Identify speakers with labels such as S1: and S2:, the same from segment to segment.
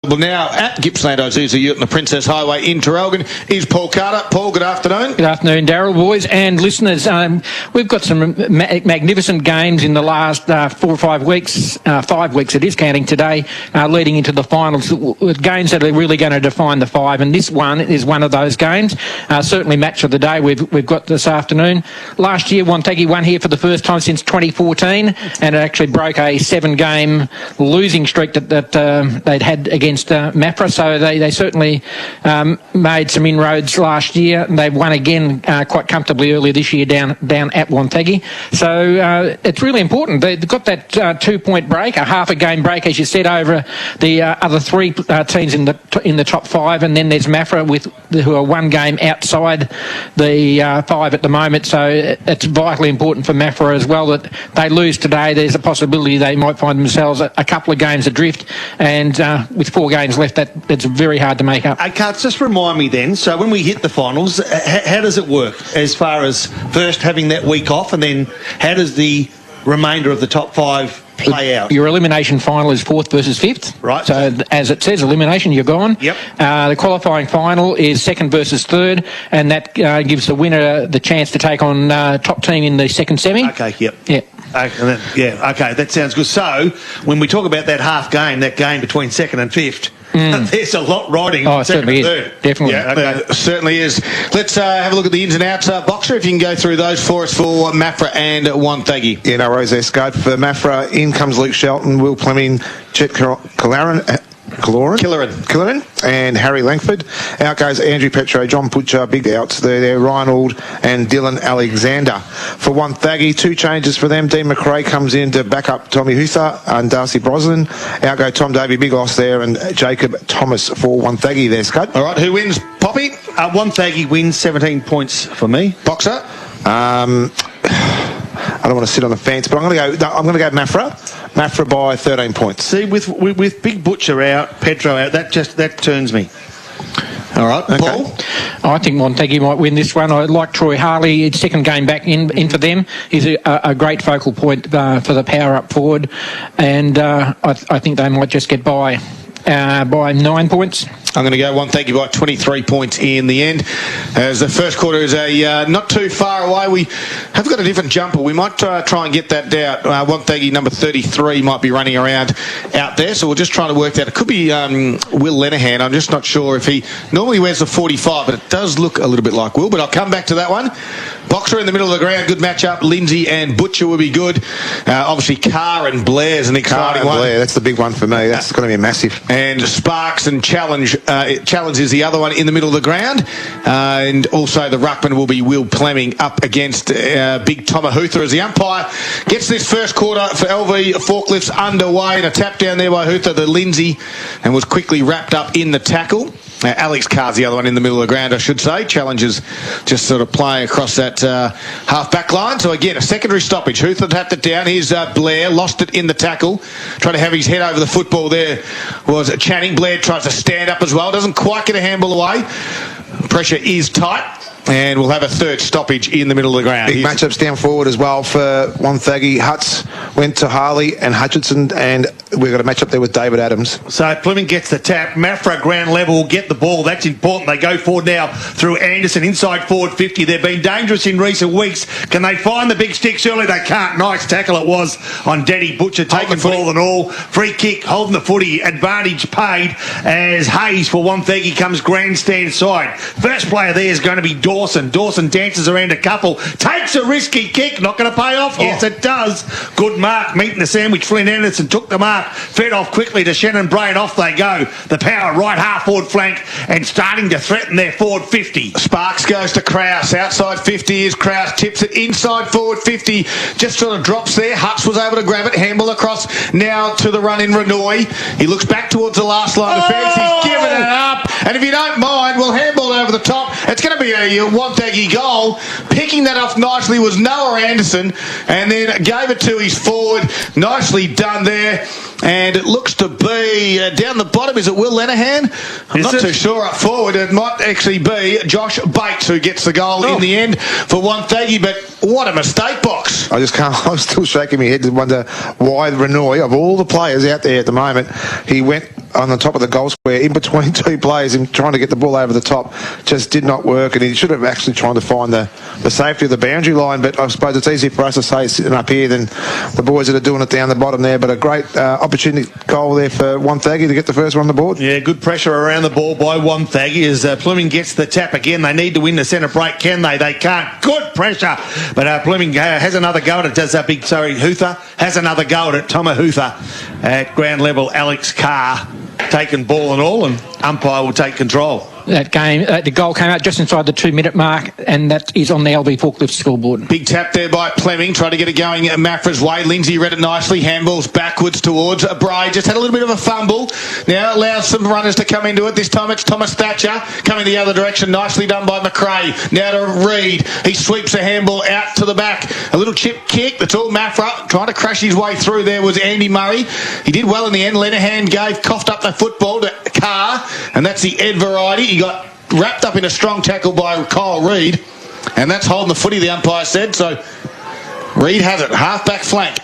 S1: Well, now at Gippsland Ozuza Ute and the Princess Highway in Traralgon is Paul Carter. Paul, good afternoon.
S2: Good afternoon, Daryl, boys and listeners. We've got some magnificent games in the last 4 or 5 weeks. 5 weeks it is, counting today, leading into the finals. Games that are really going to define the five, and this one is one of those games. Certainly match of the day we've got this afternoon. Last year, Wonthaggi won here for the first time since 2014, and it actually broke a 7-game losing streak that they'd had against Maffra, so they certainly made some inroads last year, and they've won again quite comfortably earlier this year down at Wonthaggi. So it's really important. They've got that 2-point break, a half a game break, as you said, over the other 3 teams in the top 5, and then there's Maffra who are 1 game outside the 5 at the moment. So it's vitally important for Maffra as well that they lose today. There's a possibility they might find themselves a couple of games adrift, and with 4 games left, that's very hard to make up.
S3: Carts, just remind me then, so when we hit the finals, how does it work as far as first having that week off, and then how does the remainder of the top 5 play out?
S2: Your elimination final is 4th versus 5th.
S3: Right.
S2: So as it says, elimination, you're gone.
S3: Yep.
S2: The qualifying final is 2nd versus 3rd, and that gives the winner the chance to take on top team in the second semi.
S3: Okay, yep.
S2: Yeah.
S3: Okay, that sounds good. So, when we talk about that half game, that game between 2nd and 5th, there's a lot riding on 2nd and 3rd.
S2: Definitely.
S1: Yeah, okay. Certainly is. Let's have a look at the ins and outs. Boxer, if you can go through those for us for Maffra and Wonthaggi.
S4: Yeah, no worries there, Scott. For Maffra, in comes Luke Shelton, Will Fleming, Chet Killeran and Harry Langford. Out goes Andrew Petro, John Butcher, big outs there, Reinald and Dylan Alexander. For Wonthaggi, 2 changes for them. Dean McRae comes in to back up Tommy Huther and Darcy Brosnan. Out go Tom Davey, big loss there, and Jacob Thomas for Wonthaggi there, Scott.
S1: All right, who wins, Poppy?
S3: Wonthaggi wins 17 points for me.
S1: Boxer?
S4: I don't want to sit on the fence, but I'm going to go Maffra. Maffra by 13 points.
S3: See, with Big Butcher out, Petro out, that turns me.
S1: All right, okay.
S3: Paul?
S2: I think Wonthaggi might win this one. I like Troy Harley. It's 2nd game back in for them. He's a great focal point for the power up forward, and I think they might just get by 9 points.
S1: I'm going to go Wonthaggi by 23 points in the end. As the first quarter is not too far away, we have got a different jumper. We might try and get that out. Wonthaggi number 33 might be running around out there, so we're just trying to work that. It could be Will Lenahan. I'm just not sure if he normally wears the 45, but it does look a little bit like Will. But I'll come back to that one. Boxer in the middle of the ground, good matchup. Lindsay and Butcher will be good. Obviously, Carr and Blair's an exciting one.
S4: Blair, that's the big one for me. That's going to be massive.
S1: And Sparks and Challenge. Challenge is the other one in the middle of the ground. And also the ruckman will be Will Fleming up against Big Thomas Huther as the umpire gets this first quarter for LV Forklifts underway. And a tap down there by Huther, the Lindsay, and was quickly wrapped up in the tackle. Alex Carr's the other one in the middle of the ground, I should say. Challenges just sort of playing across that half-back line. So, again, a secondary stoppage. Huther tapped it down. Here's Blair, lost it in the tackle. Trying to have his head over the football there was Channing. Blair tries to stand up as well. Doesn't quite get a handball away. Pressure is tight. And we'll have a 3rd stoppage in the middle of the ground.
S4: Big matchups down forward as well for Wonthaggi. Huts went to Harley and Hutchinson, and we've got a match up there with David Adams.
S3: So Fleming gets the tap. Maffra ground level, get the ball. That's important. They go forward now through Anderson, inside forward 50. They've been dangerous in recent weeks. Can they find the big sticks early? They can't. Nice tackle it was on Denny Butcher, taking ball and all. Free kick, holding the footy. Advantage paid as Hayes for Wonthaggi comes grandstand side. First player there is going to be Dawson. Dawson dances around a couple, takes a risky kick, not going to pay off. Yes, it does. Good mark, meeting the sandwich. Flynn Anderson took the mark, fed off quickly to Shannon Bray, and off they go. The power right half forward flank and starting to threaten their forward 50.
S1: Sparks goes to Krause. Outside 50 is Krause. Tips it inside forward 50. Just sort of drops there. Huts was able to grab it. Handball across now to the run in Renoy. He looks back towards the last line of defence. He's given it up. And if you don't mind, we'll handball over the top. It's going to be a Wonthaggi goal. Picking that off nicely was Noah Anderson, and then gave it to his forward. Nicely done there. And it looks to be down the bottom. Is it Will Lenahan? I'm not too sure. Up forward, it might actually be Josh Bates who gets the goal in the end for Wonthaggi. But what a mistake, Box.
S4: I just can't. I'm still shaking my head to wonder why Renoy, of all the players out there at the moment, he went on the top of the goal square, in between two players, him trying to get the ball over the top, just did not work, and he should have actually tried to find the safety of the boundary line. But I suppose it's easy for us to say sitting up here than the boys that are doing it down the bottom there. But a great opportunity goal there for Wonthaggi to get the first one on the board.
S3: Yeah, good pressure around the ball by Wonthaggi as Plyming gets the tap again. They need to win the centre break, can they? They can't. Good pressure. But Plyming has another go at it. Huther has another go at it. Thomas Huther at ground level. Alex Carr taking ball and all, and umpire will take control.
S2: That game, the goal came out just inside the 2-minute mark, and that is on the LB Forklift scoreboard.
S1: Big tap there by Plemming, trying to get it going Maffra's way. Lindsay read it nicely, handballs backwards towards Bray. Just had a little bit of a fumble. Now allows some runners to come into it. This time it's Thomas Thatcher coming the other direction. Nicely done by McRae. Now to Reid. He sweeps a handball out to the back. A little chip kick. That's all Maffra. Trying to crash his way through there was Andy Murray. He did well in the end. Lenahan coughed up the football to Carr, and that's the Ed variety. He got wrapped up in a strong tackle by Kyle Reid, and that's holding the footy, the umpire said. So Reid has it, half-back flank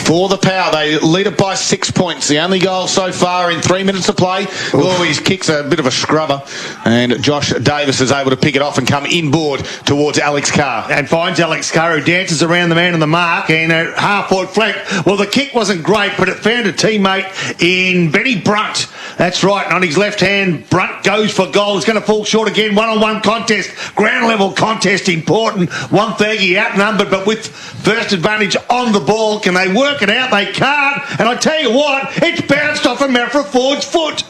S1: for the Power. They lead it by 6 points. The only goal so far in 3 minutes of play. Oh, his kick's a bit of a scrubber, and Josh Davis is able to pick it off and come inboard towards Alex Carr.
S3: And finds Alex Carr, who dances around the man on the mark, and a half-forward flank. Well, the kick wasn't great, but it found a teammate in Benny Brunt. That's right, and on his left hand, Brunt goes for goal. It's going to fall short again. One-on-one contest, ground-level contest, important. Wonthaggi outnumbered, but with first advantage on the ball. Can they work it out? They can't. And I tell you what, it's bounced off a Maffra forward's foot.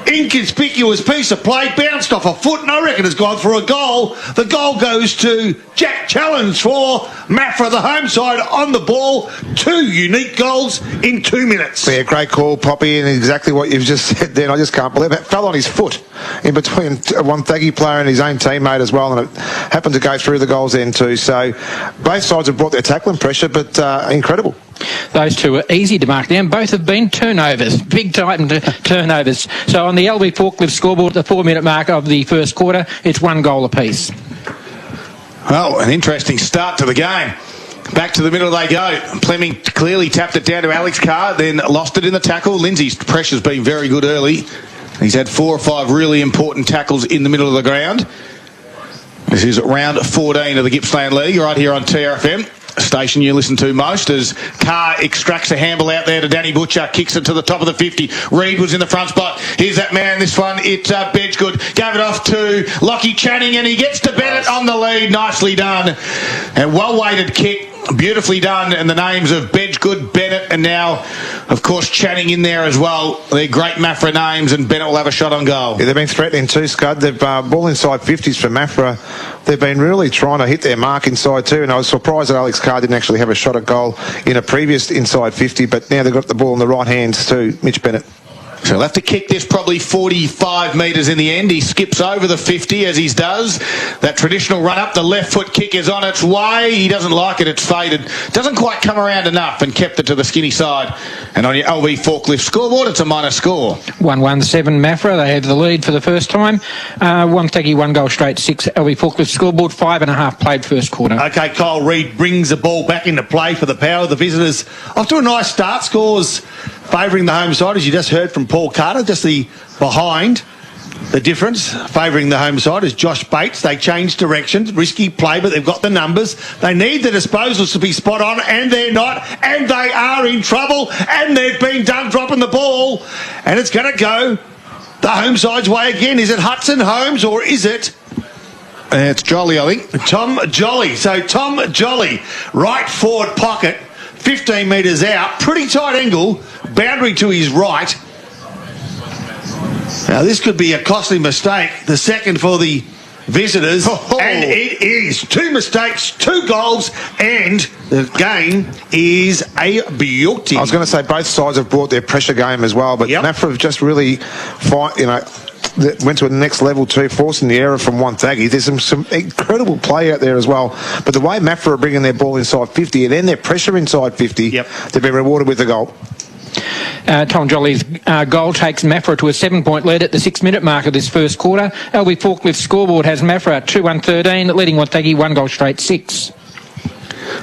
S3: Inconspicuous piece of play, bounced off a foot, and I reckon it's gone for a goal. The goal goes to Jack Challenge for Maffra, the home side on the ball. 2 unique goals in 2 minutes.
S4: Yeah, great call, Poppy, and exactly what you've just said then. I just can't believe it. Fell on his foot in between a Wonthaggi player and his own teammate as well, and it happened to go through the goals then too. So both sides have brought their tackling pressure, but incredible.
S2: Those two are easy to mark down. Both have been turnovers, big time turnovers. So on the LB Forklift scoreboard at the 4-minute mark of the first quarter, it's 1 goal apiece.
S1: Well, an interesting start to the game. Back to the middle they go. Plemming clearly tapped it down to Alex Carr, then lost it in the tackle. Lindsay's pressure's been very good early. He's had 4 or 5 really important tackles in the middle of the ground. This is round 14 of the Gippsland League, right here on TRFM. Station you listen to most, as Carr extracts a handball out there to Danny Butcher, kicks it to the top of the 50. Reid was in the front spot. Here's that man, this one, it's Bedgood. Gave it off to Lockie Channing, and he gets to Bennett on the lead. Nicely done. And well-weighted kick. Beautifully done, and the names of Bedgood, Bennett, and now, of course, Channing in there as well. They're great Maffra names, and Bennett will have a shot on goal.
S4: Yeah, they've been threatening too, Scud. They've ball inside 50s for Maffra. They've been really trying to hit their mark inside too, and I was surprised that Alex Carr didn't actually have a shot at goal in a previous inside 50, but now they've got the ball in the right hands too, Mitch Bennett.
S1: So he'll have to kick this probably 45 metres in the end. He skips over the 50 as he does. That traditional run up, the left foot kick is on its way. He doesn't like it, it's faded. Doesn't quite come around enough, and kept it to the skinny side. And on your LV Forklift scoreboard, it's a minor score.
S2: 1-1-7 Maffra. They have the lead for the first time. Wonthaggi 1 goal straight, 6 LV Forklift scoreboard, 5.5 played first quarter.
S3: Okay, Kyle Reid brings the ball back into play for the Power. The visitors off to a nice start. Scores favouring the home side, as you just heard from Paul Carter. Just the behind the difference favouring the home side is Josh Bates. They changed directions, risky play, but they've got the numbers. They need the disposals to be spot on, and they're not, and they are in trouble, and they've been done dropping the ball, and it's going to go the home side's way again. Is it Hudson Holmes, or is it
S1: It's Jolly, I think.
S3: Tom Jolly? So Tom Jolly, right forward pocket, 15 metres out, pretty tight angle, boundary to his right. Now this could be a costly mistake, the second for the visitors, and it is 2 mistakes, 2 goals, and the game is a beauty.
S4: I was going to say both sides have brought their pressure game as well, but Maffra have just really went to the next level too, forcing the error from Wonthaggi. There's some incredible play out there as well, but the way Maffra are bringing their ball inside 50 and then their pressure inside 50, they've been rewarded with a goal.
S2: Tom Jolly's goal takes Maffra to a 7-point lead at the 6-minute mark of this first quarter. LB Forklift scoreboard has Maffra 2-1-13, leading Wonthaggi 1 goal straight 6.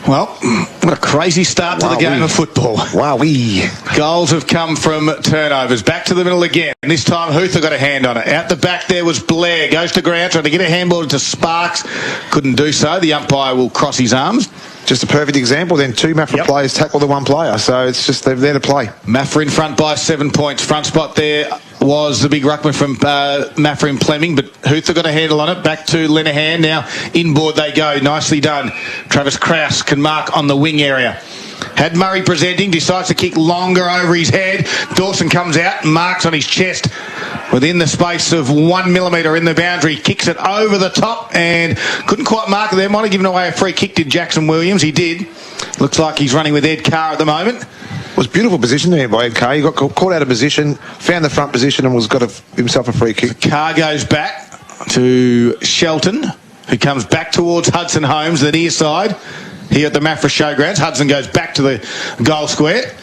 S1: Well, what a crazy start to the game of football.
S4: Wowee.
S1: Goals have come from turnovers. Back to the middle again. This time, Huther got a hand on it. Out the back there was Blair. Goes to ground, trying to get a handball into Sparks. Couldn't do so. The umpire will cross his arms.
S4: Just a perfect example. Then two Maffra players tackle the one player. So it's just they're there to play.
S1: Maffra in front by 7 points. Front spot there was the big ruckman from Maffra and Fleming, but Huther got a handle on it. Back to Lenehan. Now inboard they go. Nicely done. Travis Krause can mark on the wing area. Had Murray presenting, decides to kick longer over his head. Dawson comes out and marks on his chest within the space of 1 millimetre in the boundary. Kicks it over the top and couldn't quite mark it there. Might have given away a free kick to Jackson Williams. He did. Looks like he's running with Ed Carr at the moment.
S4: It was beautiful position there by Ed Carr. He got caught out of position, found the front position and got himself a free kick.
S1: Carr goes back to Shelton, who comes back towards Hudson Holmes, the near side. Here at the Maffra Showgrounds. Hudson goes back to the goal square.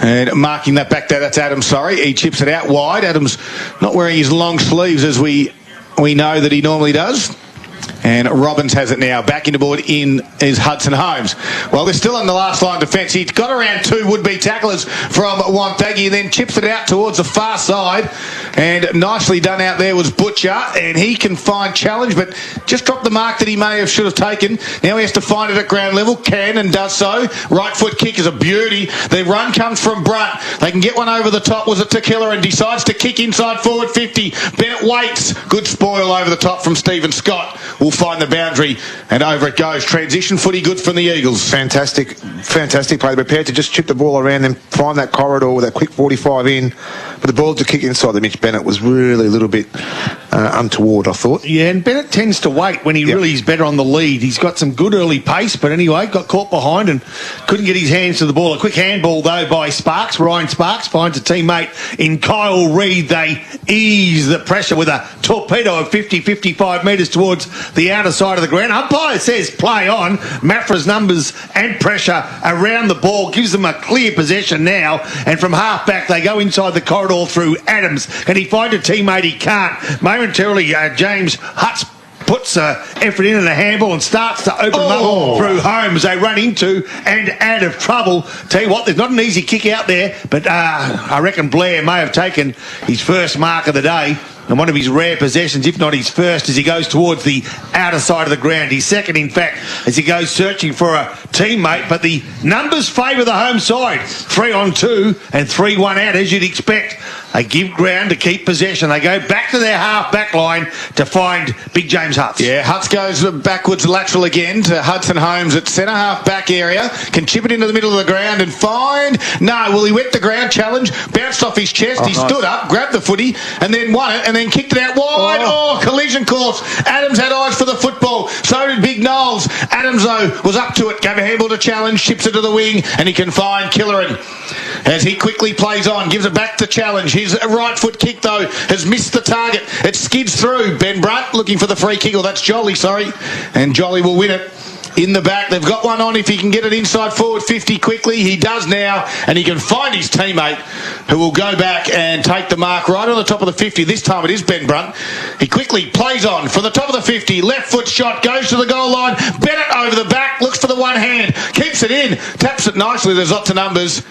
S1: And marking that back there, that's Adams, sorry. He chips it out wide. Adams not wearing his long sleeves as we know that he normally does. And Robbins has it now. Back into board in is Hudson Holmes. Well, they're still on the last line of defence. He got around two would-be tacklers from Wonthaggi and then chips it out towards the far side. And nicely done out there was Butcher. And he can find challenge, but just dropped the mark that he should have taken. Now he has to find it at ground level. Can and does so. Right foot kick is a beauty. The run comes from Brunt. They can get one over the top. Was it to Killer and decides to kick inside forward 50. Bennett waits. Good spoil over the top from Stephen Scott. Will find the boundary and over it goes. Transition footy good from the Eagles.
S4: Fantastic play. Prepared to just chip the ball around and find that corridor with that quick 45 in. But the ball to kick inside the Mitch Bennett was really a little bit untoward, I thought.
S3: Yeah, and Bennett tends to wait when he really is better on the lead. He's got some good early pace, but anyway, got caught behind and couldn't get his hands to the ball. A quick handball, though, by Sparks. Ryan Sparks finds a teammate in Kyle Reid. They ease the pressure with a torpedo of 55 metres towards the outer side of the ground. Umpire says play on. Maffra's numbers and pressure around the ball gives them a clear possession now. And from half back, they go inside the corridor through Adams. Can he find a teammate? He can't. Momentarily, James Hutz puts effort in and a handball and starts to open them up through Holmes. They run into and out of trouble. Tell you what, there's not an easy kick out there, but I reckon Blair may have taken his first mark of the day. And one of his rare possessions, if not his first, as he goes towards the outer side of the ground. His second, in fact, as he goes searching for a teammate. But the numbers favour the home side. 3-on-2 and 3-1 out, as you'd expect. They give ground to keep possession. They go back to their half-back line to find Big James Hutz.
S1: Yeah, Hutz goes backwards lateral again to Hudson Holmes at centre half-back area. Can chip it into the middle of the ground and find... No, well, he went the ground challenge, bounced off his chest. He stood up, grabbed the footy, and then won it, and then kicked it out wide. Collision course. Adams had eyes for the football. So did Big Knowles. Adams, though, was up to it. Gave a handball to challenge, chips it to the wing, and he can find Killeran as he quickly plays on. Gives it back to challenge. His right foot kick, though, has missed the target. It skids through. Ben Brunt looking for the free kick. Or that's Jolly, sorry. And Jolly will win it. In the back, they've got one on if he can get it inside forward 50 quickly. He does now, and he can find his teammate who will go back and take the mark right on the top of the 50. This time it is Ben Brunt. He quickly plays on from the top of the 50. Left foot shot, goes to the goal line. Bennett over the back, looks for the one hand, keeps it in, taps it nicely. There's lots of numbers,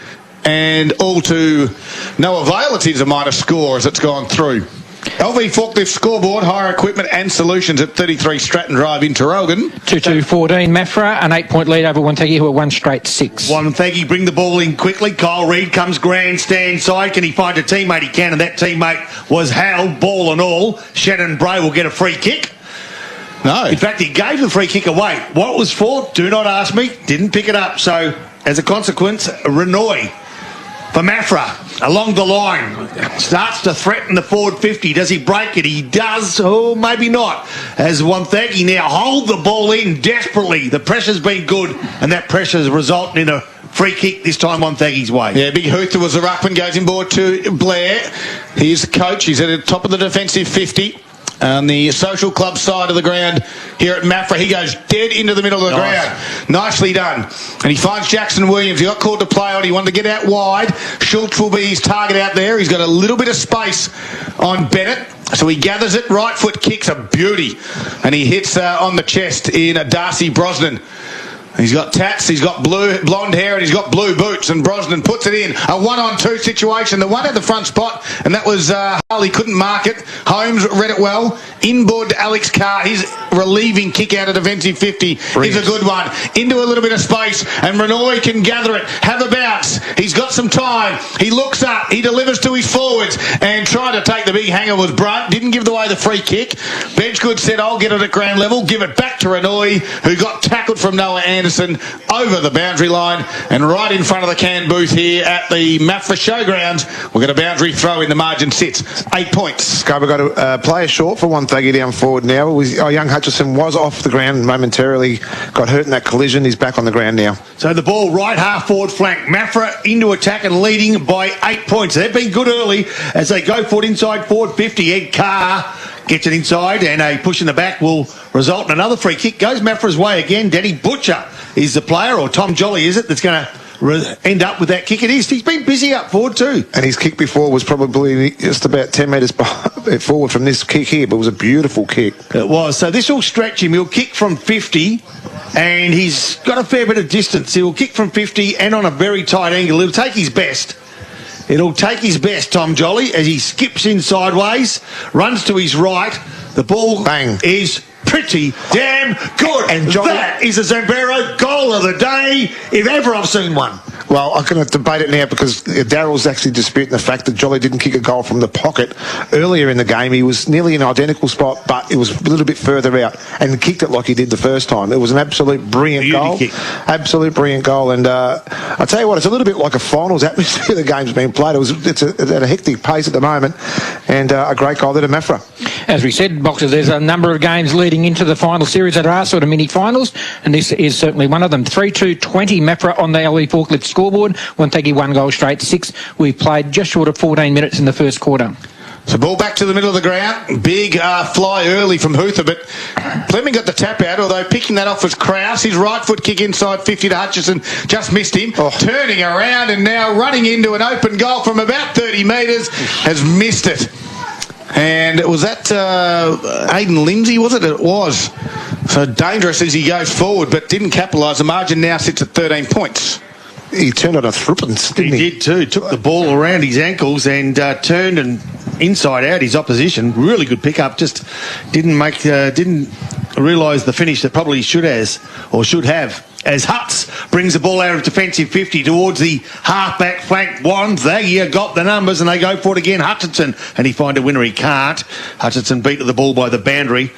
S1: and all to no avail. It is a minor score as it's gone through. LV Forklift Scoreboard, hire equipment and solutions at 33 Stratton Drive in Terrelgan.
S2: 2-2-14 Maffra, an 8-point lead over Wonthaggi, who are 1 straight 6.
S3: Wonthaggi bring the ball in quickly. Kyle Reid comes grandstand side. Can he find a teammate? He can, and that teammate was Hal, ball and all. Shannon Bray will get a free kick.
S1: No.
S3: In fact, he gave the free kick away. What it was for? Do not ask me. Didn't pick it up. So, as a consequence, Renoy for Maffra along the line starts to threaten the forward 50. Does he break it? He does. Oh, maybe not. As Wonthaggi now hold the ball in desperately. The pressure's been good, and that pressure has resulted in a free kick, this time Wonthaggi's way.
S1: Yeah, Big Huther was the ruckman, goes in board to Blair. He's the coach. He's at the top of the defensive 50. On the social club side of the ground here at Maffra, he goes dead into the middle of the ground. Nicely done. And he finds Jackson Williams. He got called to play on. He wanted to get out wide. Schultz will be his target out there. He's got a little bit of space on Bennett. So he gathers it. Right foot kicks a beauty. And he hits on the chest in Darcy Brosnan. He's got tats, he's got blonde hair, and he's got blue boots, and Brosnan puts it in. A 1-on-2 situation. The one at the front spot, and that was Harley couldn't mark it. Holmes read it well. Inboard to Alex Carr. His relieving kick out of defensive 50 is a good one. Into a little bit of space, and Renoy can gather it. Have a bounce. He's got some time. He looks up. He delivers to his forwards, and trying to take the big hanger was Brunt. Didn't give away the free kick. Benchgood said, I'll get it at ground level. Give it back to Renoy, who got tackled from Noah Anderson over the boundary line and right in front of the can booth here at the Maffra Showgrounds. We've got a boundary throw in. The margin sits 8 points.
S4: Scott, we've got a player short for Wonthaggi down forward now. Young Hutchison was off the ground momentarily, got hurt in that collision. He's back on the ground now.
S3: So the ball right half forward flank. Maffra into attack and leading by 8 points. They've been good early as they go forward inside forward 50. Ed Carr gets it inside, and a push in the back will result in another free kick. Goes Maffra's way again. Danny Butcher is the player, or Tom Jolly is it, that's going to end up with that kick. It is. He's been busy up forward too.
S4: And his kick before was probably just about 10 metres forward from this kick here, but it was a beautiful kick.
S3: It was. So this will stretch him. He'll kick from 50, and he's got a fair bit of distance. He'll kick from 50 and on a very tight angle. He'll take his best. It'll take his best, Tom Jolly, as he skips in sideways, runs to his right. The ball is pretty damn good. And Jolly, that is a Zambero goal of the day, if ever I've seen one.
S4: Well, I'm going to debate it now because Darryl's actually disputing the fact that Jolly didn't kick a goal from the pocket earlier in the game. He was nearly in an identical spot, but it was a little bit further out and kicked it like he did the first time. It was an absolute brilliant goal. Absolute brilliant goal. And I tell you what, it's a little bit like a finals atmosphere the game's being played. It's at a hectic pace at the moment, and a great goal there to Maffra.
S2: As we said, Boxers, there's a number of games leading into the final series that are sort of mini-finals, and this is certainly one of them. 3-2-20 Maffra on the LV Forklift scoreboard. Wonthaggi 1 goal straight, 6. We've played just short of 14 minutes in the first quarter.
S1: So ball back to the middle of the ground. Big fly early from Huther, but Fleming got the tap out, although picking that off was Krause. His right foot kick inside 50 to Hutchison just missed him. Turning around and now running into an open goal from about 30 metres, has missed it. And was that Aidan Lindsay, was it? It was. So dangerous as he goes forward, but didn't capitalise. The margin now sits at 13 points.
S4: He turned on a threepence, didn't he?
S3: He did too. Took the ball around his ankles and turned and inside out his opposition. Really good pickup. Just didn't realise the finish that probably should have. As Huts brings the ball out of defensive 50 towards the half-back flank. Wonthaggi got the numbers and they go for it again. Hutchinson, and he find a winner. He can't. Hutchinson beat the ball by the boundary.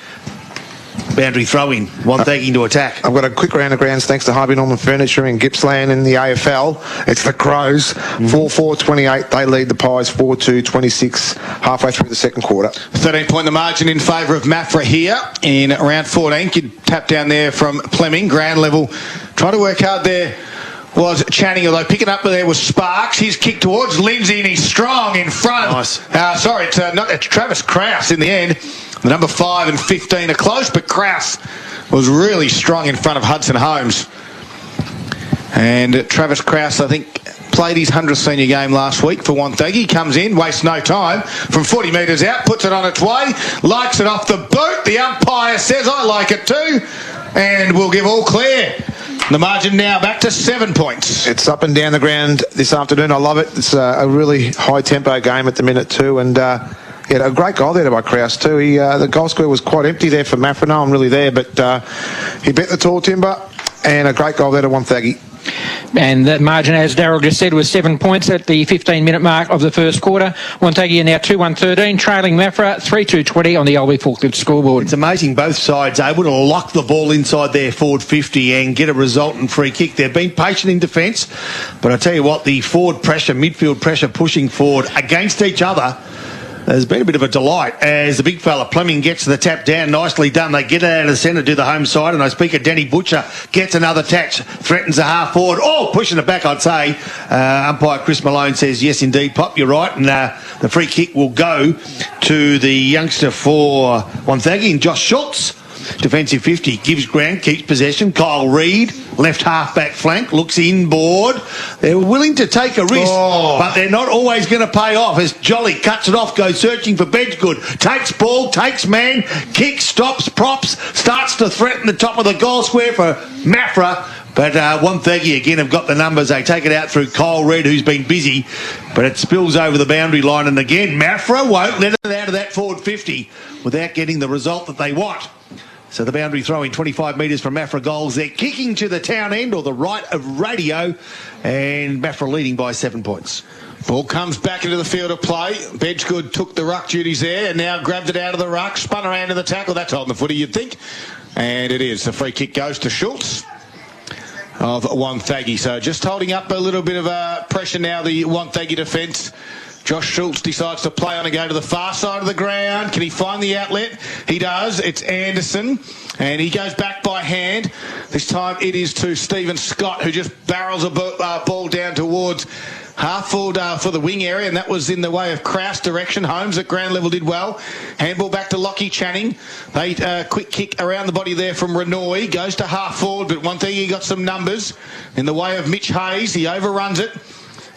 S3: Boundary throw-in. Wonthaggi into attack.
S4: I've got a quick round of grounds thanks to Harvey Norman Furniture in Gippsland in the AFL. It's the Crows. 4-4-28. They lead the Pies 4-2-26 halfway through the second quarter.
S1: 13-point the margin in favour of Maffra here in round 14. Good tap down there from Fleming. Ground level. Trying to work hard there was Channing, although picking up there was Sparks. His kick towards Lindsay, and he's strong in front. Nice. It's Travis Krause in the end. The number 5 and 15 are close, but Krause was really strong in front of Hudson Holmes. And Travis Krause, I think, played his 100th senior game last week for Wonthaggi. Comes in, wastes no time. From 40 metres out, puts it on its way, lights it off the boot. The umpire says, I like it too, and we'll give all clear. The margin now back to 7 points.
S4: It's up and down the ground this afternoon. I love it. It's a really high-tempo game at the minute too, and a great goal there by Krause too. The goal square was quite empty there for Maffra. No one really there, but he bet the tall timber, and a great goal there to Wonthaggi.
S2: And that margin, as Darryl just said, was 7 points at the 15-minute mark of the first quarter. Wonthaggi are now 2-1-13, trailing Maffra 3-2-20 on the LV Forklift scoreboard.
S3: It's amazing both sides able to lock the ball inside their forward 50 and get a resultant free kick. They've been patient in defence, but I tell you what, the forward pressure, midfield pressure pushing forward against each other, there's been a bit of a delight as the big fella Fleming gets the tap down. Nicely done. They get it out of the centre, do the home side, and I speak of Danny Butcher gets another touch, threatens a half forward. Pushing it back, I'd say. Umpire Chris Malone says, yes, indeed, Pop, you're right. And the free kick will go to the youngster for Wonthaggi, and Josh Schultz. Defensive 50, gives ground, keeps possession. Kyle Reid, left half-back flank, looks inboard. They're willing to take a risk, but they're not always going to pay off as Jolly cuts it off, goes searching for Benchgood, takes ball, takes man, kicks, stops, props, starts to threaten the top of the goal square for Maffra. But Wonthaggi again have got the numbers. They take it out through Kyle Red, who's been busy, but it spills over the boundary line. And again, Maffra won't let it out of that forward 50 without getting the result that they want. So the boundary throwing 25 metres from Maffra goals. They're kicking to the town end or the right of radio, and Maffra leading by 7 points.
S1: Ball comes back into the field of play. Bedgegood took the ruck duties there and now grabbed it out of the ruck, spun around to the tackle. That's holding the footy, you'd think. And it is. The free kick goes to Schultz of Wonthaggi. So just holding up a little bit of pressure now, the Wonthaggi defence. Josh Schultz decides to play on and go to the far side of the ground. Can he find the outlet? He does. It's Anderson. And he goes back by hand. This time it is to Stephen Scott, who just barrels a ball down towards half forward for the wing area, and that was in the way of Kraus direction. Holmes at ground level did well. Handball back to Lockie Channing. They quick kick around the body there from Renoy. Goes to half forward, but one thing, he got some numbers in the way of Mitch Hayes. He overruns it.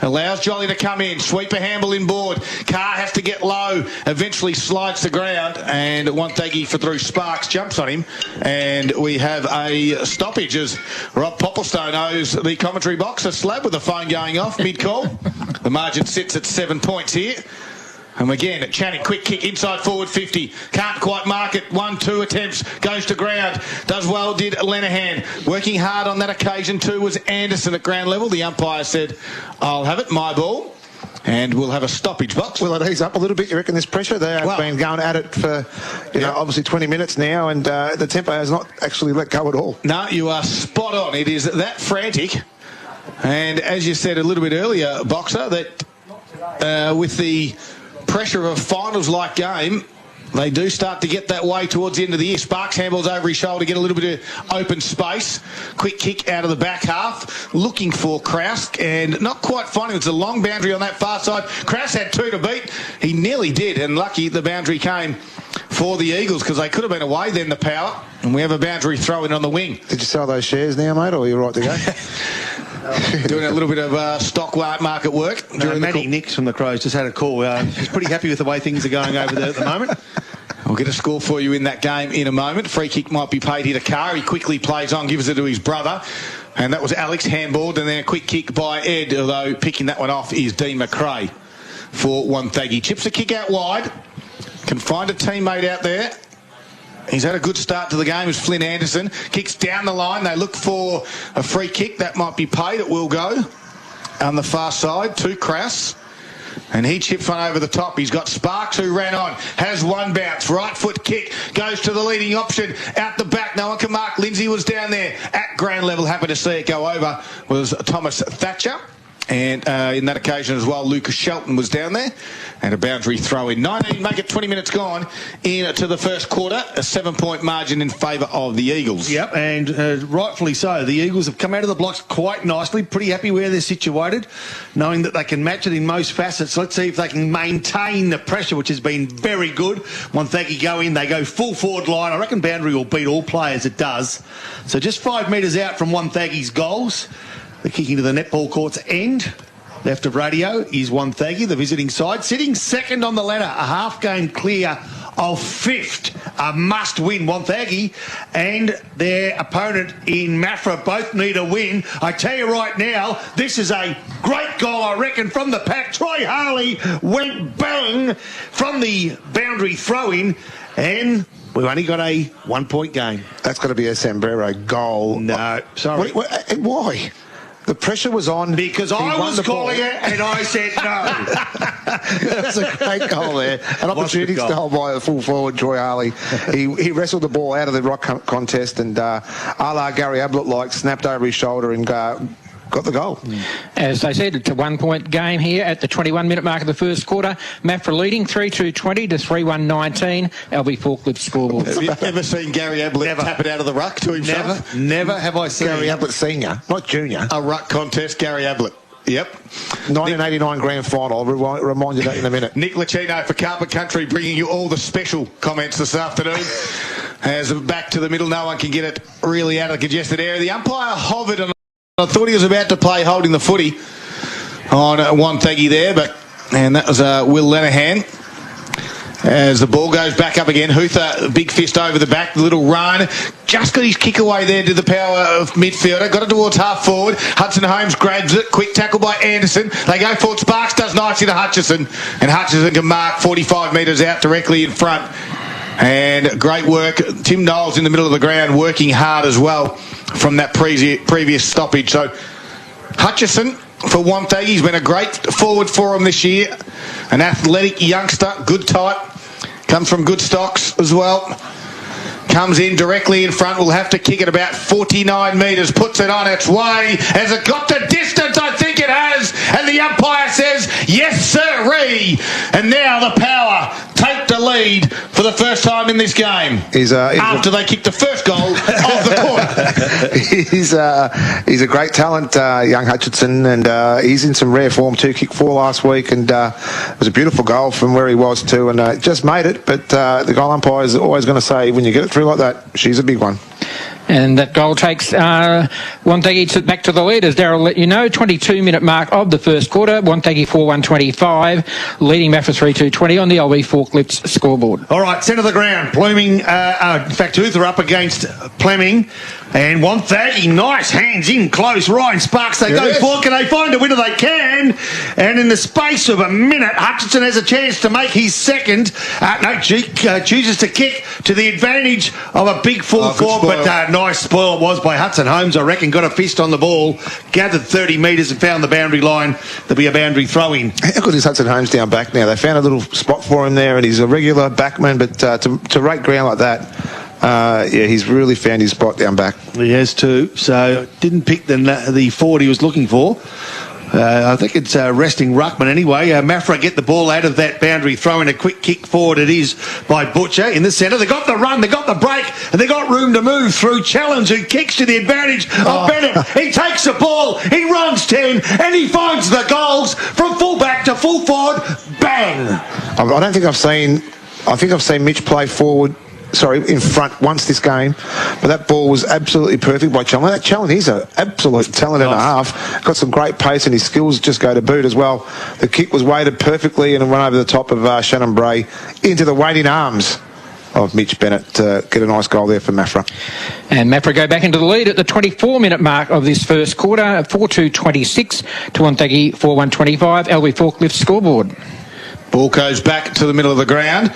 S1: Allows Jolly to come in. Sweeper handball inboard. Carr has to get low. Eventually slides to ground. And Wonthaggi for through Sparks jumps on him. And we have a stoppage as Rob Popplestone owes the commentary box a slab with the phone going off mid-call. The margin sits at 7 points here. And again, Channing, quick kick inside forward 50. Can't quite mark it. 1-2 attempts. Goes to ground. Does well, did Lenahan. Working hard on that occasion too was Anderson at ground level. The umpire said, I'll have it, my ball. And we'll have a stoppage box.
S4: Will it ease up a little bit, you reckon, this pressure? They have been going at it for, you know, obviously 20 minutes now, and the tempo has not actually let go at all.
S1: No, you are spot on. It is that frantic. And as you said a little bit earlier, Boxer, that with the pressure of a finals-like game, they do start to get that way towards the end of the year. Sparks handballs over his shoulder, get a little bit of open space. Quick kick out of the back half, looking for Kraus, and not quite finding. It's a long boundary on that far side. Kraus had 2 to beat. He nearly did, and lucky the boundary came for the Eagles because they could have been away then, the power. And we have a boundary throw in on the wing.
S4: Did you sell those shares now, mate, or are you right to go?
S1: Doing a little bit of stock market work.
S3: Matty Nix from the Crows just had a call. He's pretty happy with the way things are going over there at the moment.
S1: We'll get a score for you in that game in a moment. Free kick might be paid here to Carr. He quickly plays on, gives it to his brother. And that was Alex handballed, and then a quick kick by Ed, although picking that one off is Dean McRae for Wonthaggi. Chips a kick out wide. Can find a teammate out there. He's had a good start to the game as Flynn Anderson. Kicks down the line. They look for a free kick. That might be paid. It will go on the far side to Kraus. And he chips one over the top. He's got Sparks who ran on. Has one bounce. Right foot kick. Goes to the leading option. Out the back. No one can mark. Lindsay was down there at ground level. Happy to see it go over was Thomas Thatcher. And in that occasion as well, Lucas Shelton was down there. And a boundary throw in. 19, make it 20 minutes gone into the first quarter. A 7-point margin in favour of the Eagles.
S3: Yep, and rightfully so. The Eagles have come out of the blocks quite nicely. Pretty happy where they're situated, knowing that they can match it in most facets. Let's see if they can maintain the pressure, which has been very good. Wonthaggi go in, they go full forward line. I reckon boundary will beat all players, it does. So just 5 metres out from Wonthaggi's goals. The kicking to the netball court's end. Left of radio is Wonthaggi, the visiting side. Sitting second on the ladder, a half game clear of 5th. A must win. Wonthaggi and their opponent in Maffra both need a win. I tell you right now, this is a great goal, I reckon, from the pack. Troy Harley went bang from the boundary throw-in, and we've only got a 1-point game.
S4: That's got to be a Sambrero goal.
S3: No, sorry.
S4: Why? The pressure was on.
S3: Because I was calling it and I said no.
S4: That was a great goal there. An opportunity stole by a full forward, Troy Harley. He wrestled the ball out of the rock contest and a la Gary Ablett snapped over his shoulder and got the goal.
S2: As they said, it's a 1-point game here at the 21-minute mark of the first quarter. Maffra leading 3-2-20 to 3-1-19. LB forklift scoreboard.
S1: Have you ever seen Gary Ablett tap it out of the ruck to himself?
S3: Never have I seen
S4: Gary Ablett Senior, not Junior.
S1: A ruck contest, Gary Ablett. Yep.
S4: 1989 grand final. I'll remind you that in a minute.
S1: Nick Lucchino for Carpet Country bringing you all the special comments this afternoon. As back to the middle, no one can get it really out of the congested area. The umpire hovered on. I thought he was about to play holding the footy on Wonthaggi there, and that was Will Lenahan. As the ball goes back up again, Huther, big fist over the back, little run. Just got his kick away there to the power of midfielder. Got it towards half forward. Hudson Holmes grabs it. Quick tackle by Anderson. They go forward. Sparks does nicely to Hutchison. And Hutchison can mark 45 metres out directly in front. And great work. Tim Knowles in the middle of the ground working hard as well from that previous stoppage. So Hutchison for Wonthaggi, he's been a great forward for him this year. An athletic youngster, good type. Comes from good stocks as well. Comes in directly in front. Will have to kick it about 49 metres. Puts it on its way. Has it got the distance? I think it has. And the umpire says, yes, sirree. And now the Power take the lead for the first time in this game. After they kicked the first goal of the quarter.
S4: He's a great talent, young Hutchinson, and he's in some rare form too. Kicked 4 last week, and it was a beautiful goal from where he was too, and just made it. But the goal umpire is always going to say, when you get it through like that, she's a big one.
S2: And that goal takes Wonthaggi back to the lead, as Darryl let you know. 22-minute mark of the first quarter. Wonthaggi 4-1-25, leading Maffra 3-2-20 on the LV Forklifts scoreboard.
S3: All right, centre of the ground. Pluming, in fact, Huther up against Plemming. And Wonthaggi, nice hands in close. Ryan Sparks, they go for. Can they find a winner? They can. And in the space of a minute, Hutchinson has a chance to make his second. Chooses to kick to the advantage of a big full forward, but nice spoil it was by Hudson Holmes, I reckon. Got a fist on the ball, gathered 30 metres and found the boundary line. There'll be a boundary throw-in.
S4: How good is Hudson Holmes down back now? They found a little spot for him there, and he's a regular backman, but to rate ground like that, he's really found his spot down back.
S3: He has too. So didn't pick the forward he was looking for. I think it's resting ruckman anyway. Maffra get the ball out of that boundary, throwing a quick kick forward. It is by Butcher in the centre. They got the run, they got the break, and they got room to move through Challenge, who kicks to the advantage of Bennett. He takes the ball, he runs 10, and he finds the goals from full back to full forward. Bang!
S4: I think I've seen Mitch play forward. In front once this game, but that ball was absolutely perfect by Challen. That Challen, he's an absolute talent and a half. Got some great pace, and his skills just go to boot as well. The kick was weighted perfectly and run over the top of Shannon Bray into the waiting arms of Mitch Bennett to get a nice goal there for Maffra.
S2: And Maffra go back into the lead at the 24-minute mark of this first quarter, 4-2-26 to Wonthaggi 4-1-25, LV Forklifts scoreboard.
S1: Ball goes back to the middle of the ground.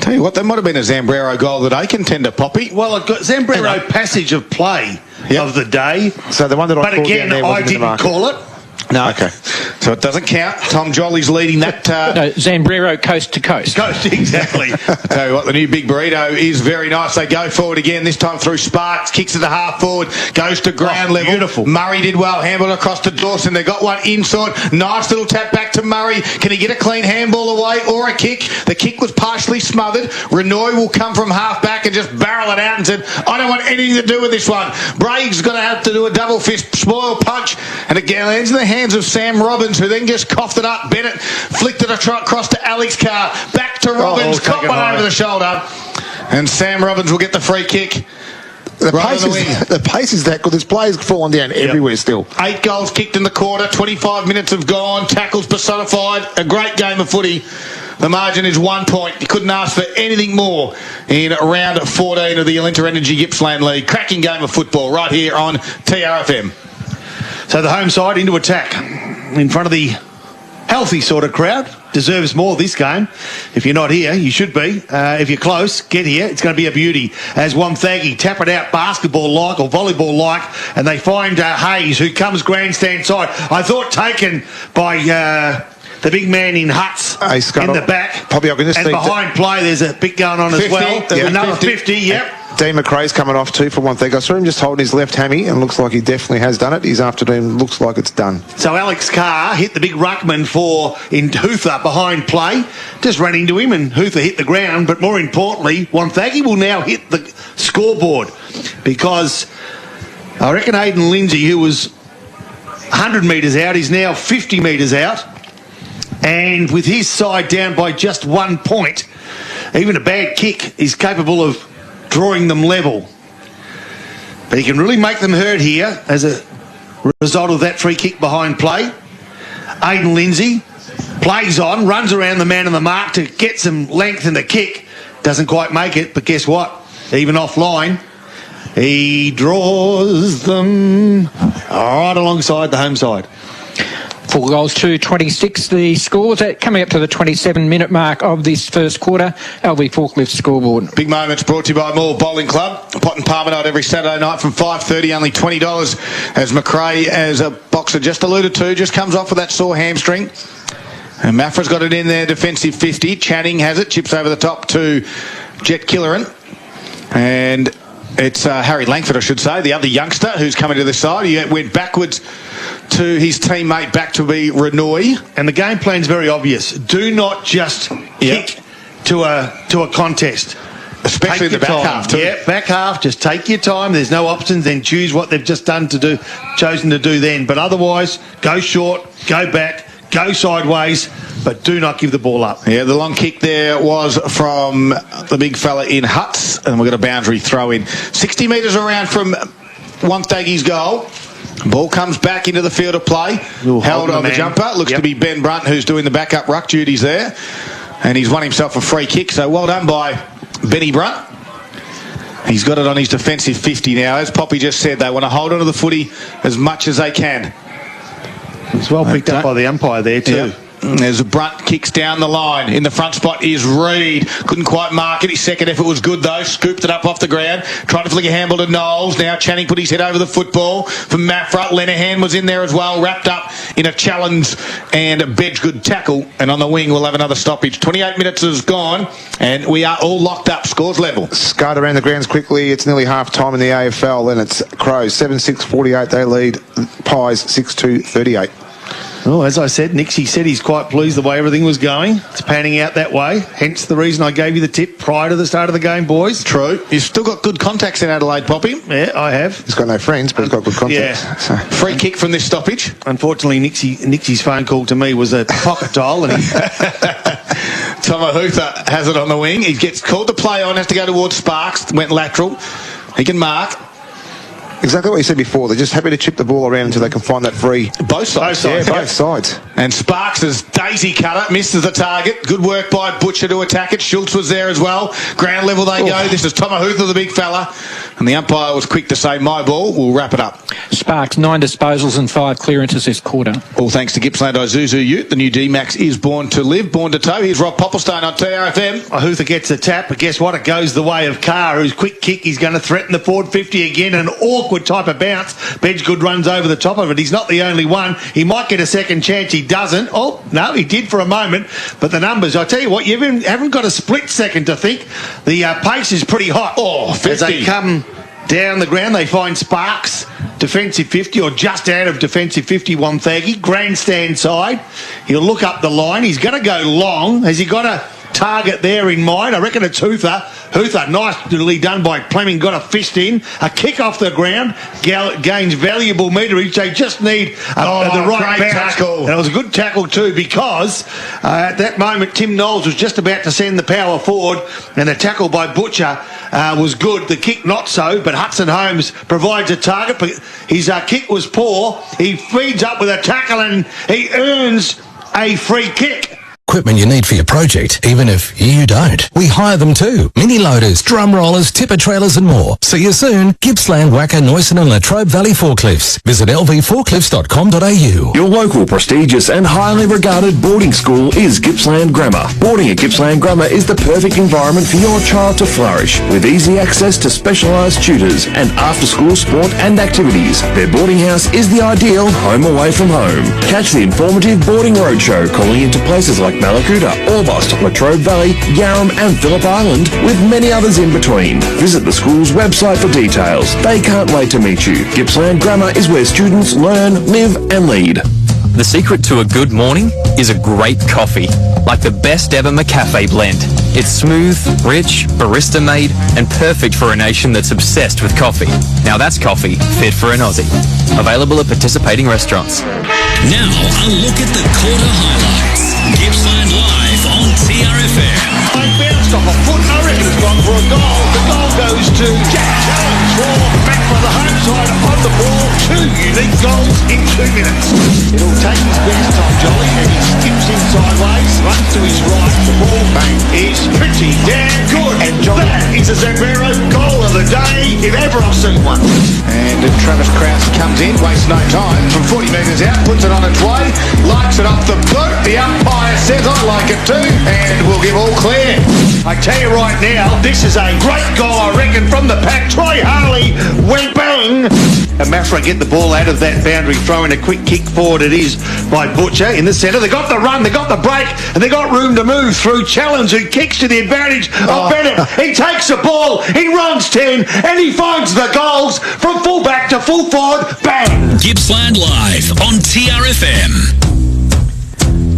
S1: Tell you what, that might have been a Zambrero goal today, contender Poppy.
S3: Well, I've got Zambrero passage of play of the day.
S4: So the one that I called
S3: again,
S4: down there wasn't
S3: I didn't call it.
S1: No. Okay. So it doesn't count. Tom Jolly's leading that.
S2: No, Zambrero coast to coast.
S3: Coast, exactly.
S1: I tell you what, the new big burrito is very nice. They go forward again, this time through Sparks, kicks it to half forward, goes to ground level.
S3: Beautiful.
S1: Murray did well, handball across to Dawson. They got one inside. Nice little tap back to Murray. Can he get a clean handball away or a kick? The kick was partially smothered. Renoy will come from half back and just barrel it out and said, I don't want anything to do with this one. Bragg's going to have to do a double fist spoil punch, and it lands in the hands of Sam Robbins, who then just coughed it up. Bennett flicked it across to Alex Carr. Back to Robbins, caught one over the shoulder. And Sam Robbins will get the free kick.
S4: The pace is that good. There's players falling down everywhere still.
S1: 8 goals kicked in the quarter. 25 minutes have gone. Tackles personified. A great game of footy. The margin is 1 point. You couldn't ask for anything more in round 14 of the Alinta Energy Gippsland League. Cracking game of football right here on TRFM.
S3: So the home side into attack in front of the healthy sort of crowd. Deserves more this game. If you're not here, you should be. If you're close, get here. It's going to be a beauty. As Wonthaggi tap it out basketball-like or volleyball-like, and they find Hayes, who comes grandstand side. I thought taken by the big man in Huts in the back.
S4: Probably I can just
S3: and behind play, there's a bit going on 50, as well.
S1: Yeah,
S3: another 50, yep.
S4: Dean McRae's coming off too for Wonthaggi. I saw him just holding his left hammy, and looks like he definitely has done it. His afternoon looks like it's done.
S3: So Alex Carr hit the big ruckman in Huther behind play. Just ran into him, and Huther hit the ground. But more importantly, Wonthaggi will now hit the scoreboard, because I reckon Aidan Lindsay, who was 100 metres out, is now 50 metres out. And with his side down by just 1 point, even a bad kick is capable of drawing them level. But he can really make them hurt here as a result of that free kick behind play. Aidan Lindsay plays on, runs around the man on the mark to get some length in the kick. Doesn't quite make it, but guess what? Even offline, he draws them right alongside the home side.
S2: 4 goals to 26, the scores. Coming up to the 27-minute mark of this first quarter, LV Forklift scoreboard.
S1: Big moments brought to you by Moore Bowling Club. Pot and Palmer night every Saturday night from 5:30, only $20. As McRae, as a boxer just alluded to, just comes off with that sore hamstring. And Maffra's got it in there, defensive 50. Channing has it, chips over the top to Jet Killeran. And it's Harry Langford, I should say, the other youngster who's coming to the side. He went backwards to his teammate back to be Renoy.
S3: And the game plan's very obvious. Do not just kick to a contest.
S1: Especially in the back half too.
S3: Yeah, back half, just take your time. There's no options, then choose what they've just chosen to do then. But otherwise, go short, go back, go sideways, but do not give the ball up.
S1: Yeah, the long kick there was from the big fella in Huts, and we've got a boundary throw in. 60 metres around from Wonthaggi's goal. Ball comes back into the field of play. Held on the jumper. Looks to be Ben Brunt, who's doing the backup ruck duties there. And he's won himself a free kick, so well done by Benny Brunt. He's got it on his defensive 50 now. As Poppy just said, they want to hold on to the footy as much as they can.
S3: It's well picked up by the umpire there too.
S1: Yep. There's a Brunt, kicks down the line. In the front spot is Reid. Couldn't quite mark it. His second effort was good though. Scooped it up off the ground. Tried to flick a handball to Knowles. Now Channing put his head over the football from Maffra. Lenehan was in there as well. Wrapped up in a challenge and a Bedgood tackle. And on the wing we'll have another stoppage. 28 minutes has gone and we are all locked up. Scores level.
S4: Scud around the grounds quickly. It's nearly half time in the AFL and it's Crows 7-6-48. They lead Pies 6-2-38.
S3: Well, as I said, Nixie said he's quite pleased the way everything was going. It's panning out that way. Hence the reason I gave you the tip prior to the start of the game, boys.
S1: True. You've still got good contacts in Adelaide, Poppy.
S3: Yeah, I have.
S4: He's got no friends, but he's got good contacts.
S3: Yeah.
S4: So.
S1: Free kick from this stoppage.
S3: Unfortunately, Nixie's phone call to me was a pocket dial. And
S1: Tomo Hutha has it on the wing. He gets called to play on, has to go towards Sparks. Went lateral. He can mark.
S4: Exactly what you said before. They're just happy to chip the ball around until they can find that free.
S1: Both sides.
S4: Yeah, both sides.
S1: And Sparks' daisy cutter misses the target. Good work by Butcher to attack it. Schultz was there as well. Ground level they go. This is Tomo Hutha, the big fella. And the umpire was quick to say, my ball. We'll wrap it up.
S2: Sparks, 9 disposals and 5 clearances this quarter.
S1: All thanks to Gippsland Isuzu Ute. The new D-Max is born to live, born to tow. Here's Rob Popplestone on TRFM.
S3: Hutha gets the tap, but guess what? It goes the way of Carr, whose quick kick he's going to threaten the forward 50 again. An awkward type of bounce. Bedgood runs over the top of it. He's not the only one. He might get a second chance. He doesn't. Oh, no, he did for a moment. But the numbers, I tell you what, you haven't got a split second to think. The pace is pretty hot.
S1: Oh, 50.
S3: As they come down the ground, they find Sparks, defensive 50 or just out of defensive 50, Wonthaggi, grandstand side. He'll look up the line. He's going to go long. Has he got a target there in mind? I reckon it's Hutha. Hutha, nicely done by Fleming, got a fist in. A kick off the ground, gains valuable meterage. They just need the right tackle. And it was a good tackle too, because at that moment Tim Knowles was just about to send the power forward, and the tackle by Butcher was good. The kick not so, but Hudson Holmes provides a target, but his kick was poor. He feeds up with a tackle and he earns a free kick.
S5: Equipment you need for your project, even if you don't. We hire them too. Mini loaders, drum rollers, tipper trailers and more. See you soon. Gippsland, Wacker, Noyson and Latrobe Valley Forklifts. Visit lvforklifts.com.au.
S6: Your local prestigious and highly regarded boarding school is Gippsland Grammar. Boarding at Gippsland Grammar is the perfect environment for your child to flourish, with easy access to specialised tutors and after-school sport and activities. Their boarding house is the ideal home away from home. Catch the informative boarding roadshow calling into places like Malakuta, Orbost, Latrobe Valley, Yarram and Phillip Island, with many others in between. Visit the school's website for details. They can't wait to meet you. Gippsland Grammar is where students learn, live and lead.
S7: The secret to a good morning is a great coffee, like the best ever McCafe blend. It's smooth, rich, barista-made, and perfect for a nation that's obsessed with coffee. Now that's coffee fit for an Aussie. Available at participating restaurants.
S8: Now a look at the quarter highlights. Gippsland live on TRFM.
S3: I bounced off a foot. I reckon it's gone for a goal. The goal goes to Jack Challenge for Maffra, the home side on the ball. 2 unique goals in 2 minutes. It'll take his best time, Jolly, and he skips inside to his right. The ball is pretty damn good. And that is a Zambrero goal of the day, if ever I've seen one.
S1: And Travis Krause comes in, wastes no time. From 40 metres out, puts it on its way, lights it off the boot. The umpire says, I like it too, and we'll give all clear.
S3: I tell you right now, this is a great goal, I reckon, from the pack. Troy Harley went bang. And Maffra get the ball out of that boundary, throwing a quick kick forward. It is by Butcher in the centre. They got the run, they got the break, and they got room to move through Challenge, who kicks to the advantage of Bennett. He takes the ball, he runs 10, and he finds the goals from full back to full forward. Bang!
S8: Gippsland Live on TRFM.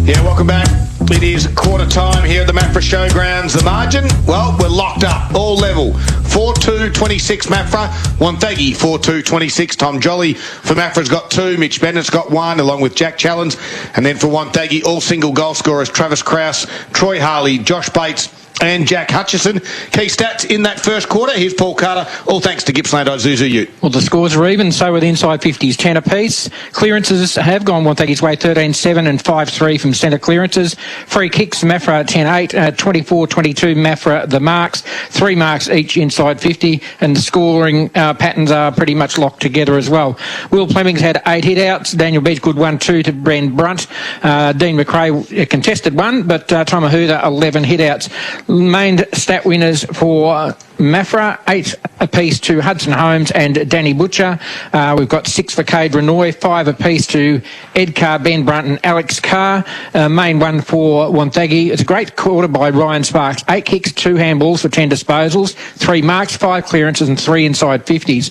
S1: Yeah, welcome back. It is quarter time here at the Maffra Showgrounds. The margin, well, we're locked up, all level. 4-2-26 Maffra, Wonthaggi 4-2-26. Tom Jolly for Maffra's got 2, Mitch Bennett's got 1, along with Jack Challenge. And then for Wonthaggi, all single goal scorers, Travis Krause, Troy Harley, Josh Bates and Jack Hutchison. Key stats in that first quarter. Here's Paul Carter, all thanks to Gippsland Isuzu Ute.
S2: Well, the scores are even, so with inside 50s, 10 apiece. Clearances have gone Wonthaggi's way, 13-7 and 5-3 from centre clearances. Free kicks, Maffra 10-8, 24-22 Maffra the marks, 3 marks each inside 50, and the scoring patterns are pretty much locked together as well. Will Fleming's had 8 hit-outs, Daniel Beachgood 1-2 to Bren Brunt, Dean McRae contested 1, but Tom Ahutha 11 hit-outs. Main stat winners for Maffra, 8 apiece to Hudson Holmes and Danny Butcher. We've got 6 for Cade Renoy, 5 apiece to Ed Carr, Ben Brunt and Alex Carr. Main one for Wonthaggi. It's a great quarter by Ryan Sparks. 8 kicks, 2 handballs for 10 disposals, 3 marks, 5 clearances and 3 inside 50s.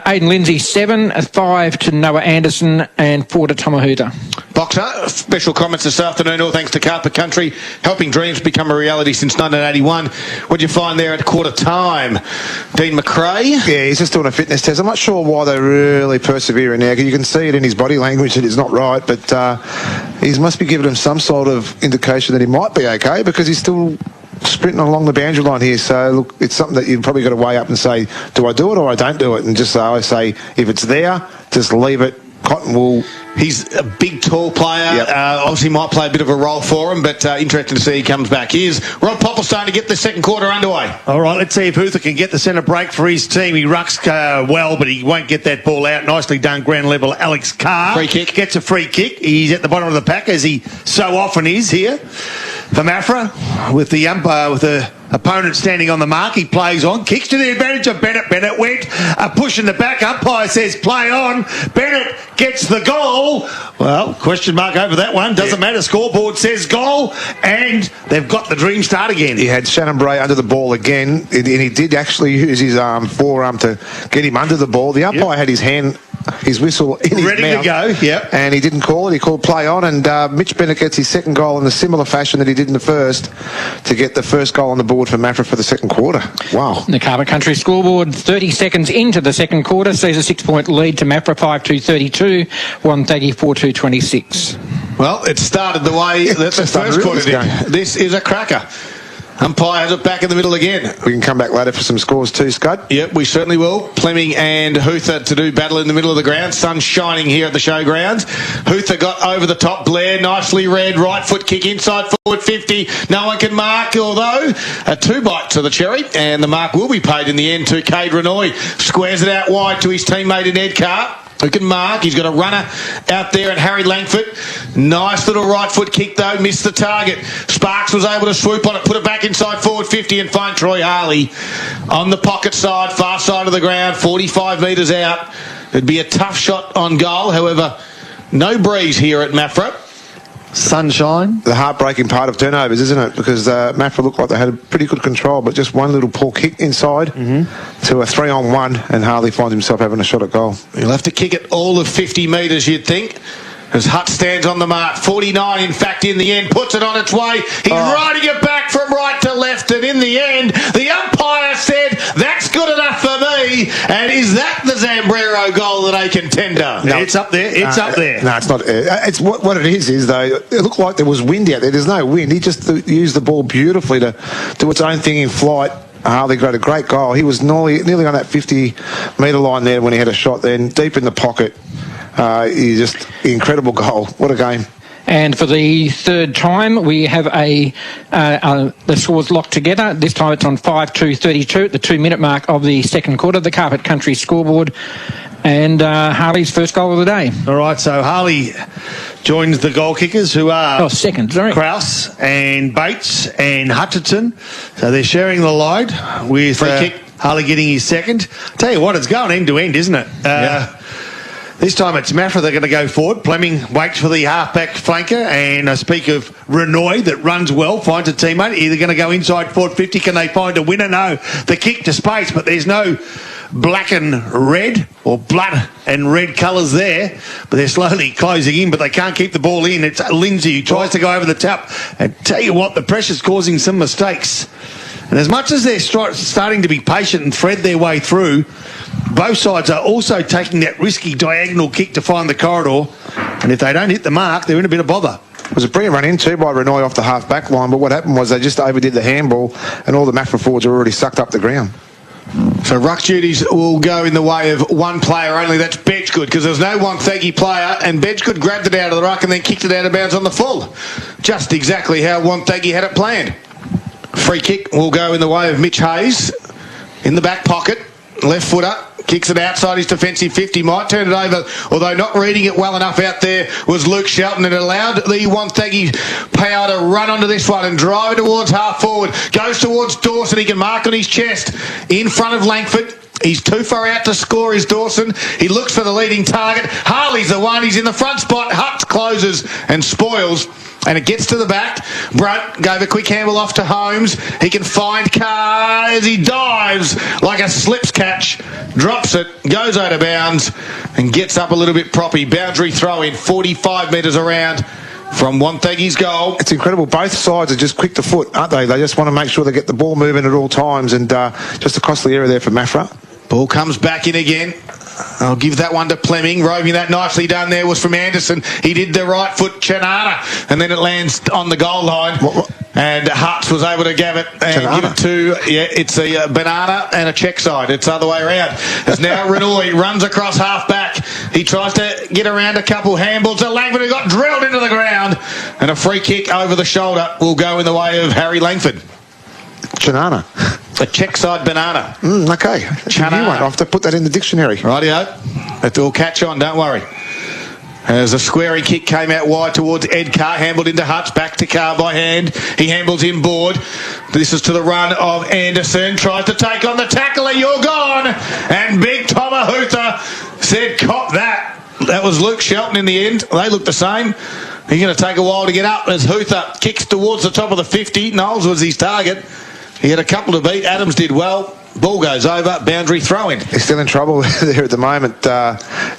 S2: Aidan Lindsay 7, 5 to Noah Anderson and 4 to Tom Ahutha.
S1: Boxer, special comments this afternoon, all thanks to Carpet Country, helping dreams become a reality since 1981. What did you find there at quarter time? Dean McRae?
S4: Yeah, he's just doing a fitness test. I'm not sure why they're really persevering now, because you can see it in his body language that it's not right, but he must be giving him some sort of indication that he might be okay, because he's still sprinting along the boundary line here. So look, it's something that you've probably got to weigh up and say, do I do it or I don't do it? And just I say, if it's there, just leave it. Cotton wool.
S1: He's a big, tall player.
S4: Yep.
S1: Obviously might play a bit of a role for him, but interesting to see he comes back. Here's Rod Popplestone to get the second quarter underway.
S3: All right, let's see if Hutha can get the centre break for his team. He rucks well, but he won't get that ball out. Nicely done, ground level. Alex Carr.
S1: Free kick.
S3: Gets a free kick. He's at the bottom of the pack, as he so often is here. For Maffra, with the umpire, with the opponent standing on the mark, he plays on, kicks to the advantage of Bennett. Bennett went, a push in the back, umpire says play on. Bennett gets the goal. Well, question mark over that one. Doesn't matter, scoreboard says goal, and they've got the dream start again.
S4: He had Shannon Bray under the ball again, and he did actually use his forearm to get him under the ball. The umpire had his hand, his whistle in his
S3: ready
S4: mouth,
S3: to go, yep.
S4: And he didn't call it. He called play on, and Mitch Bennett gets his second goal in a similar fashion that he did in the first, to get the first goal on the board for Maffra for the second quarter. Wow.
S2: The Carpet Country scoreboard 30 seconds into the second quarter sees a 6-point lead to Maffra, 5-2-32, Wonthaggi 4-2-26.
S1: Well, it started the way that the first quarter did. This is a cracker. Umpire has it back in the middle again.
S4: We can come back later for some scores too, Scud.
S1: Yep, we certainly will. Fleming and Hutha to do battle in the middle of the ground. Sun shining here at the showgrounds. Hutha got over the top. Blair nicely read. Right foot kick inside forward 50. No one can mark, although a 2-bite to the cherry. And the mark will be paid in the end to Cade Renoy. Squares it out wide to his teammate in Ed Carr, who can mark. He's got a runner out there and Harry Langford. Nice little right foot kick though, missed the target. Sparks was able to swoop on it, put it back inside forward 50 and find Troy Harley on the pocket side, far side of the ground, 45 metres out. It'd be a tough shot on goal, however, no breeze here at Maffra.
S3: Sunshine.
S4: The heartbreaking part of turnovers, isn't it? Because Maffra looked like they had a pretty good control, but just one little poor kick inside to a 3-on-1, and Harley finds himself having a shot at goal.
S1: He'll have to kick it all of 50 metres, you'd think, as Hutt stands on the mark. 49, in fact, in the end, puts it on its way. He's riding it back from right to left, and in the end, the umpire said, that's good enough for me. And is that the Zambrero goal that they contender?
S3: No, it's up there. It's up there.
S4: No, it's not. It's what it is though, it looked like there was wind out there. There's no wind. He just used the ball beautifully to do its own thing in flight. Harley got a great goal. He was nearly on that 50-metre line there when he had a shot then, deep in the pocket. He's just incredible goal. What a game.
S2: And for the third time, we have the scores locked together. This time it's on 5-2-32 at the 2-minute mark of the second quarter, the Carpet Country scoreboard. And Harley's first goal of the day.
S3: All right, so Harley joins the goal kickers who are
S2: second, sorry.
S3: Krause and Bates and Hutchinson. So they're sharing the load with
S1: Free kick.
S3: Harley getting his second. Tell you what, it's going end to end, isn't it? This time it's Maffra, they're going to go forward. Fleming waits for the half-back flanker, and I speak of Renoy that runs well, finds a teammate. Either going to go inside forward 50, can they find a winner? No. The kick to space, but there's no black and red, or blood and red colours there, but they're slowly closing in, but they can't keep the ball in. It's Lindsay who tries to go over the top, and tell you what, the pressure's causing some mistakes. And as much as they're starting to be patient and thread their way through, both sides are also taking that risky diagonal kick to find the corridor, and if they don't hit the mark, they're in a bit of bother.
S4: It was a brilliant run in too by Renoy off the half-back line, but what happened was they just overdid the handball, and all the Maffra forwards are already sucked up the ground.
S1: So ruck duties will go in the way of one player only. That's Bedgegood, because there's no Wonthaggi player, and Bedgegood grabbed it out of the ruck and then kicked it out of bounds on the full. Just exactly how Wonthaggi had it planned. Free kick will go in the way of Mitch Hayes in the back pocket. Left footer. Kicks it outside his defensive 50, might turn it over, although not reading it well enough out there was Luke Shelton, and it allowed the Wonthaggi power to run onto this one and drive it towards half forward. Goes towards Dawson, he can mark on his chest in front of Langford. He's too far out to score, is Dawson. He looks for the leading target. Harley's the one, he's in the front spot. Hutt closes and spoils. And it gets to the back. Brunt gave a quick handle off to Holmes. He can find Carr as he dives like a slips catch. Drops it, goes out of bounds, and gets up a little bit proppy. Boundary throw in 45 metres around from Wonthaggi's goal.
S4: It's incredible. Both sides are just quick to foot, aren't they? They just want to make sure they get the ball moving at all times, and just a costly error there for Maffra.
S1: Ball comes back in again. I'll give that one to Fleming. Roving that nicely done there was from Anderson. He did the right foot Chenana, and then it lands on the goal line. And Hutz was able to give it and give it to, it's a banana and a check side. It's the other way around. It's now Renoy runs across half back. He tries to get around a couple handballs. Langford who got drilled into the ground, and a free kick over the shoulder will go in the way of Harry Langford.
S4: Chenana.
S1: A check side banana.
S4: Okay. You won't have to put that in the dictionary.
S1: Rightio. It will catch on, don't worry. As a squaring kick came out wide towards Ed Carr, handled into Hutz, back to Carr by hand. He handles in board. This is to the run of Anderson. Tries to take on the tackler. You're gone. And Big Tomahutha said, cop that. That was Luke Shelton in the end. They look the same. He's going to take a while to get up as Hutha kicks towards the top of the 50. Knowles was his target. He had a couple to beat. Adams did well. Ball goes over. Boundary throw-in.
S4: He's still in trouble there at the moment,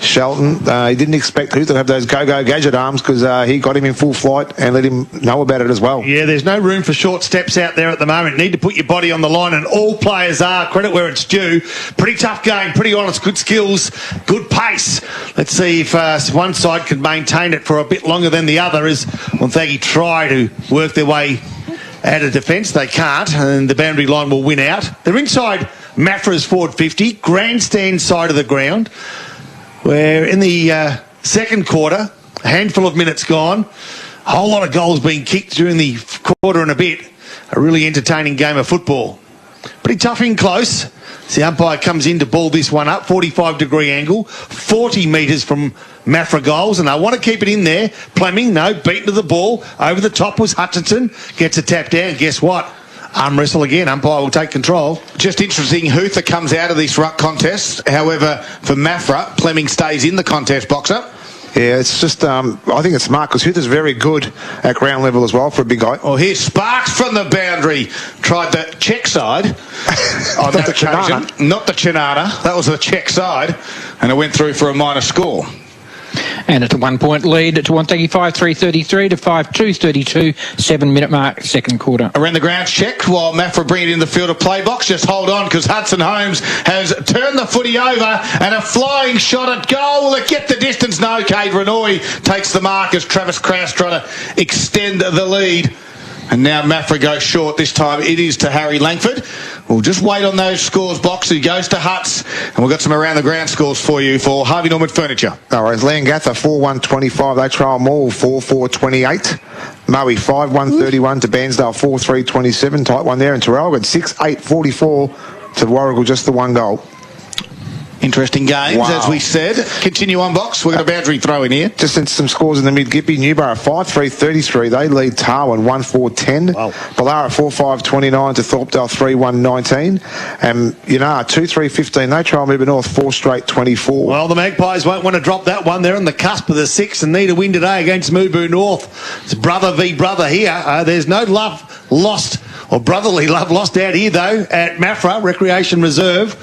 S4: Shelton. He didn't expect Hutha to have those go-go gadget arms, because he got him in full flight and let him know about it as well.
S3: Yeah, there's no room for short steps out there at the moment. You need to put your body on the line, and all players are. Credit where it's due. Pretty tough game, pretty honest, good skills, good pace. Let's see if one side can maintain it for a bit longer than the other, as Wonthaggi try to work their way out of defence. They can't, and the boundary line will win out. They're inside Maffra's forward 50, grandstand side of the ground, where in the second quarter, a handful of minutes gone, a whole lot of goals being kicked during the quarter and a bit. A really entertaining game of football. Pretty tough in close. The umpire comes in to ball this one up, 45-degree angle, 40 metres from Maffra goals, and I want to keep it in there. Fleming, no, beaten to the ball. Over the top was Hutchinson, gets a tap down. Guess what? Arm wrestle again. Umpire will take control.
S1: Just interesting, Hutha comes out of this ruck contest. However, for Maffra, Fleming stays in the contest, boxer.
S4: Yeah, it's just, I think it's smart, because Hutha's very good at ground level as well for a big guy.
S1: Oh, here's Sparks from the boundary. Tried the check side on that occasion. Not the Chenana. That was the check side. And it went through for a minor score.
S2: And it's a 1 point lead to Wonthaggi 5-3-33 to 5-2-32, 7-minute mark, second quarter.
S1: Around the grounds check while Maffra bring it in the field of play box. Just hold on, because Hudson Holmes has turned the footy over, and a flying shot at goal. Will it get the distance? No. Cade Renoy takes the mark as Travis Krause trying to extend the lead. And now Maffra goes short. This time it is to Harry Langford. We'll just wait on those scores box. He goes to Huts, and we've got some around the ground scores for you for Harvey Norman Furniture.
S4: All right, Langatha 4-1-25. They trail Mall 4-4-28. Maui 5-1-31 to Bairnsdale 4-3-27. Tight one there. And Terrell 6-8-44 to Warrigal, just the one goal.
S1: Interesting games, as we said. Continue on, box. We've got a boundary throw in here.
S4: Just some scores in the mid-Gippy. Newborough 5-3-33. They lead Tarwin 1-4-10. Wow. Ballara 4-5-29 to Thorpedale 3-1-19. And 2-3-15. They try and move north 4-straight-24.
S3: Well, the Magpies won't want to drop that one. They're on the cusp of the 6 and need a win today against Mubu North. It's brother v brother here. There's no love lost, or brotherly love lost out here, though, at Maffra Recreation Reserve,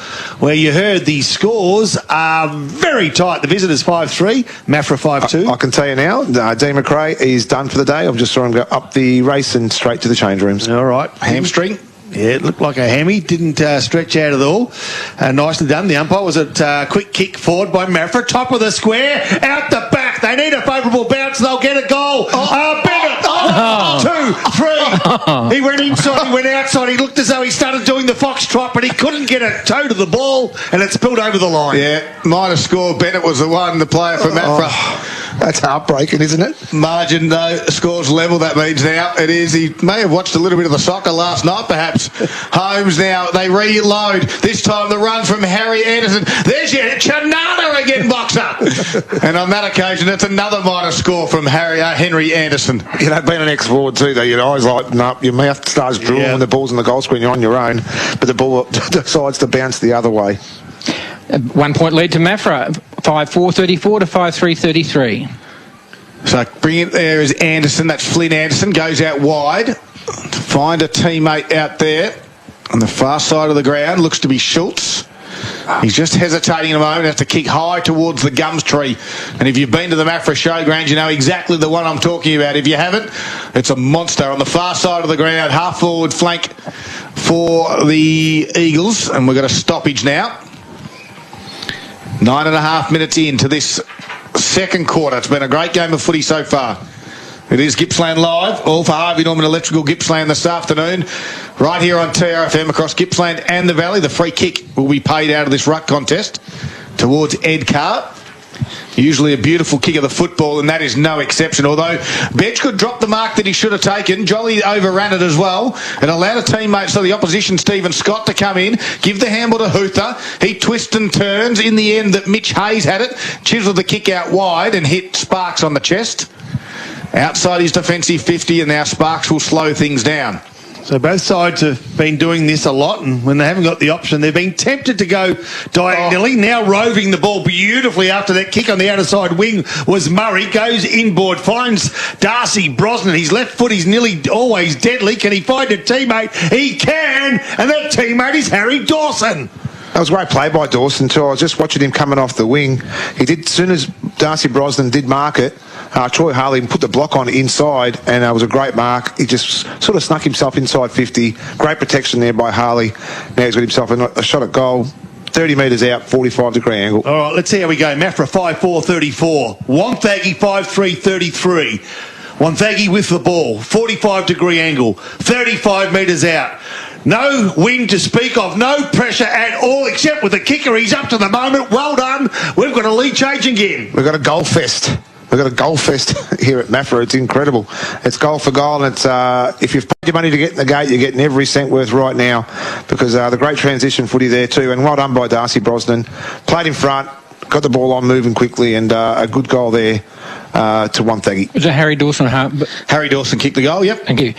S3: where you heard the scores are very tight. The visitors 5-3, Maffra 5-2.
S4: I can tell you now, Dean McRae is done for the day. I've just saw him go up the race and straight to the change rooms.
S3: All right.
S1: Hamstring.
S3: Yeah, it looked like a hammy. Didn't stretch out at all. Nicely done. The umpire was a quick kick forward by Maffra. Top of the square. Out the back. They need a favourable bounce. They'll get a goal. Bennett. 1, 2, 3. He went inside. He went outside. He looked as though he started doing the foxtrot, but he couldn't get a toe to the ball, and it spilled over the line.
S1: Yeah, might have scored. Bennett was the one, the player for Maffra.
S4: That's heartbreaking, isn't it?
S1: Margin, though, scores level, that means now. It is. He may have watched a little bit of the soccer last night, perhaps. Holmes now, they reload. This time the run from Harry Anderson. There's your Chanada again, boxer. And on that occasion, it's another minor score from Henry Anderson.
S4: Being an ex-forward too, though, your eyes lighten up, your mouth starts drooling when the ball's in the goal screen, you're on your own, but the ball decides to bounce the other way.
S2: 1 point lead to Maffra, 5-4-34 to 5-3-33.
S1: So bring it there is Anderson. That's Flynn Anderson. Goes out wide to find a teammate out there on the far side of the ground. Looks to be Schultz. He's just hesitating a moment. Has to kick high towards the gums tree. And if you've been to the Maffra Showgrounds, you know exactly the one I'm talking about. If you haven't, it's a monster on the far side of the ground. Half forward flank for the Eagles. And we've got a stoppage now. 9.5 minutes into this second quarter. It's been a great game of footy so far. It is Gippsland Live, all for Harvey Norman Electrical Gippsland this afternoon. Right here on TRFM across Gippsland and the Valley. The free kick will be paid out of this ruck contest towards Ed Carr. Usually a beautiful kick of the football, and that is no exception. Although Bedge could drop the mark that he should have taken. Jolly overran it as well and allowed a teammate, so the opposition, Stephen Scott, to come in, give the handball to Huther. He twists and turns. In the end, that Mitch Hayes had it. Chiseled the kick out wide and hit Sparks on the chest. Outside his defensive 50, and now Sparks will slow things down.
S3: So both sides have been doing this a lot, and when they haven't got the option, they've been tempted to go diagonally. Now roving the ball beautifully after that kick on the outer side wing was Murray. Goes inboard, finds Darcy Brosnan. His left foot is nearly always deadly. Can he find a teammate? He can, and that teammate is Harry Dawson.
S4: That was a great play by Dawson too. I was just watching him coming off the wing. He did, as soon as Darcy Brosnan did mark it, Troy Harley put the block on inside, and it was a great mark. He just sort of snuck himself inside 50. Great protection there by Harley. Now he's got himself a shot at goal. 30 metres out, 45-degree angle.
S3: All right, let's see how we go. Maffra 5-4-34. Wonthaggi 5-3-33. Wonthaggi with the ball, 45-degree angle, 35 metres out. No wind to speak of, no pressure at all, except with the kicker. He's up to the moment. Well done. We've got a lead change again.
S4: We've got a goal fest. We've got a goal fest here at Maffra. It's incredible. It's goal for goal, and it's if you've paid your money to get in the gate, you're getting every cent worth right now, because the great transition footy there too, and well done by Darcy Brosnan. Played in front, got the ball on moving quickly, and a good goal there to Wonthaggi.
S2: Was it Harry Dawson?
S1: Harry Dawson kicked the goal, yep.
S2: Thank you.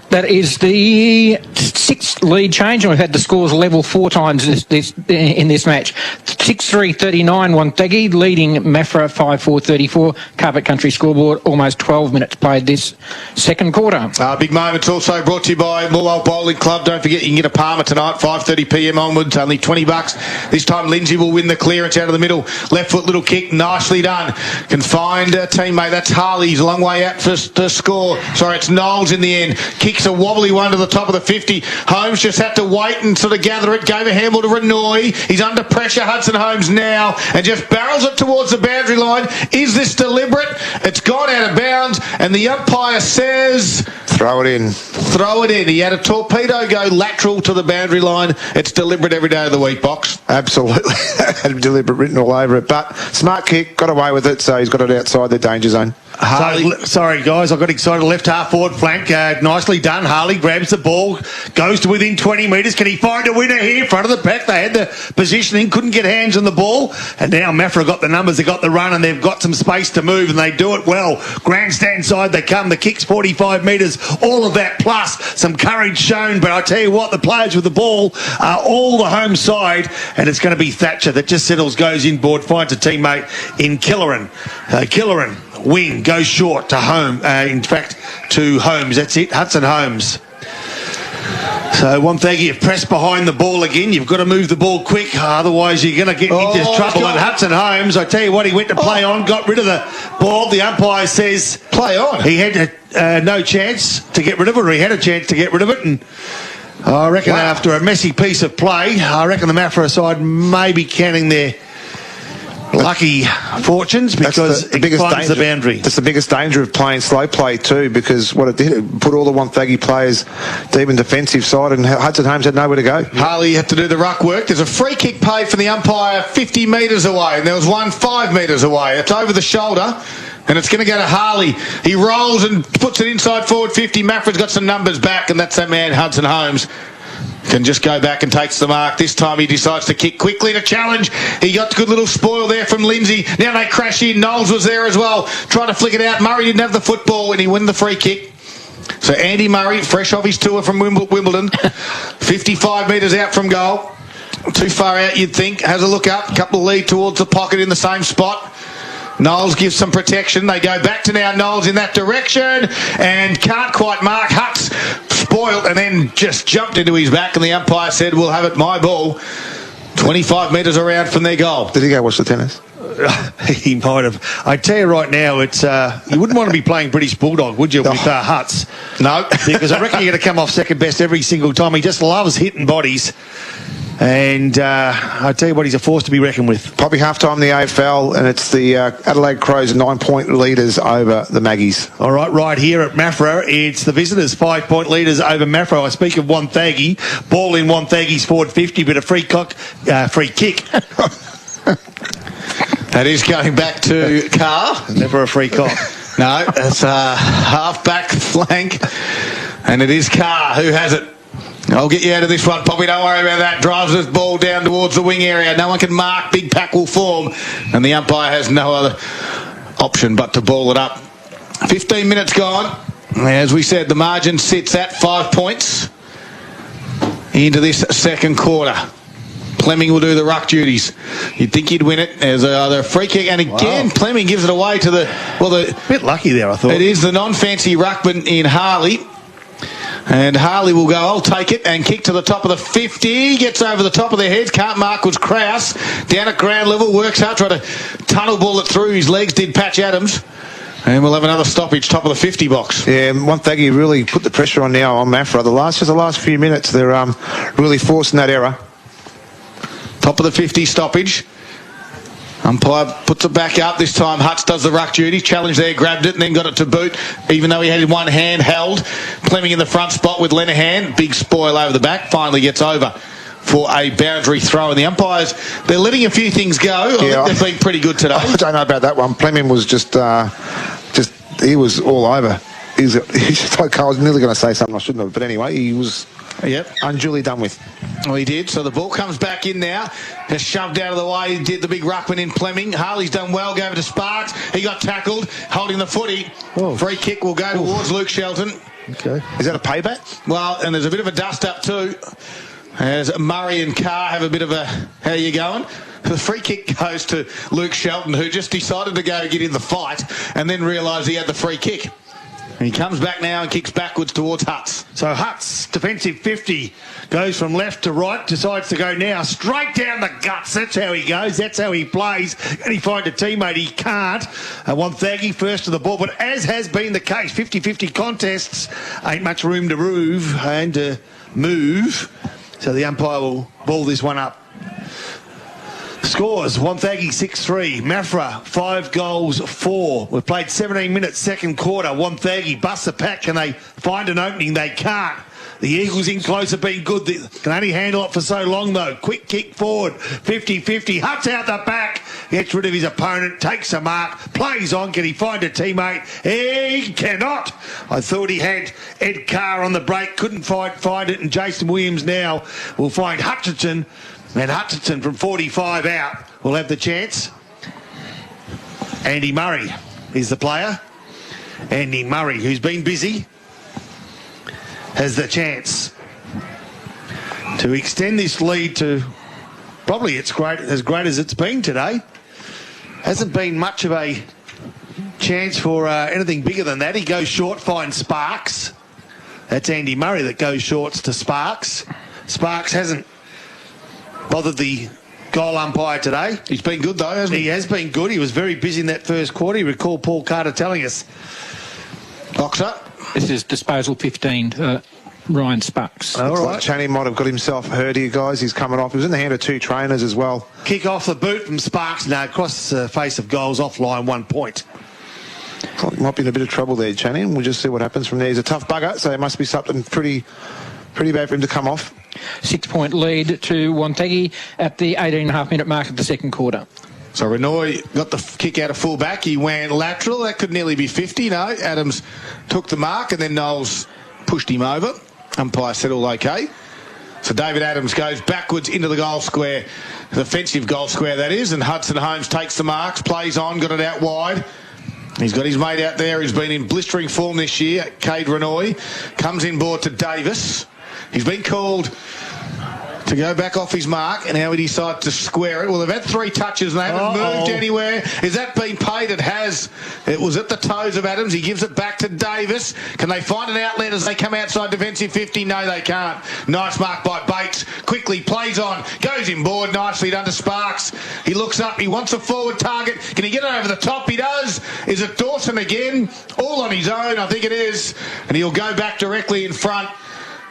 S2: That is the sixth lead change, and we've had the scores level 4 times in this match. 6-3-39 Wonthaggi, leading Maffra 5-4-34. Carpet Country scoreboard, almost 12 minutes played this second quarter.
S1: Big moments also brought to you by Moorwell Bowling Club. Don't forget you can get a Palmer tonight, 5:30pm onwards, only $20. This time Lindsay will win the clearance out of the middle. Left foot little kick, nicely done. Can find a teammate. That's Harley. He's a long way out to score. Sorry, it's Knowles in the end. Kicks a wobbly one to the top of the 50. Holmes just had to wait and sort of gather it. Gave a handball to Renoy. He's under pressure, Hudson Holmes now, and just barrels it towards the boundary line. Is this deliberate? It's gone out of bounds, and the umpire says
S4: Throw it in.
S1: Throw it in. He had a torpedo go lateral to the boundary line. It's deliberate every day of the week, Box.
S4: Absolutely. Had deliberate written all over it. But smart kick, got away with it, so he's got it outside the danger zone.
S3: Sorry, guys, I got excited. Left half forward flank. Nicely done. Harley grabs the ball, goes to within 20 metres. Can he find a winner here? Front of the pack. They had the positioning, couldn't get hands on the ball. And now Maffra got the numbers, they got the run, and they've got some space to move, and they do it well. Grandstand side they come. The kick's 45 metres. All of that plus some courage shown. But I tell you what, the players with the ball are all the home side, and it's going to be Thatcher that just settles, goes inboard, finds a teammate in Killeran. Killeran. Wing goes short to home. In fact, to Holmes. That's it. Hudson Holmes. So Wonthaggi have pressed behind the ball again. You've got to move the ball quick, otherwise you're going to get into trouble. And Hudson Holmes, I tell you what, he went to play on, got rid of the ball. The umpire says
S1: play on.
S3: He had no chance to get rid of it, or he had a chance to get rid of it. And I reckon after a messy piece of play, I reckon the Maffra side may be counting their lucky fortunes, because it finds the boundary.
S4: That's the biggest danger of playing slow play too, because what it did, it put all the Wonthaggi players deep in defensive side, and Hudson Holmes had nowhere to go.
S1: Harley had to do the ruck work. There's a free kick paid for the umpire 50 metres away, and there was one 5 metres away. It's over the shoulder, and it's going to go to Harley. He rolls and puts it inside forward 50. Maffra's got some numbers back, and that's that man Hudson Holmes. Can just go back and takes the mark. This time he decides to kick quickly to challenge. He got a good little spoil there from Lindsay. Now they crash in. Knowles was there as well, trying to flick it out. Murray didn't have the football when he won the free kick. So Andy Murray, fresh off his tour from Wimbledon, 55 metres out from goal. Too far out, you'd think. Has a look up. Couple of lead towards the pocket in the same spot. Knowles gives some protection. They go back to now Knowles in that direction and can't quite mark. Hutt's spoiled and then just jumped into his back, and the umpire said, we'll have it my ball. 25 metres around from their goal.
S4: Did he go watch the tennis?
S3: He might have. I tell you right now, it's you wouldn't want to be playing British Bulldog, would you, with Hutts?
S1: No.
S3: Because I reckon you're going to come off second best every single time. He just loves hitting bodies. And I tell you what, he's a force to be reckoned with.
S4: Probably half-time in the AFL, and it's the Adelaide Crows 9-point leaders over the Maggies.
S3: All right here at Maffra, it's the visitors 5-point leaders over Maffra. I speak of Wonthaggi. Ball in Wonthaggi's forward 50, but a free kick.
S1: That is going back to Carr.
S3: Never a free cock.
S1: No, that's a half-back flank, and it is Carr who has it. I'll get you out of this one, Poppy. Don't worry about that. Drives this ball down towards the wing area. No one can mark. Big pack will form. And the umpire has no other option but to ball it up. 15 minutes gone. As we said, the margin sits at 5 points into this second quarter. Fleming will do the ruck duties. You'd think he'd win it. There's either a free kick, and again, Fleming gives it away to the
S3: bit lucky there, I thought.
S1: It is the non-fancy ruckman in Harley. And Harley will go, I'll take it, and kick to the top of the 50. Gets over the top of their heads. Can't mark was Krause. Down at ground level. Works hard. Tried to tunnel ball it through his legs. Did Patch Adams. And we'll have another stoppage, top of the 50 box.
S4: Yeah, Wonthaggi really put the pressure on now on Maffra. The last few minutes, they're really forcing that error.
S1: Top of the 50 stoppage. Umpire puts it back up. This time Hutts does the ruck duty. Challenge there, grabbed it and then got it to boot. Even though he had one hand held. Fleming in the front spot with Lenihan. Big spoil over the back. Finally gets over for a boundary throw. And the umpires, they're letting a few things go.
S4: Yeah,
S1: they've been pretty good today.
S4: I don't know about that one. Fleming was just he was all over. He's like, I was nearly going to say something I shouldn't have. But anyway, he was unduly done with.
S1: Well, he did. So the ball comes back in now. Just shoved out of the way. He did the big ruckman in Fleming. Harley's done well. Go over to Sparks. He got tackled. Holding the footy. Whoa. Free kick will go towards Luke Shelton.
S4: Okay. Is that a payback?
S1: Well, and there's a bit of a dust-up too. As Murray and Carr have a bit of a, how you going? The free kick goes to Luke Shelton, who just decided to go get in the fight and then realised he had the free kick. And he comes back now and kicks backwards towards Hutts.
S3: So Hutts, defensive 50, goes from left to right, decides to go now straight down the guts. That's how he goes. That's how he plays. And he finds a teammate. He can't. Wonthaggi first to the ball. But as has been the case, 50-50 contests, ain't much room to move. So the umpire will ball this one up. Scores, Wonthaggi 6-3, Maffra 5 goals 4. We've played 17 minutes second quarter. Wonthaggi busts a pack. Can they find an opening? They can't. The Eagles in close have been good. They can only handle it for so long though. Quick kick forward, 50-50. Huts out the back, gets rid of his opponent, takes a mark, plays on. Can he find a teammate? He cannot. I thought he had Ed Carr on the break, couldn't find it, and Jason Williams now will find Hutchinson. And Hutchinson from 45 out will have the chance. Andy Murray is the player. Andy Murray, who's been busy, has the chance to extend this lead to probably as great as it's been today. Hasn't been much of a chance for anything bigger than that. He goes short, finds Sparks. That's Andy Murray that goes shorts to Sparks. Sparks hasn't bothered the goal umpire today.
S1: He's been good though, hasn't he?
S3: He has been good. He was very busy in that first quarter. You recall Paul Carter telling us.
S1: Boxer.
S2: This is disposal 15, Ryan Sparks.
S3: All
S4: Looks
S3: right.
S4: like Channing might have got himself hurt here, guys. He's coming off. He was in the hand of 2 trainers as well.
S3: Kick off the boot from Sparks. No, across the face of goals, offline, 1 point.
S4: Might be in a bit of trouble there, Channing. We'll just see what happens from there. He's a tough bugger, so it must be something pretty bad for him to come off.
S2: 6-point lead to Wonthaggi at the 18.5-minute mark of the second quarter.
S1: So Renoy got the kick out of full back. He went lateral. That could nearly be 50. No, Adams took the mark and then Knowles pushed him over. Umpire said all okay. So David Adams goes backwards into the goal square, the offensive goal square that is, and Hudson Holmes takes the marks, plays on, got it out wide. He's got his mate out there who's been in blistering form this year, Cade Renoy. Comes in board to Davis. He's been called to go back off his mark, and now he decides to square it. Well, they've had 3 touches and they haven't moved anywhere. Is that been paid? It has. It was at the toes of Adams. He gives it back to Davis. Can they find an outlet as they come outside defensive 50? No, they can't. Nice mark by Bates. Quickly plays on. Goes inboard. Nicely done to Sparks. He looks up. He wants a forward target. Can he get it over the top? He does. Is it Dawson again? All on his own, I think it is. And he'll go back directly in front.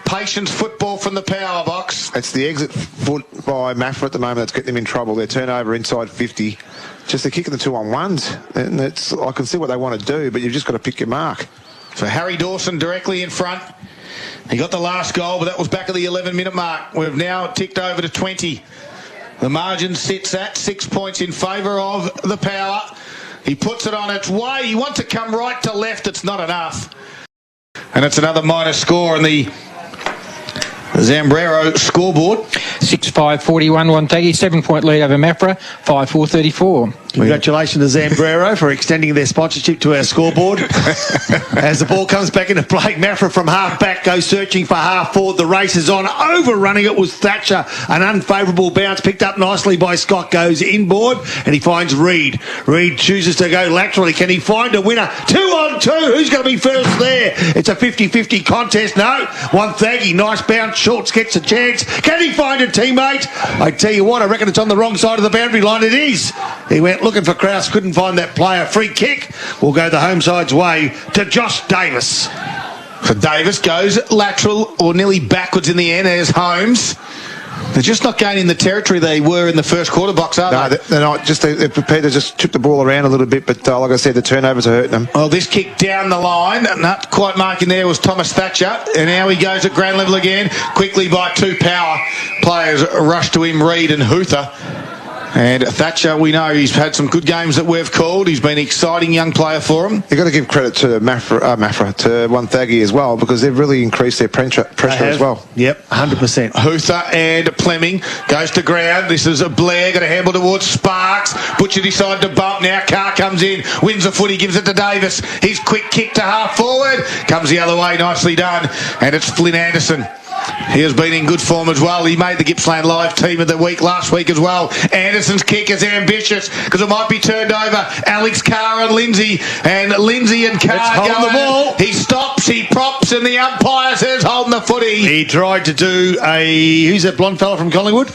S1: Patience football from the power box.
S4: It's the exit foot by Maffra at the moment that's getting them in trouble. Their turnover inside 50. Just they're kicking the 2-on-1s. And I can see what they want to do, but you've just got to pick your mark.
S1: So Harry Dawson directly in front. He got the last goal, but that was back at the 11-minute mark. We've now ticked over to 20. The margin sits at 6 points in favour of the power. He puts it on its way. He wants to come right to left. It's not enough. And it's another minus score on the Zambrero scoreboard.
S2: 6-5-41 Wonthaggi, 7-point lead over Maffra, 5-4-34.
S3: Congratulations to Zambrero for extending their sponsorship to our scoreboard. As the ball comes back into play, Maffra from half back goes searching for half forward. The race is on. Overrunning it was Thatcher. An unfavourable bounce picked up nicely by Scott, goes inboard and he finds Reid. Reid chooses to go laterally. Can he find a winner? 2-on-2. Who's going to be first there? It's a 50-50 contest. No. Wonthaggi, nice bounce. Schultz gets a chance. Can he find a teammate? I tell you what, I reckon it's on the wrong side of the boundary line. It is. He went looking for Krause, couldn't find that player. Free kick will go the home side's way to Josh Davis.
S1: So Davis goes lateral or nearly backwards in the end. There's Holmes. They're just not gaining the territory they were in the first quarter box, are they?
S4: No, they're not. They're prepared to just chip the ball around a little bit, but like I said, the turnovers are hurting them.
S1: Well, this kick down the line, not quite marking there, was Thomas Thatcher, and now he goes at ground level again, quickly by 2 power players rush to him, Reid and Huther. And Thatcher, we know he's had some good games that we've called. He's been an exciting young player for him.
S4: You've got to give credit to Maffra, to Wonthaggi as well, because they've really increased their pressure as well.
S3: Yep, 100%.
S1: Huther and Fleming goes to ground. This is a Blair, got a handball towards Sparks. Butcher decided to bump. Now Carr comes in, wins the footy, gives it to Davis. His quick kick to half forward. Comes the other way, nicely done. And it's Flynn Anderson. He has been in good form as well. He made the Gippsland Live team of the week last week as well. Anderson's kick is ambitious because it might be turned over. Alex Carr and Lindsay. And Lindsay and Carr
S3: holding the ball.
S1: He stops, he props, and the umpire says holding the footy.
S3: He tried to do who's that blonde fella from Collingwood?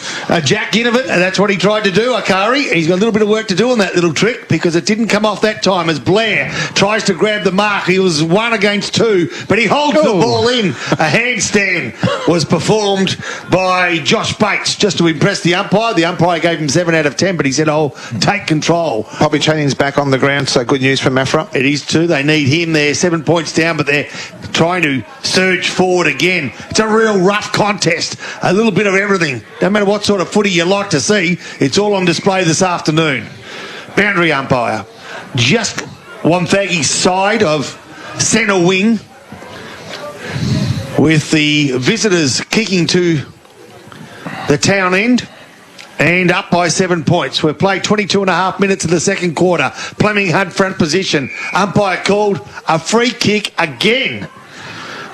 S1: Jack Ginnivan.
S3: And that's what he tried to do, Akari. He's got a little bit of work to do on that little trick because it didn't come off that time as Blair tries to grab the mark. He was 1 against 2, but he holds the ball in. A handstand was performed by Josh Bates just to impress the umpire. The umpire gave him 7 out of 10, but he said, "Oh, take control."
S4: Bobby Channing's back on the ground, so good news for Maffra.
S3: It is too. They need him. They're 7 points down, but they're trying to surge forward again. It's a real rough contest. A little bit of everything. No matter what sort of footy you like to see, it's all on display this afternoon. Boundary umpire. Just Wonthaggi's side of centre wing, with the visitors kicking to the town end and up by 7 points. We've played 22 and a half minutes of the second quarter. Fleming Hunt front position. Umpire called a free kick again.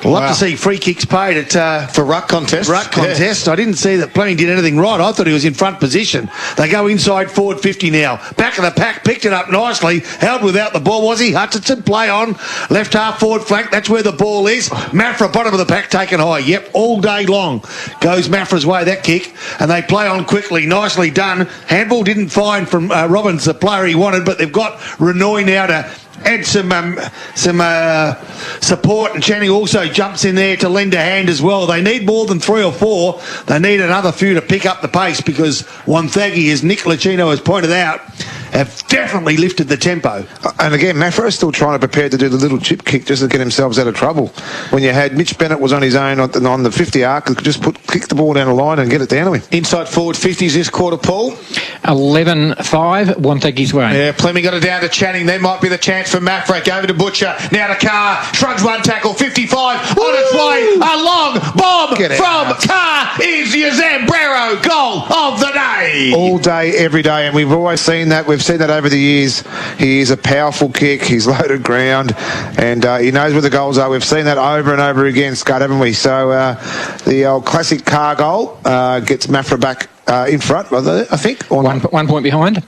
S3: We'll have to see free kicks paid at
S1: for ruck contest.
S3: Ruck contest. I didn't see that Fleming did anything right. I thought he was in front position. They go inside forward 50 now. Back of the pack, picked it up nicely. Held without the ball, was he? Hutchinson, play on. Left half forward flank. That's where the ball is. Maffra, bottom of the pack, taken high. Yep, all day long goes Maffra's way, that kick. And they play on quickly. Nicely done. Handball didn't find from Robbins the player he wanted, but they've got Renoy now to add some support, and Channing also jumps in there to lend a hand as well. They need more than 3 or 4. They need another few to pick up the pace, because Wonthaggi, as Nick Licino has pointed out, have definitely lifted the tempo.
S4: And again, Maffra is still trying to prepare to do the little chip kick just to get themselves out of trouble. When you had Mitch Bennett was on his own on the 50 arc, could just kick the ball down the line and get it down to him.
S1: Inside forward 50s this quarter, Paul.
S2: 11-5, Wonthaggi's way.
S1: Yeah, Fleming got it down to Channing. There might be the chance for Maffra. Gave it to Butcher. Now to Carr. Shrugs one tackle. 55 on its way. A long bomb from Carr is your Zambrero goal of the day.
S4: All day, every day, and we've always seen that. We've seen that over the years. He is a powerful kick. He's loaded ground, and he knows where the goals are. We've seen that over and over again, Scott, haven't we? So the old classic Carr goal gets Maffra back in front, I think. Or
S2: 1 point behind.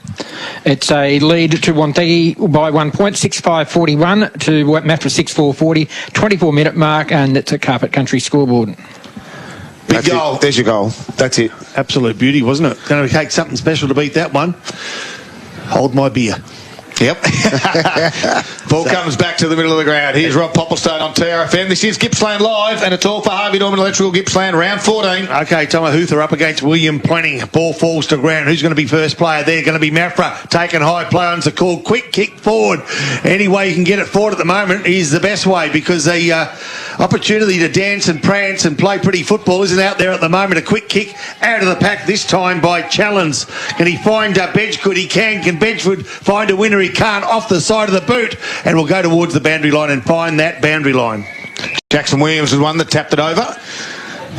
S2: It's a lead to Wonthaggi by 1 point, 6-5-41 to Maffra 6-4-40, 24-minute mark, and it's a Carpet Country scoreboard.
S1: Big goal.
S4: There's your goal. That's it.
S3: Absolute beauty, wasn't it? Going to take something special to beat that one. Hold my beer.
S1: Yep. Ball comes back to the middle of the ground. Here's Rob Popplestone on TRFM. This is Gippsland Live, and it's all for Harvey Norman Electrical Gippsland, round 14.
S3: Okay, Tomo Huther up against William Plenty. Ball falls to ground. Who's going to be first player there? Going to be Maffra. Taken high. Play on's a call. Quick kick forward. Any way you can get it forward at the moment is the best way, because the opportunity to dance and prance and play pretty football isn't out there at the moment. A quick kick out of the pack, this time by Challenge. Can he find Bedgegood? He can. Can Bedgegood find a winner? He can't. Off the side of the boot, and we'll go towards the boundary line and find that boundary line.
S1: Jackson Williams is one that tapped it over,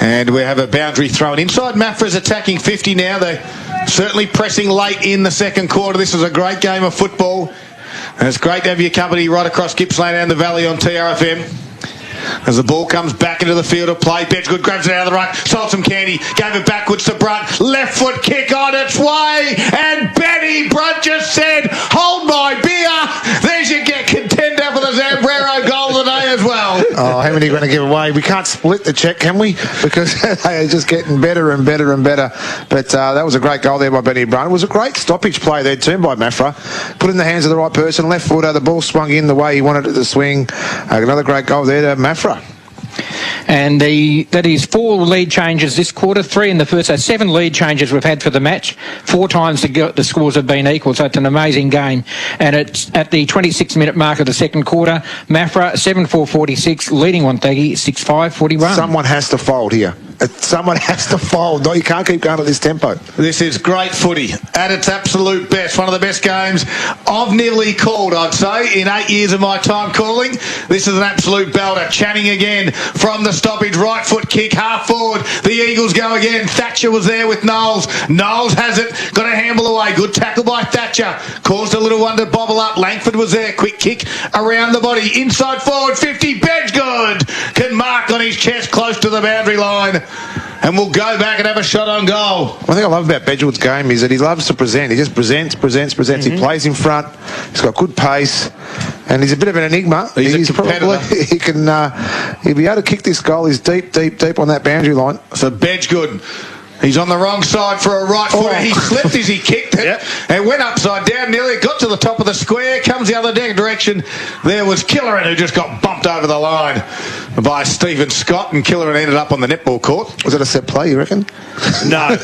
S1: and we have a boundary thrown inside. Maffra's attacking 50 now. They're certainly pressing late in the second quarter. This is a great game of football, and it's great to have your company right across Gippsland and the Valley on TRFM. As the ball comes back into the field of play, Bedgegood grabs it out of the ruck, sold some candy, gave it backwards to Brunt, left foot kick on its way, and Benny Brunt just said, "Hold my beer." There's your contender for the Zambrero goal of the day as well.
S4: Oh, how many are you going to give away? We can't split the check, can we? Because they are just getting better and better and better. But that was a great goal there by Benny Brunt. It was a great stoppage play there too by Maffra. Put in the hands of the right person, left footer, the ball swung in the way he wanted it to swing. Another great goal there to Maffra.
S2: And that is 4 lead changes this quarter, 3 in the first. So 7 lead changes we've had for the match. 4 times the scores have been equal, so it's an amazing game. And it's at the 26-minute mark of the second quarter. Maffra 7-4-46, leading Wonthaggi 6-5-41.
S4: Someone has to fold here. Someone has to fold. No, you can't keep going at this tempo.
S1: This is great footy at its absolute best. One of the best games I've nearly called, I'd say, in 8 years of my time calling. This is an absolute belter. Channing again from the stoppage. Right foot kick, half forward. The Eagles go again. Thatcher was there with Knowles. Knowles has it. Got a handball away. Good tackle by Thatcher. Caused a little one to bobble up. Langford was there. Quick kick around the body. Inside forward 50. Bedgegood can mark on his chest close to the boundary line. And we'll go back and have a shot on goal.
S4: One thing I love about Bedgegood's game is that he loves to present. He just presents. He plays in front. He's got good pace, and he's a bit of an enigma.
S1: He's a competitor.
S4: He'll be able to kick this goal. He's deep on that boundary line.
S1: So Bedgegood He's on the wrong side for a right footer. He slipped as he kicked it and went upside down. Nearly got to the top of the square. Comes the other direction. There was Killeran, who just got bumped over the line by Stephen Scott, and Killeran ended up on the netball court.
S4: Was it a set play, you reckon?
S1: No.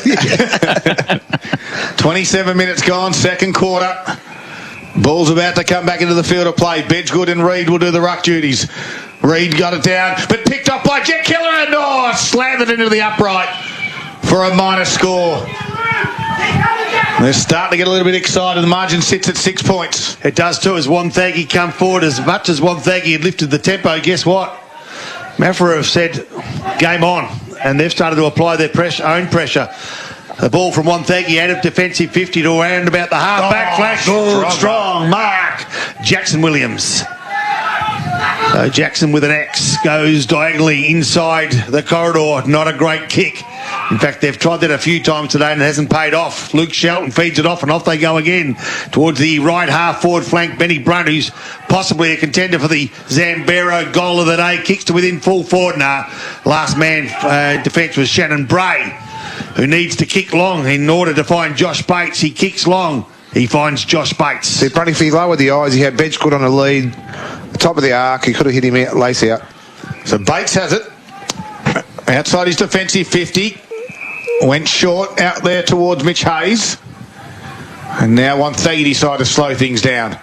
S1: 27 minutes gone, second quarter. Ball's about to come back into the field of play. Bedgood and Reid will do the ruck duties. Reid got it down, but picked up by Jack Killeran. Oh, slammed it into the upright for a minor score. They're starting to get a little bit excited. The margin sits at 6 points.
S3: It does too, as Wonthaggi come forward. As much as Wonthaggi had lifted the tempo, guess what? Maffra have said, game on. And they've started to apply their own pressure. The ball from Wonthaggi out of defensive 50 to around about the half-back flash. Good, strong mark. Jackson Williams. So Jackson with an X goes diagonally inside the corridor. Not a great kick. In fact, they've tried that a few times today and it hasn't paid off. Luke Shelton feeds it off and off they go again towards the right half forward flank. Benny Brunt, who's possibly a contender for the Zambero goal of the day, kicks to within full forward. Last man defence was Shannon Bray, who needs to kick long in order to find Josh Bates. He kicks long. He finds Josh Bates.
S4: See, Brunty, if he lowered the eyes, he had Bedgood on a lead. Top of the arc, he could have hit him out, lace out.
S1: So Bates has it. Outside his defensive 50. Went short out there towards Mitch Hayes. And now Wonthaggi decide to slow things down.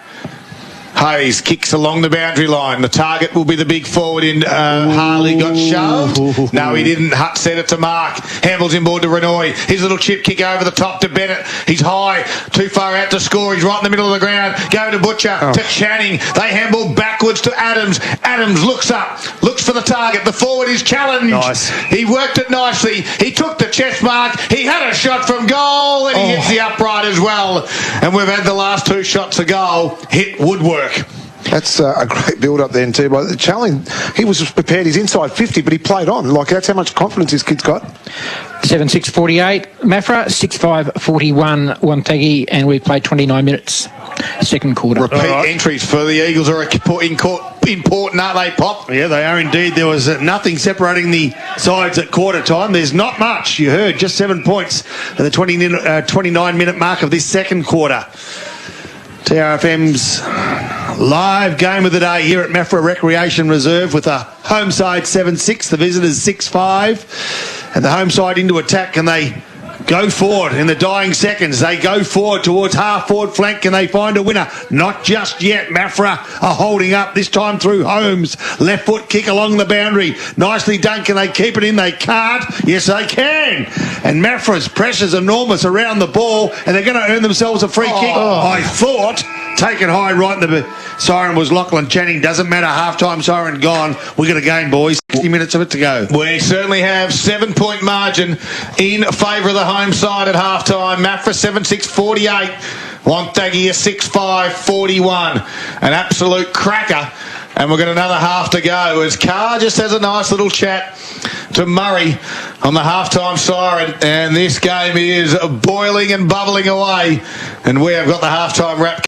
S1: Hayes kicks along the boundary line. The target will be the big forward in Harley. Got shoved. No, he didn't. Hutt set it to Mark. Handles inboard to Renoy. His little chip kick over the top to Bennett. He's high. Too far out to score. He's right in the middle of the ground. Go to Butcher. To Channing. They handball backwards to Adams. Adams looks up. Looks for the target. The forward is challenged.
S3: Nice.
S1: He worked it nicely. He took the chest mark. He had a shot from goal. And he hits the upright as well. And we've had the last two shots of goal hit woodwork.
S4: That's a great build-up then too. But the challenge, he was prepared. He's inside 50, but he played on. Like, that's how much confidence this kid's got.
S2: 7-6-48 Maffra, 6-5-41 Wonthaggi, and we've played 29 minutes. Second quarter.
S1: Repeat entries for the Eagles are important, aren't they, Pop?
S3: Yeah, they are indeed. There was nothing separating the sides at quarter time. There's not much. You heard, just 7 points at the 29-minute mark of this second quarter. TRFM's live game of the day here at Maffra Recreation Reserve with a home side 7-6, the visitors 6-5, and the home side into attack, and they go forward in the dying seconds. They go forward towards half-forward flank. Can they find a winner? Not just yet. Maffra are holding up, this time through Holmes. Left foot kick along the boundary. Nicely done. Can they keep it in? They can't. Yes, they can. And Maffra's pressure's enormous around the ball, and they're going to earn themselves a free kick. I thought. Taken high right in the siren was Lachlan Channing. Doesn't matter. Half-time siren gone. We got a game, boys. 60 minutes of it to go.
S1: We certainly have 7-point margin in favour of the home side at half-time. Maffra 7-6-48. Wonthaggi 6-5-41. An absolute cracker. And we've got another half to go as Carr just has a nice little chat to Murray on the half-time siren. And this game is boiling and bubbling away. And we have got the half-time wrap.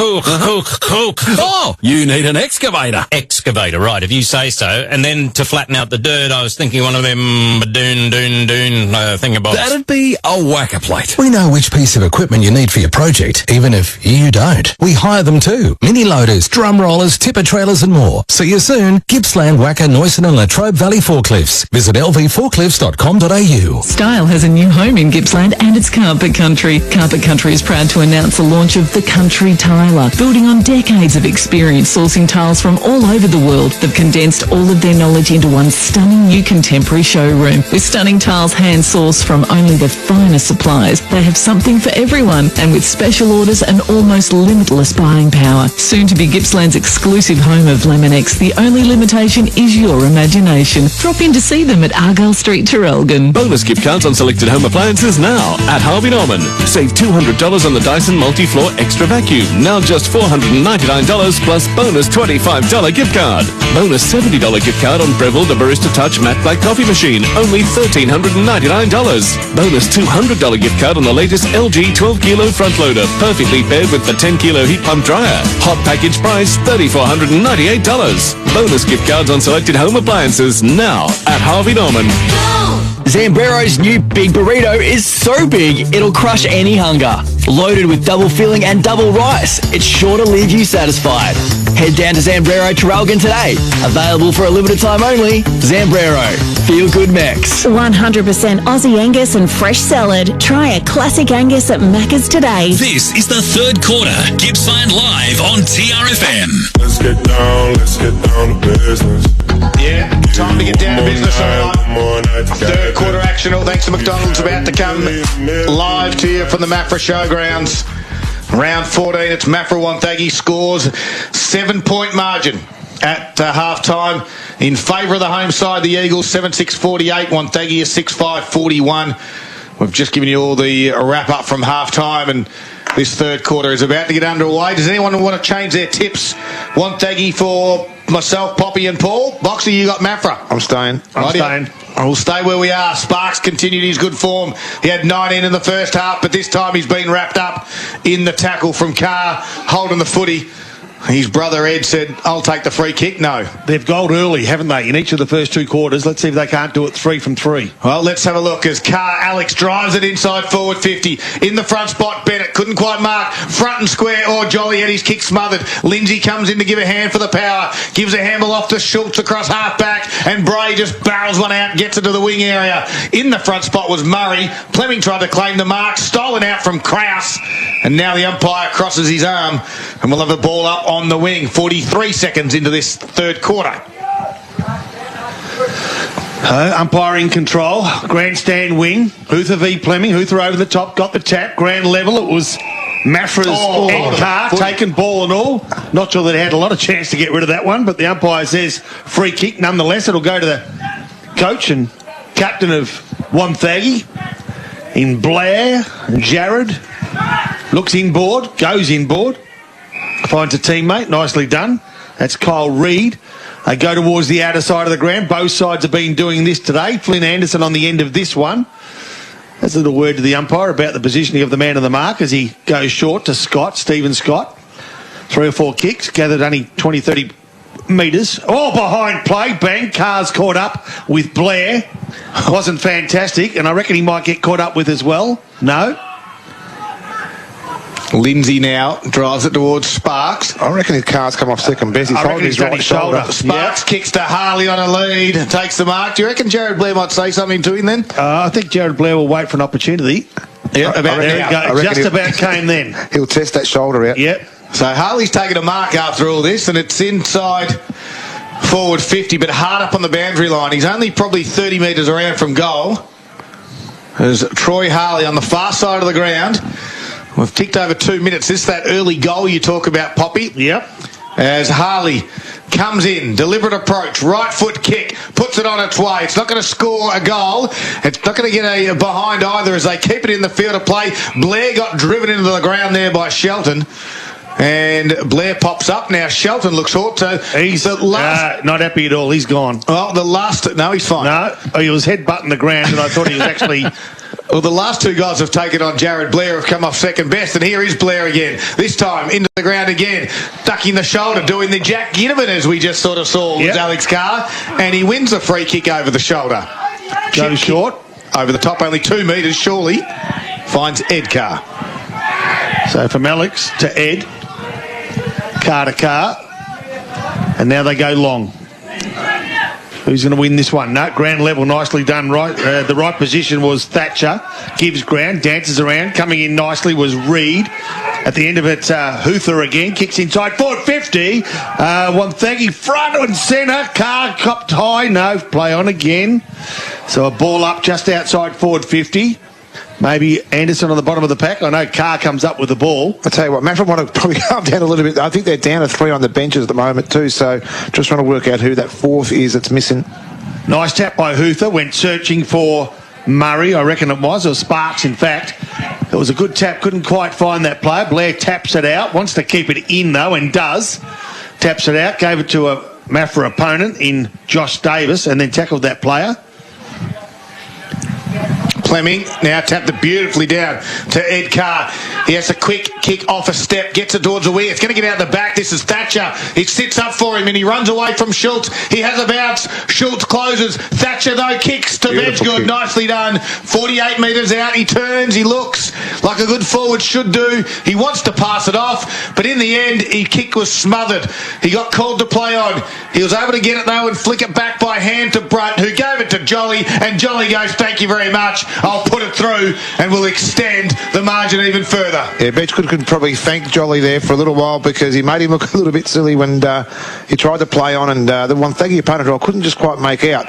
S9: Oh, you need an excavator. Excavator, right, if you say so. And then to flatten out the dirt, I was thinking one of them thingamabobs.
S5: That'd be a whacker plate. We know which piece of equipment you need for your project, even if you don't. We hire them too. Mini loaders, drum rollers, tipper trailers and more. See you soon. Gippsland, Wacker, Noyson and Latrobe Valley Forklifts. Visit lvforklifts.com.au.
S10: Style has a new home in Gippsland and it's Carpet Country. Carpet Country is proud to announce the launch of the Country Tiler. Building on decades of experience sourcing tiles from all over the world, they've condensed all of their knowledge into one stunning new contemporary showroom. With stunning tiles hand-sourced from only the finest suppliers, they have something for everyone, and with special orders and almost limitless buying power. Soon to be Gippsland's exclusive home of Laminex, the only limitation is your imagination. Drop in to see them at Argyle Street, Traralgon.
S6: Bonus gift cards on selected home appliances now at Harvey Norman. Save $200 on the Dyson Multi-Floor Extra Vacuum. Now just $499 plus bonus $25 gift card. Bonus $70 gift card on Breville the Barista Touch Matte Black Coffee Machine. Only $1,399. Bonus $200 gift card on the latest LG 12 kilo front loader. Perfectly paired with the 10 kilo heat pump dryer. Hot package price $3,498. Bonus gift cards on selected home appliances now at Harvey Norman.
S11: Zambrero's new Big Burrito is so big, it'll crush any hunger. Loaded with double filling and double rice, it's sure to leave you satisfied. Head down to Zambrero Traralgon today. Available for a limited time only. Zambrero. Feel good Mex.
S12: 100% Aussie Angus and fresh salad. Try a classic Angus at Macca's today.
S8: This is the third quarter. Gippsland Live on TRFM.
S13: Let's get down to business.
S1: Yeah, time to get down to business. All right. Third quarter action. All thanks to McDonald's about to come live to you from the Maffra Showgrounds. Round 14, it's Maffra Wonthaggi scores 7-point margin at half-time in favour of the home side, the Eagles, 7-6-48. Wonthaggi is 6-5-41. We've just given you all the wrap-up from half-time, and this third quarter is about to get underway. Does anyone want to change their tips? Wonthaggi for myself, Poppy and Paul. Boxer, you got Maffra.
S4: I'm staying.
S1: We'll stay where we are. Sparks continued his good form. He had 19 in the first half, but this time he's been wrapped up in the tackle from Carr, holding the footy. His brother Ed said, I'll take the free kick. No.
S3: They've goaled early, haven't they, in each of the first two quarters? Let's see if they can't do it 3 from 3.
S1: Well, let's have a look as Alex drives it inside forward 50. In the front spot, Bennett couldn't quite mark. Front and square, Jolly had his kick smothered. Lindsay comes in to give a hand for the power. Gives a handball off to Schultz across half-back, and Bray just barrels one out, gets it to the wing area. In the front spot was Murray. Fleming tried to claim the mark, stolen out from Krause, and now the umpire crosses his arm, and we'll have the ball up on the wing. 43 seconds into this third quarter.
S3: Umpiring control. Grandstand wing. Huther v. Fleming. Huther over the top. Got the tap. Grand level. It was Maffra's Ed Carr. Taken ball and all. Not sure that he had a lot of chance to get rid of that one, but the umpire says free kick. Nonetheless, it'll go to the coach and captain of Wonthaggi in Blair. Jared looks inboard. Goes inboard. Finds a teammate. Nicely done. That's Kyle Reid. They go towards the outer side of the ground. Both sides have been doing this today. Flynn Anderson on the end of this one. That's a little word to the umpire about the positioning of the man of the mark as he goes short to Scott, Stephen Scott. 3 or 4 kicks, gathered only 20, 30 metres. All behind play. Bang. Carr's caught up with Blair. Wasn't fantastic, and I reckon he might get caught up with as well. No.
S1: Lindsay now drives it towards Sparks.
S4: I reckon his car's come off second best. He's holding his right shoulder.
S1: Sparks kicks to Harley on a lead, takes the mark. Do you reckon Jared Blair might say something to him then?
S3: I think Jared Blair will wait for an opportunity.
S1: Yeah, about there
S3: it goes. Just about came then.
S4: He'll test that shoulder out.
S3: Yep.
S1: So Harley's taken a mark after all this, and it's inside forward 50, but hard up on the boundary line. He's only probably 30 metres around from goal. There's Troy Harley on the far side of the ground. We've ticked over 2 minutes. This is that early goal you talk about, Poppy.
S3: Yep.
S1: As Harley comes in, deliberate approach, right foot kick, puts it on its way. It's not going to score a goal. It's not going to get a behind either as they keep it in the field of play. Blair got driven into the ground there by Shelton. And Blair pops up. Now Shelton looks hurt. So
S3: he's not happy at all. He's gone.
S1: Well, no, he's fine.
S3: No, he was headbutting the ground, and I thought he was actually...
S1: Well, the last 2 guys have taken on Jared Blair have come off second best, and here is Blair again. This time into the ground again, ducking the shoulder, doing the Jack Ginnivan as we just sort of saw with Alex Carr, and he wins a free kick over the shoulder.
S3: Goes short.
S1: Over the top, only 2 metres, surely. Finds Ed Carr.
S3: So from Alex to Ed, Carr to Carr, and now they go long. Who's going to win this one? No, ground level, nicely done. Right, the right position was Thatcher. Gives ground, dances around. Coming in nicely was Reid. At the end of it, Huther again. Kicks inside, forward 50. Wonthaggi front and centre. Carr copped high. No, play on again. So a ball up just outside forward 50. Maybe Anderson on the bottom of the pack. I know Carr comes up with the ball.
S4: I'll tell you what, Maffra want to probably calm down a little bit. I think they're down to 3 on the benches at the moment too, so just trying to work out who that 4th is that's missing.
S3: Nice tap by Huther. Went searching for Murray, I reckon it was, or Sparks in fact. It was a good tap, couldn't quite find that player. Blair taps it out, wants to keep it in though, and does. Taps it out, gave it to a Maffra opponent in Josh Davis, and then tackled that player.
S1: Fleming now tapped it beautifully down to Ed Carr. He has a quick kick off a step, gets it towards the wing. It's going to get out the back. This is Thatcher. It sits up for him and he runs away from Schultz. He has a bounce. Schultz closes. Thatcher, though, kicks to Bedgood. Nicely done. 48 metres out. He turns. He looks like a good forward should do. He wants to pass it off, but in the end, his kick was smothered. He got called to play on. He was able to get it, though, and flick it back by hand to Brunt, who gave it to Jolly, and Jolly goes, thank you very much. I'll put it through, and we'll extend the margin even further.
S4: Yeah, Bedgood could probably thank Jolly there for a little while because he made him look a little bit silly when he tried to play on, and the Wonthaggi opponent I couldn't just quite make out.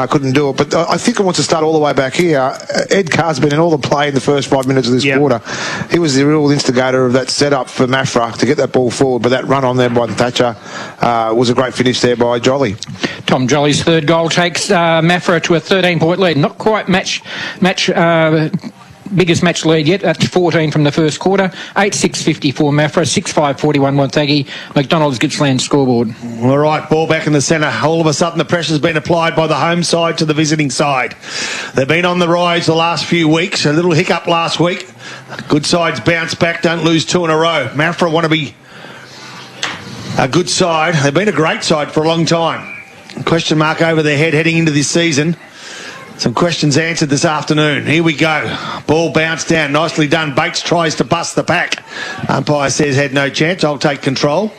S4: Couldn't do it, but I think I want to start all the way back here. Ed Carr's been in all the play in the first 5 minutes of this quarter. He was the real instigator of that setup for Maffra to get that ball forward, but that run on there by Thatcher was a great finish there by Jolly.
S2: Tom Jolly's third goal takes Maffra to a 13-point lead. Not quite biggest match lead yet. That's 14 from the first quarter. 8-6-54 Maffra, 6-5-41 Wonthaggi. McDonald's Gippsland scoreboard.
S3: All right, ball back in the centre. All of a sudden the pressure's been applied by the home side to the visiting side. They've been on the rise the last few weeks. A little hiccup last week. Good sides bounce back, don't lose 2 in a row. Maffra want to be a good side. They've been a great side for a long time. Question mark over their head heading into this season. Some questions answered this afternoon. Here we go. Ball bounced down. Nicely done. Bates tries to bust the pack. Umpire says had no chance. I'll take control.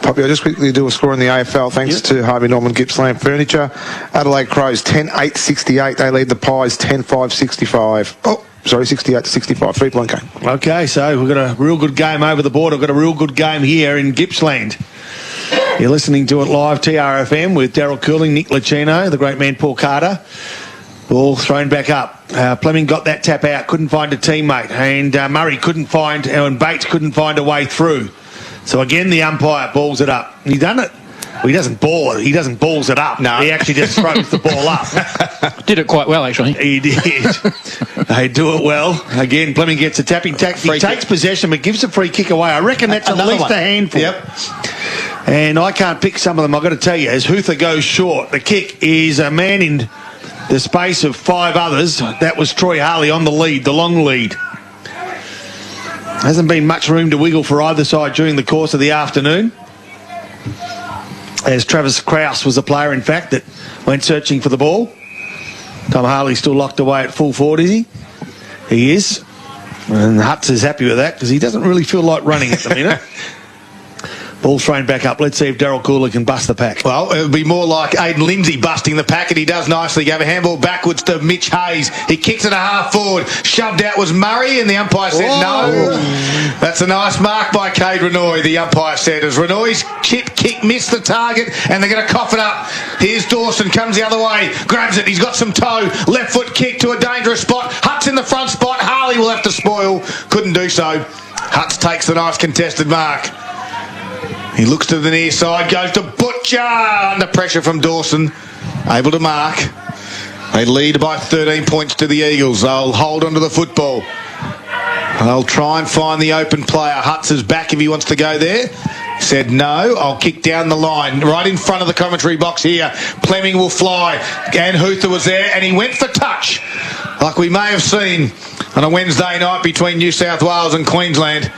S4: Poppy, I'll just quickly do a score in the AFL thanks to Harvey Norman Gippsland Furniture. Adelaide Crows 10-8-68. They lead the Pies 10-5-65. Oh, sorry, 68-65. 3-point game.
S3: Okay, so we've got a real good game over the border. We've got a real good game here in Gippsland. You're listening to it live, TRFM, with Daryl Cooling, Nick Lucchino, the great man Paul Carter. Ball thrown back up. Fleming got that tap out, couldn't find a teammate, and Murray couldn't find, and Bates couldn't find a way through. So again, the umpire balls it up. He done it. Well, he doesn't ball it. He doesn't balls it up. No, he actually just throws the ball up.
S2: Did it quite well, actually.
S3: He did. They do it well. Again, Fleming gets a tapping. He takes possession, but gives a free kick away. I reckon that's at least a handful.
S1: Yep.
S3: And I can't pick some of them. I've got to tell you, as Huther goes short, the kick is a man in the space of 5 others. That was Troy Harley on the lead, the long lead. Hasn't been much room to wiggle for either side during the course of the afternoon. As Travis Krause was a player, in fact, that went searching for the ball. Tom Harley still locked away at full forward, is he? He is. And Hutz is happy with that because he doesn't really feel like running at the minute. Ball thrown back up. Let's see if Daryl Cooler can bust the pack.
S1: Well, it would be more like Aiden Lindsay busting the pack, and he does nicely. Gave a handball backwards to Mitch Hayes. He kicks it a half forward. Shoved out was Murray, and the umpire said no. That's a nice mark by Cade Renoy, the umpire said, as Renoy's chip kick missed the target, and they're going to cough it up. Here's Dawson, comes the other way, grabs it. He's got some toe. Left foot kick to a dangerous spot. Hutz in the front spot. Harley will have to spoil. Couldn't do so. Hutz takes the nice contested mark. He looks to the near side, goes to Butcher, under pressure from Dawson, able to mark. They lead by 13 points to the Eagles. They'll hold onto the football. They'll try and find the open player. Hutz is back if he wants to go there. Said no, I'll kick down the line. Right in front of the commentary box here. Fleming will fly. And Huther was there, and he went for touch, like we may have seen on a Wednesday night between New South Wales and Queensland.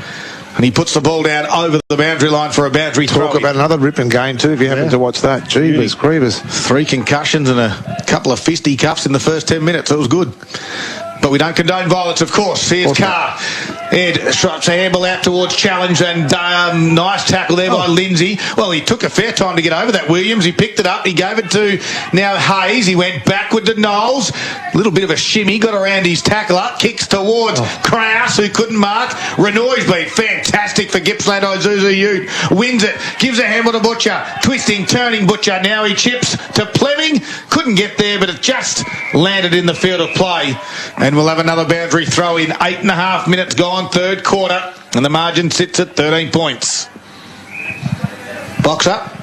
S1: And he puts the ball down over the boundary line for a boundary throw.
S4: Talk about another ripping game too if you happen to watch that. Jeebus creepers.
S1: 3 concussions and a couple of fisticuffs in the first 10 minutes. It was good. But we don't condone violence, of course. Here's Carr. Ed shots a handball out towards Challenge, and nice tackle there by Lindsay. Well, he took a fair time to get over that, Williams. He picked it up. He gave it to now Hayes. He went backward to Knowles. A little bit of a shimmy. Got around his tackler. Kicks towards Krause, who couldn't mark. Renoy's been fantastic for Gippsland. Isuzu Ute wins it. Gives a handball to Butcher. Twisting, turning Butcher. Now he chips to Fleming. Couldn't get there, but it just landed in the field of play. And we'll have another boundary throw in. 8.5 minutes gone, third quarter, and the margin sits at 13 points. Box up.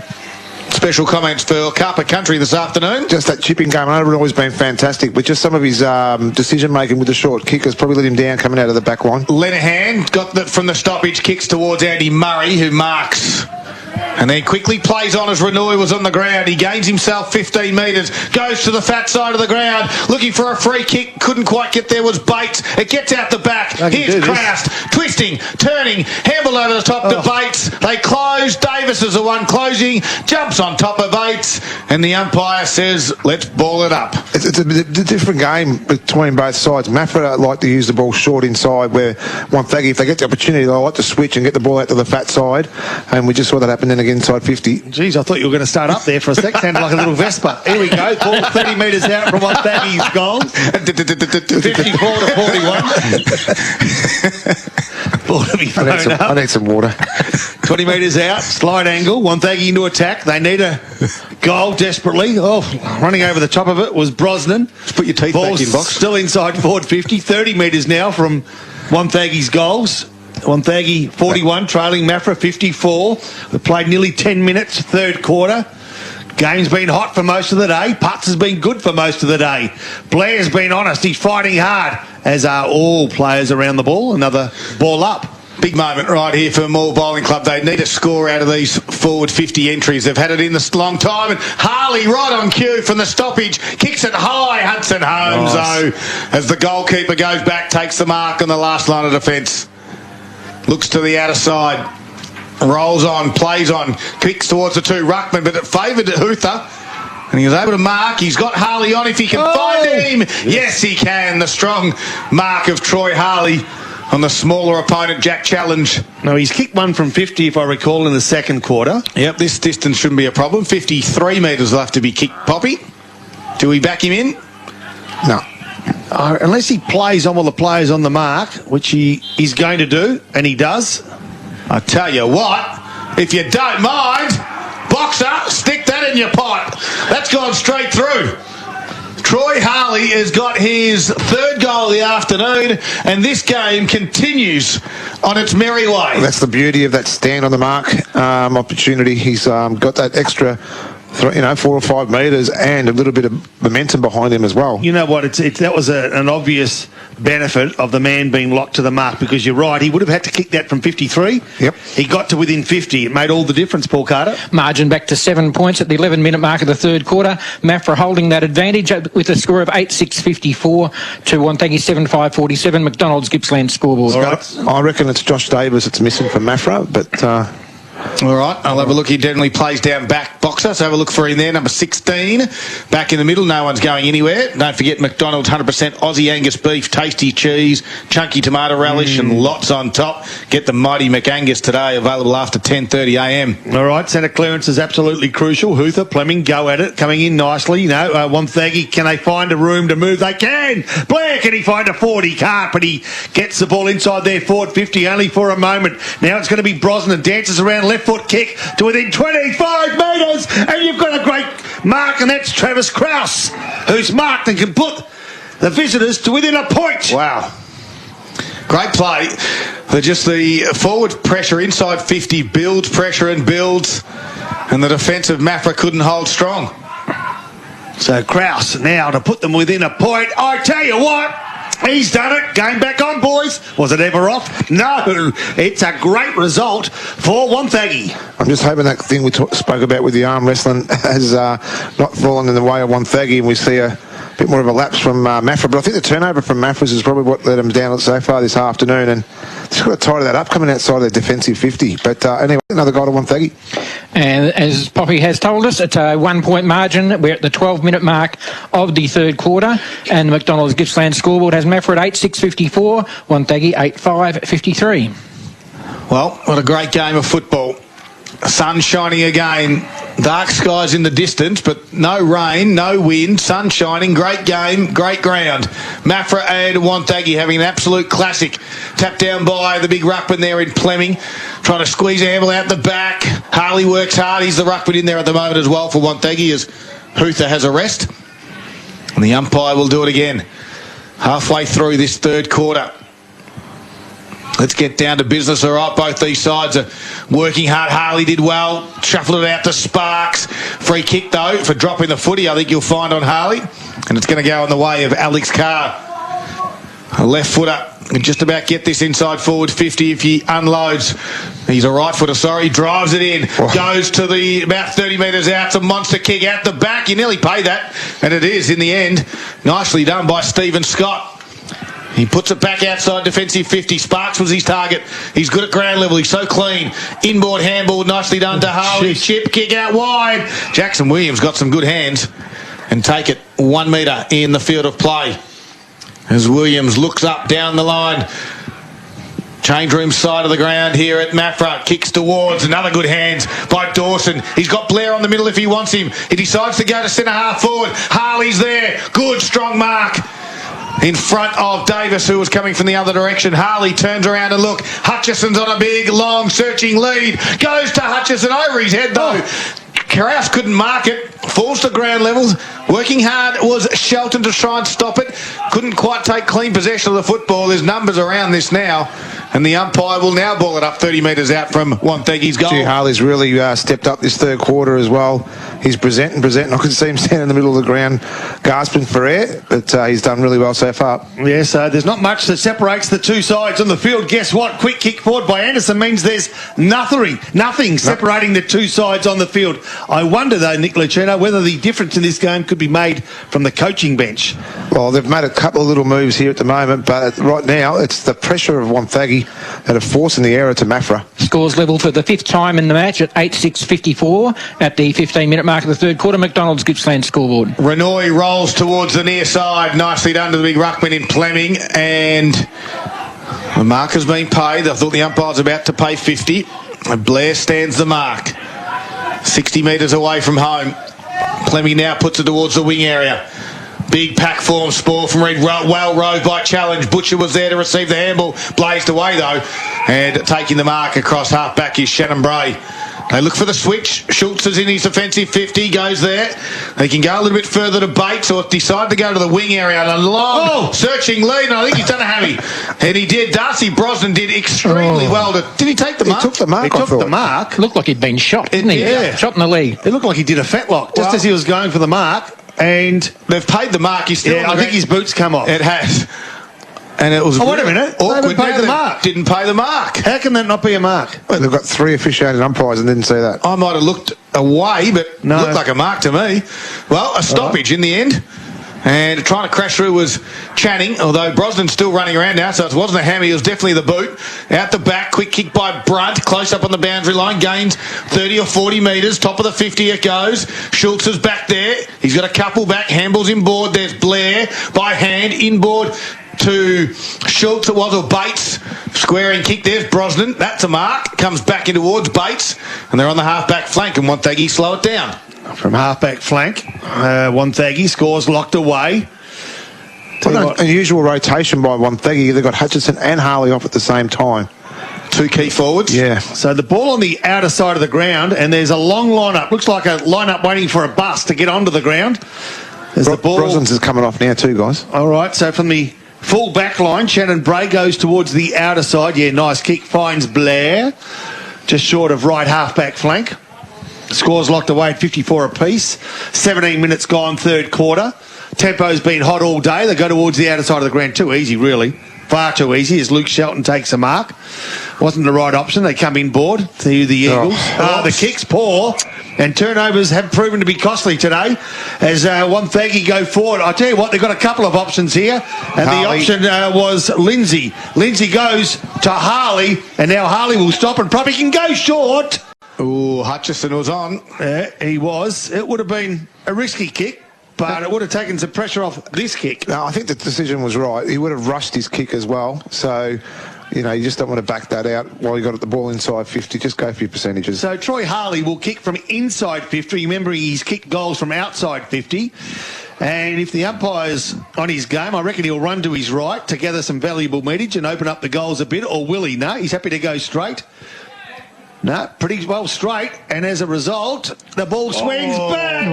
S1: Special comments for Carpet Country this afternoon.
S4: Just that chipping game. I know Renoy's been fantastic, but just some of his decision-making with the short kick has probably let him down coming out of the back line.
S1: Lenehan got that from the stoppage, kicks towards Andy Murray, who marks And then quickly plays on as Renoy was on the ground. He gains himself 15 metres, goes to the fat side of the ground, looking for a free kick. Couldn't quite get there, was Bates. It gets out the back. Here's Kraust, twisting, turning, handball over the top to Bates. They close. Davis is the one closing, jumps on top of Bates, and the umpire says, let's ball it up.
S4: It's a different game between both sides. Maffra like to use the ball short inside, where Wonthaggi, if they get the opportunity, they like to switch and get the ball out to the fat side, and we just saw that happen then again inside 50.
S3: Jeez, I thought you were going to start up there for a sec. Sounded like a little Vespa. Here we go. Ball 30 metres out from Wonthaggi's goal. 54 to 41. Ball to be thrown up.
S4: I need some water.
S3: 20 metres out, slide angle, Wonthaggi into attack. They need a goal desperately. Oh, running over the top of it was Brosnan.
S1: Just put your teeth back in, box.
S3: Still inside forward 50, 30 metres now from Wonthaggi's goals. Wonthaggi 41, trailing Maffra 54. We've played nearly 10 minutes, third quarter. Game's been hot for most of the day. Putts has been good for most of the day. Blair's been honest. He's fighting hard, as are all players around the ball. Another ball up.
S1: Big moment right here for Moore Bowling Club. They need a score out of these forward 50 entries. They've had it in this long time. And Harley right on cue from the stoppage. Kicks it high. Hudson Holmes, though, as the goalkeeper goes back, takes the mark on the last line of defence. Looks to the outer side. Rolls on, plays on, kicks towards the two ruckman, but it favoured Huther. And he was able to mark. He's got Harley on if he can find him. Yes, he can. The strong mark of Troy Harley on the smaller opponent, Jack Challenge.
S3: No, he's kicked one from 50, if I recall, in the second quarter.
S1: Yep, this distance shouldn't be a problem. 53 metres will have to be kicked, Poppy. Do we back him in?
S4: No.
S3: Unless he plays on while the player's on the mark, which he is going to do, and he does.
S1: I tell you what, if you don't mind, boxer, stick that in your pot. That's gone straight through. Troy Harley has got his third goal of the afternoon, and this game continues on its merry way.
S4: That's the beauty of that stand on the mark opportunity. He's got that extra 4 or 5 metres and a little bit of momentum behind him as well.
S3: You know what? That was an obvious benefit of the man being locked to the mark, because you're right, he would have had to kick that from 53.
S4: Yep.
S3: He got to within 50. It made all the difference, Paul Carter.
S2: Margin back to 7 points at the 11-minute mark of the third quarter. Maffra holding that advantage with a score of 8-6-54 to Wonthaggi 7-5-47. McDonald's Gippsland scoreboard.
S3: All right.
S4: I reckon it's Josh Davis that's missing from Maffra, but...
S1: All right, I'll have a look. He definitely plays down back, boxer, so have a look for him there. Number 16, back in the middle. No one's going anywhere. Don't forget McDonald's 100% Aussie Angus beef, tasty cheese, chunky tomato relish, and lots on top. Get the mighty McAngus today, available after 10:30am.
S3: All right, centre clearance is absolutely crucial. Huther, Fleming, go at it, coming in nicely. Wonthaggi, can they find a room to move? They can. Blair, can he find a 40? Can't, but he gets the ball inside their forward 50 only for a moment. Now it's going to be Brosnan, dances around left foot kick to within 25 metres, and you've got a great mark, and that's Travis Krause, who's marked and can put the visitors to within a point.
S1: Wow. Great play. The forward pressure inside 50 builds pressure and builds, and the defensive Maffra couldn't hold strong.
S3: So Krause now to put them within a point. I tell you what, he's done it. Game back on, boys. Was it ever off? No. It's a great result for Wonthaggi.
S4: I'm just hoping that thing we spoke about with the arm wrestling has not fallen in the way of Wonthaggi, and we see a bit more of a lapse from Maffra. But I think the turnover from Maffra's is probably what let them down so far this afternoon, and just got to tidy that up coming outside of their defensive 50. But anyway, another goal to Wonthaggi.
S2: And as Poppy has told us, it's a 1 point margin. We're at the 12-minute mark of the third quarter, and the McDonald's Gippsland scoreboard has Maffra at 8-6-54, Wonthaggi 8-5-53.
S1: Well, what a great game of football. Sun shining again. Dark skies in the distance, but no rain, no wind, sun shining. Great game, great ground. Maffra and Wonthaggi having an absolute classic. Tapped down by the big ruckman there in Fleming, trying to squeeze a handle out the back. Harley works hard. He's the ruckman in there at the moment as well for Wonthaggi, as Huther has a rest. And the umpire will do it again. Halfway through this third quarter. Let's get down to business. All right, both these sides are working hard. Harley did well, shuffled it out to Sparks. Free kick, though, for dropping the footy, I think you'll find on Harley. And it's going to go in the way of Alex Carr. A left footer can just about get this inside forward 50 if he unloads. He's a right footer, sorry. Drives it in. Goes to the about 30 metres out. It's a monster kick out the back. You nearly pay that. And it is in the end. Nicely done by Stephen Scott. He puts it back outside defensive 50. Sparks was his target. He's good at ground level. He's so clean. Inboard handball, nicely done to Harley. Chip kick out wide. Jackson Williams got some good hands and take it 1 metre in the field of play. As Williams looks up down the line. Change room side of the ground here at Maffra. Kicks towards. Another good hands by Dawson. He's got Blair on the middle if he wants him. He decides to go to centre half forward. Harley's there. Good, strong mark in front of Davis, who was coming from the other direction. Harley turns around and look. Hutchison's on a big, long, searching lead. Goes to Hutchison over his head, though. Kraus couldn't mark it. Falls to ground levels. Working hard was Shelton to try and stop it. Couldn't quite take clean possession of the football. There's numbers around this now. And the umpire will now ball it up 30 metres out from Wonthaggi's goal.
S4: Harley's really stepped up this third quarter as well. He's presenting. I could see him standing in the middle of the ground gasping for air, but he's done really well so far.
S3: Yeah, so there's not much that separates the two sides on the field. Guess what? Quick kick forward by Anderson means there's nothing separating the two sides on the field. I wonder, though, Nick Lucino, whether the difference in this game could be made from the coaching bench.
S4: Well, they've made a couple of little moves here at the moment, but right now it's the pressure of Wonthaggi that are forcing the error to Maffra.
S2: Scores level for the fifth time in the match at 8-6-54 at the 15-minute mark of the third quarter. McDonald's Gippsland scoreboard.
S1: Renoy rolls towards the near side. Nicely done to the big ruckman in Fleming. And the mark has been paid. I thought the umpire's about to pay 50. And Blair stands the mark. 60 metres away from home. Fleming now puts it towards the wing area. Big pack form spoil from Reed. Well rode by challenge. Butcher was there to receive the handball. Blazed away though. And taking the mark across half back is Shannon Bray. They look for the switch. Schultz is in his offensive 50. Goes there. They can go a little bit further to Bates or decide to go to the wing area. And a long searching lead. And I think he's done a hammy. And he did. Darcy Brosnan did extremely well. Did he take the mark?
S4: He took the mark.
S3: He took the mark.
S2: Looked like he'd been shot, didn't he?
S3: Yeah.
S2: Shot in the leg.
S3: It looked like he did a fetlock just as he was going for the mark. And
S1: they've paid the mark. He's still.
S3: Yeah, I think his boots come off.
S1: It has. And it was.
S3: Oh, wait a minute. They haven't paid the mark.
S1: Didn't pay the mark.
S3: How can that not be a mark?
S4: Well, they've got 3 officiating umpires and didn't see that.
S1: I might have looked away, but
S3: no.
S1: Looked like a mark to me. Well, a stoppage in the end. And trying to crash through was Channing, although Brosnan's still running around now, so it wasn't a hammy, it was definitely the boot. Out the back, quick kick by Brunt, close up on the boundary line, gains 30 or 40 metres, top of the 50 it goes. Schultz is back there, he's got a couple back, handballs inboard, there's Blair by hand, inboard to Schultz, it was, or Bates, squaring kick, there's Brosnan, that's a mark, comes back in towards Bates, and they're on the half-back flank, and Wonthaggi slow it down.
S3: From half-back flank, Wonthaggi scores locked away.
S4: An unusual rotation by Wonthaggi. They've got Hutchison and Harley off at the same time.
S1: 2 key forwards.
S4: Yeah.
S3: So the ball on the outer side of the ground, and there's a long lineup. Looks like a lineup waiting for a bus to get onto the ground. There's the ball.
S4: Brosnan's is coming off now too, guys.
S3: All right, so from the full back line, Shannon Bray goes towards the outer side. Yeah, nice kick. Finds Blair. Just short of right half-back flank. Scores locked away at 54 apiece. 17 minutes gone, third quarter. Tempo's been hot all day. They go towards the outer side of the ground. Too easy, really. Far too easy as Luke Shelton takes a mark. Wasn't the right option. They come inboard to the Eagles. The kick's poor. And turnovers have proven to be costly today as Wonthaggi go forward. I tell you what, they've got a couple of options here. And Harley. The option was Lindsay. Lindsay goes to Harley. And now Harley will stop and probably can go short.
S1: Oh, Hutchison was on.
S3: Yeah, he was. It would have been a risky kick, but it would have taken some pressure off this kick.
S4: No, I think the decision was right. He would have rushed his kick as well. So, you just don't want to back that out while you got the ball inside 50. Just go for your percentages.
S3: So Troy Harley will kick from inside 50. Remember, he's kicked goals from outside 50. And if the umpire's on his game, I reckon he'll run to his right to gather some valuable metage and open up the goals a bit. Or will he? No, he's happy to go straight. No, pretty well straight, and as a result, the ball swings back.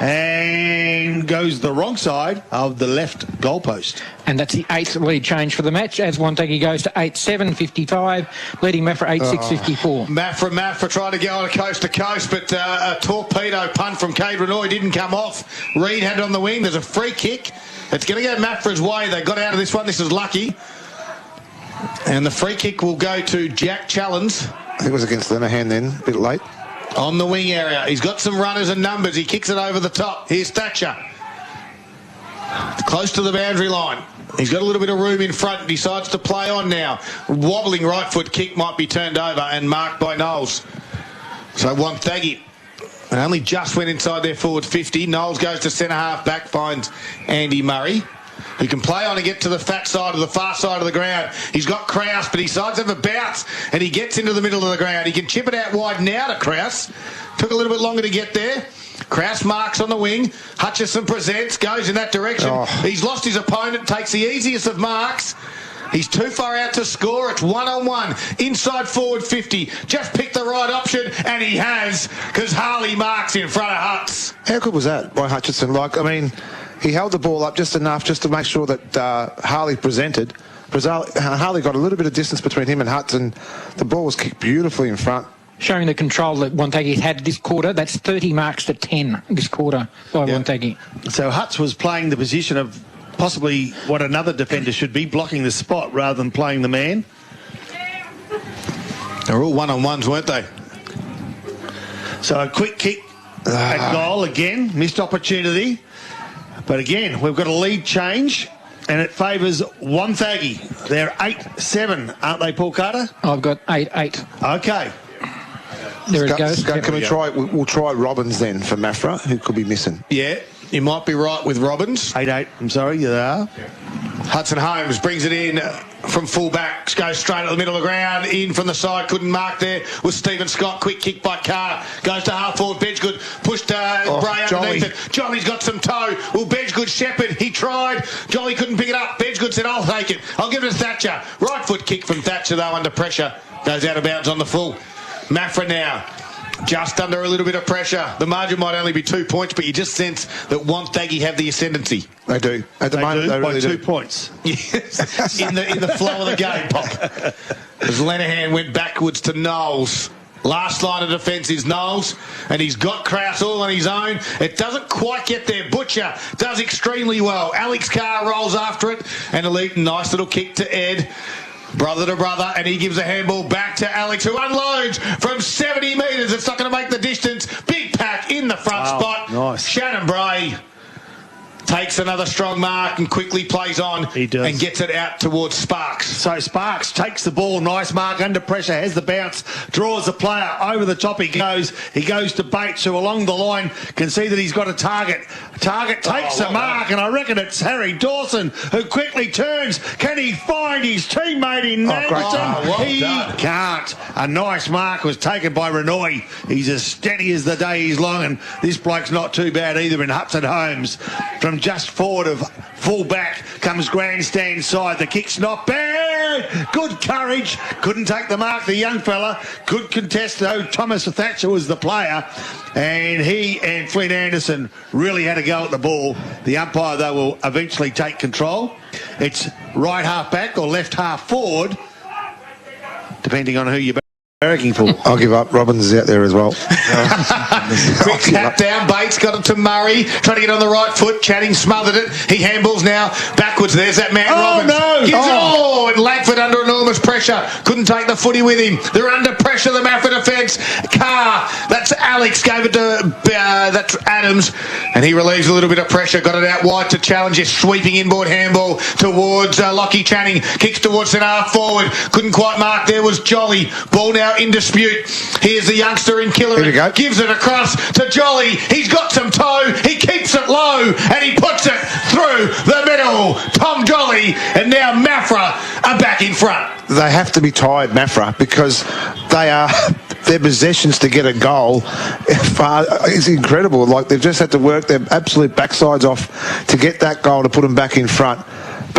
S3: And and goes the wrong side of the left goalpost.
S2: And that's the 8th lead change for the match as Wonthaggi goes to 8-7-55, leading Maffra 8-6-54.
S1: Maffra tried to go on a coast to coast, but a torpedo punt from Cade Renoy didn't come off. Reed had it on the wing. There's a free kick. It's going to go Maffra's way. They got out of this one. This is lucky. And the free kick will go to Jack Challenge.
S4: I think it was against Lenahan then, a bit late.
S1: On the wing area. He's got some runners and numbers. He kicks it over the top. Here's Thatcher. Close to the boundary line. He's got a little bit of room in front. Decides to play on now. Wobbling right foot kick might be turned over and marked by Knowles. So Wonthaggi. And only just went inside their forward 50. Knowles goes to centre half back, finds Andy Murray, who can play on and get to the far side of the ground. He's got Krause, but he decides to have a bounce, and he gets into the middle of the ground. He can chip it out wide now to Krause. Took a little bit longer to get there. Krause marks on the wing. Hutchison presents, goes in that direction. He's lost his opponent, takes the easiest of marks. He's too far out to score. It's 1-on-1. Inside forward 50. Just picked the right option, and he has, because Harley marks in front of Huts.
S4: How good was that by Hutchison? He held the ball up just enough just to make sure that Harley presented. Harley got a little bit of distance between him and Huts, and the ball was kicked beautifully in front.
S2: Showing the control that Wonthaggi's had this quarter. That's 30 marks to 10 this quarter by Wonthaggi.
S3: So Huts was playing the position of possibly what another defender should be, blocking the spot rather than playing the man.
S1: They were all one-on-ones, weren't they?
S3: So a quick kick at goal again. Missed opportunity. But again, we've got a lead change, and it favours Wonthaggi. They're 8-7, aren't they, Paul Carter?
S2: I've got 8-8.
S3: Okay.
S2: There it goes.
S4: Can we try? We'll try Robbins then for Maffra, who could be missing.
S1: Yeah, you might be right with Robbins.
S3: 8-8, I'm sorry, you are.
S1: Hudson Holmes brings it in from full back, goes straight at the middle of the ground, in from the side, couldn't mark there with Stephen Scott. Quick kick by Carr, goes to half forward, Bedgood pushed Bray underneath it. Jolly's got some toe. Well, Bedgood shepherd, he tried. Jolly couldn't pick it up. Bedgood said, I'll take it. I'll give it to Thatcher. Right foot kick from Thatcher though, under pressure. Goes out of bounds on the full. Maffra now. Just under a little bit of pressure. The margin might only be 2 points, but you just sense that Wonthaggi have the ascendancy.
S4: They do. At the moment, they really
S3: by
S4: do.
S3: 2 points.
S1: Yes. in the flow of the game, Pop. As Lenahan went backwards to Knowles. Last line of defence is Knowles, and he's got Krause all on his own. It doesn't quite get there. Butcher does extremely well. Alex Carr rolls after it, and a nice little kick to Ed. Brother to brother, and he gives a handball back to Alex, who unloads from 70 metres. It's not going to make the distance. Big pack in the front spot.
S3: Nice.
S1: Shannon Bray takes another strong mark and quickly plays on.
S3: He does.
S1: And gets it out towards Sparks.
S3: So Sparks takes the ball, nice mark, under pressure, has the bounce, draws the player, over the top he goes to Bates, who along the line can see that he's got a target. Target takes the mark, and I reckon it's Harry Dawson, who quickly turns. Can he find his teammate in Anderson? He can't. A nice mark was taken by Renoy. He's as steady as the day he's long, and this bloke's not too bad either in Hudson Holmes. From just forward of full back comes grandstand side. The kick's not bad. Good courage. Couldn't take the mark, the young fella. Good contest, though. Thomas Thatcher was the player. And he and Flynn Anderson really had a go at the ball. The umpire, though, will eventually take control. It's right half back or left half forward, depending on who you're barracking for.
S4: I'll give up. Robbins is out there as well.
S1: Quick tap down. Bates got it to Murray. Trying to get on the right foot. Channing smothered it. He handballs now backwards. There's that man, Robbins. And Langford under enormous pressure. Couldn't take the footy with him. They're under pressure, the Maffra defence. Carr, that's Alex, gave it to that's Adams, and he relieves a little bit of pressure. Got it out wide to challenge his sweeping inboard handball towards Lockie Channing. Kicks towards centre half forward. Couldn't quite mark. There was Jolly. Ball now in dispute. Here's the youngster in Killer. Gives it across to Jolly. He's got some toe. He keeps it low and he puts it through the middle. Tom Jolly, and now Maffra are back in front.
S4: They have to be tired, Maffra, because their possessions to get a goal is incredible. Like, they've just had to work their absolute backsides off to get that goal to put them back in front.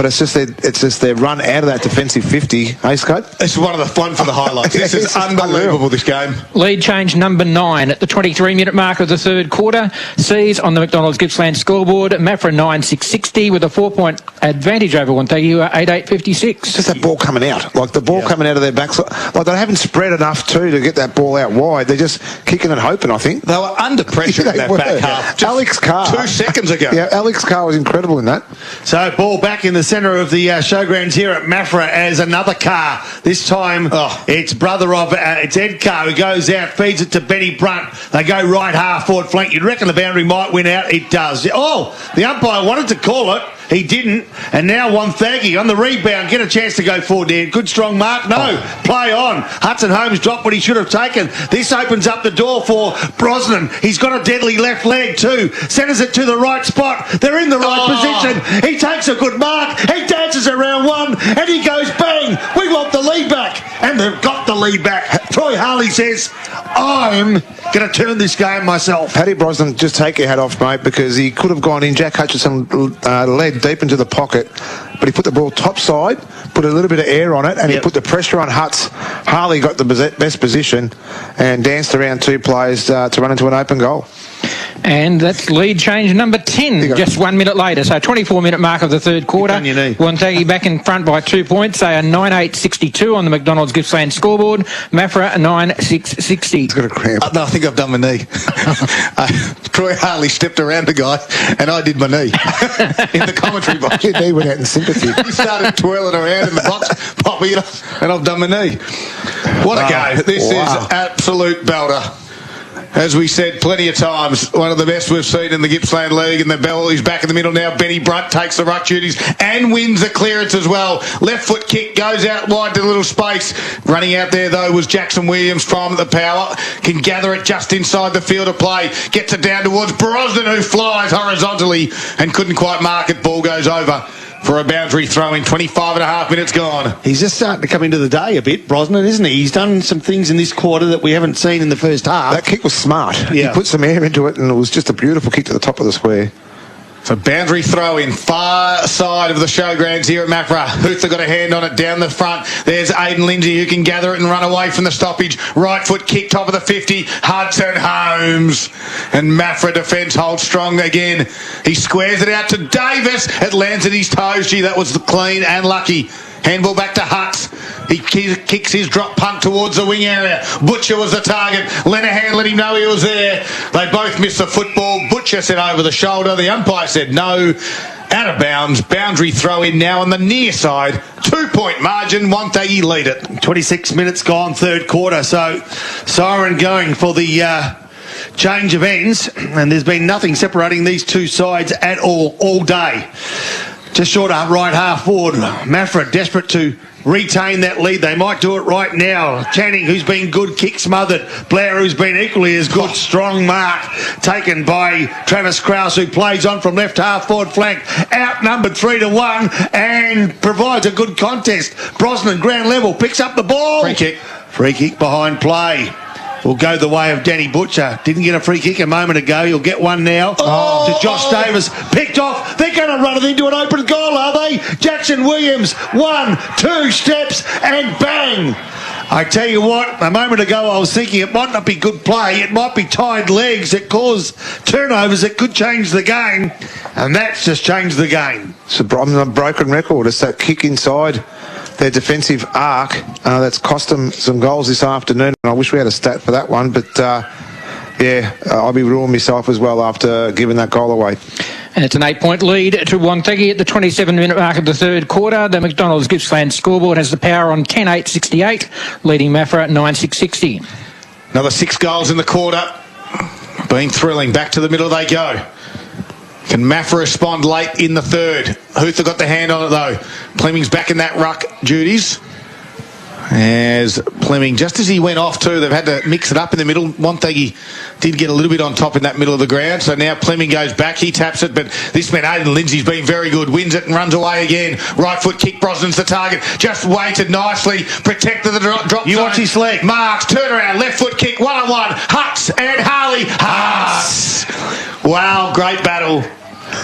S4: but it's just their run out of that defensive 50. Hey, Scott?
S1: This is one for the highlights. This is unbelievable, this game.
S2: Lead change number 9 at the 23-minute mark of the third quarter. Sees on the McDonald's Gippsland scoreboard, Maffra 9-6-60 with a 4-point advantage over Wonthaggi, 8-8-56.
S4: Just that ball coming out. Like the ball coming out of their backside. Like they haven't spread enough to get that ball out wide. They're just kicking and hoping, I think.
S1: They were under pressure in that back half.
S4: Alex Carr.
S1: 2 seconds ago.
S4: Yeah, Alex Carr was incredible in that.
S3: So ball back in the centre of the showgrounds here at Maffra as another Carr. This time it's brother of, it's Ed Carr who goes out, feeds it to Benny Brunt. They go right half forward flank. You'd reckon the boundary might win out. It does. Oh, the umpire wanted to call it. He didn't. And now Wonthaggi on the rebound. Get a chance to go forward there. Good strong mark. No. Play on. Hudson Holmes dropped what he should have taken. This opens up the door for Brosnan. He's got a deadly left leg too. Centres it to the right spot. They're in the right position. He takes a good mark. He dances around one and he goes bang. We want the lead back. And they've got the lead back. Troy Harley says, I'm going to turn this game myself.
S4: Paddy Brosnan, just take your hat off, mate, because he could have gone in. Jack Hutchinson led deep into the pocket, but he put the ball top side, put a little bit of air on it, and he put the pressure on Hutz. Harley got the best position and danced around 2 players to run into an open goal.
S2: And that's lead change number 10, just 1 minute later. So 24-minute mark of the third quarter. Wonthaggi back in front by 2 points. They are 9-8-62 on the McDonald's Gippsland scoreboard. Maffra 9-6-60.
S4: He's got a cramp.
S1: No, I think I've done my knee. Troy Harley stepped around the guy and I did my knee in the commentary box.
S4: Your knee went out in sympathy.
S1: He started twirling around in the box, popping it, and I've done my knee. What a game. This is absolute belter. As we said plenty of times, one of the best we've seen in the Gippsland League, and the bell is back in the middle now. Benny Brunt takes the ruck duties and wins the clearance as well. Left foot kick goes out wide to the little space. Running out there, though, was Jackson Williams from the power. Can gather it just inside the field of play. Gets it down towards Brosnan, who flies horizontally and couldn't quite mark it. Ball goes over for a boundary throw in. 25 and a half minutes gone.
S3: He's just starting to come into the day a bit, Brosnan, isn't he? He's done some things in this quarter that we haven't seen in the first half.
S4: That kick was smart. He put some air into it, and it was just a beautiful kick to the top of the square.
S1: So boundary throw in, far side of the showgrounds here at Maffra. Hootha got a hand on it down the front. There's Aidan Lindsay who can gather it and run away from the stoppage. Right foot kick, top of the 50. Hudson Holmes. And Maffra defence holds strong again. He squares it out to Davis. It lands at his toes. Gee, that was clean and lucky. Handball back to Hutz. He kicks his drop punt towards the wing area. Butcher was the target. Lenahan let him know he was there. They both missed the football. Butcher said over the shoulder. The umpire said no. Out of bounds. Boundary throw in now on the near side. 2-point margin. Wonthaggi lead it.
S3: 26 minutes gone, third quarter. So siren going for the change of ends. And there's been nothing separating these two sides at all day. Just short of right half forward. Maffra desperate to retain that lead. They might do it right now. Channing, who's been good, kick smothered. Blair, who's been equally as good. Strong mark taken by Travis Krause, who plays on from left half forward flank. Outnumbered 3-1 and provides a good contest. Brosnan, ground level, picks up the ball.
S1: Free kick.
S3: Free kick behind play. Will go the way of Danny Butcher. Didn't get a free kick a moment ago. He'll get one now to Josh Davis. Picked off. They're going to run it into an open goal, are they? Jackson Williams. 1, 2 steps and bang. I tell you what, a moment ago I was thinking it might not be good play. It might be tied legs that cause turnovers that could change the game. And that's just changed the game.
S4: It's a broken record. It's that kick inside their defensive arc that's cost them some goals this afternoon. And I wish we had a stat for that one, but I'll be ruining myself as well after giving that goal away.
S2: And it's an 8-point lead to Wonthaggi at the 27-minute mark of the third quarter. The McDonald's Gippsland scoreboard has the power on 10-8-68, leading Maffra 9-6-60.
S1: Another 6 goals in the quarter. Been thrilling. Back to the middle they go. Can Maffra respond late in the third? Hootha got the hand on it though. Plemming's back in that ruck duties. As Plemming, just as he went off too, they've had to mix it up in the middle. Wonthaggi did get a little bit on top in that middle of the ground. So now Plemming goes back, he taps it, but this man Aidan Lindsay's been very good. Wins it and runs away again. Right foot kick, Brosnan's the target. Just waited nicely, protected the drop
S3: You
S1: zone.
S3: watch his leg.
S1: Marks, turn around, left foot kick, 1-on-1. Hutz and Harley. Hutz. Wow, great battle.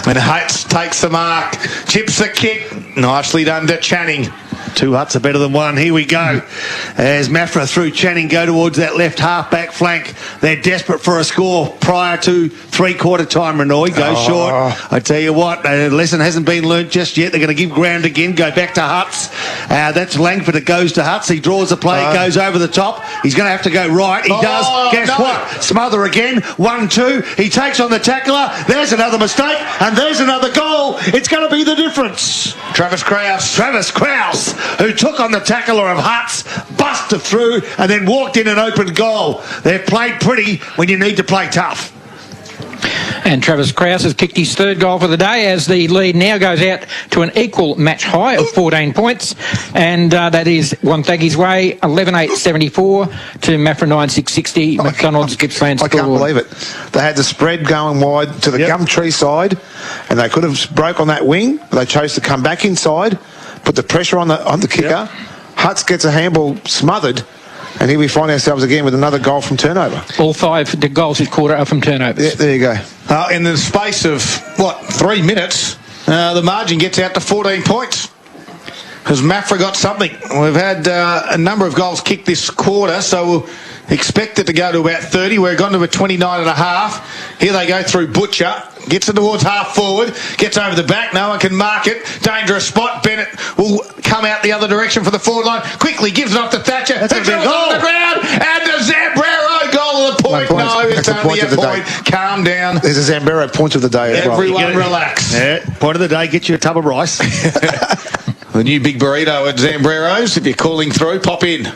S1: And Hates takes the mark. Chips the kick. Nicely done to Channing.
S3: 2 Huts are better than 1. Here we go. As Maffra through Channing go towards that left half-back flank. They're desperate for a score prior to three-quarter time. Renoy goes short. I tell you what, a lesson hasn't been learnt just yet. They're going to give ground again. Go back to Huts. That's Langford. It goes to Huts. He draws the play. It goes over the top. He's going to have to go right. He does. Guess what? Smother again. 1-2. He takes on the tackler. There's another mistake. And there's another goal. It's going to be the difference.
S1: Travis Krause,
S3: who took on the tackler of Huts, busted through, and then walked in an open goal. They've played pretty when you need to play tough.
S2: And Travis Krause has kicked his 3rd goal for the day as the lead now goes out to an equal match high of 14 points. And that is Wonthaggi's way, 11-8-74 to Maffra 9-6-60. McDonald's Gippsland score.
S4: I can't believe it. They had the spread going wide to the Gumtree side, and they could have broke on that wing, but they chose to come back inside, put the pressure on the kicker. Huts gets a handball smothered, and here we find ourselves again with another goal from turnover.
S2: All 5 the goals this quarter are from turnovers.
S4: Yeah, there you go.
S1: In the space of, 3 minutes, the margin gets out to 14 points. Because Maffra got something. We've had a number of goals kicked this quarter, so we'll expect it to go to about 30. We're gone to a 29.5. Here they go through Butcher. Gets it towards half forward. Gets over the back. No one can mark it. Dangerous spot. Bennett will come out the other direction for the forward line. Quickly gives it off to Thatcher. That's a big goal. On the ground. And the Zambrero goal of the point. No, it's only a point. Calm down.
S4: There's a Zambrero point of the day as well.
S1: Everyone relax.
S3: Yeah. Point of the day. Get you a tub of rice.
S1: The new big burrito at Zambrero's. If you're calling through, pop in.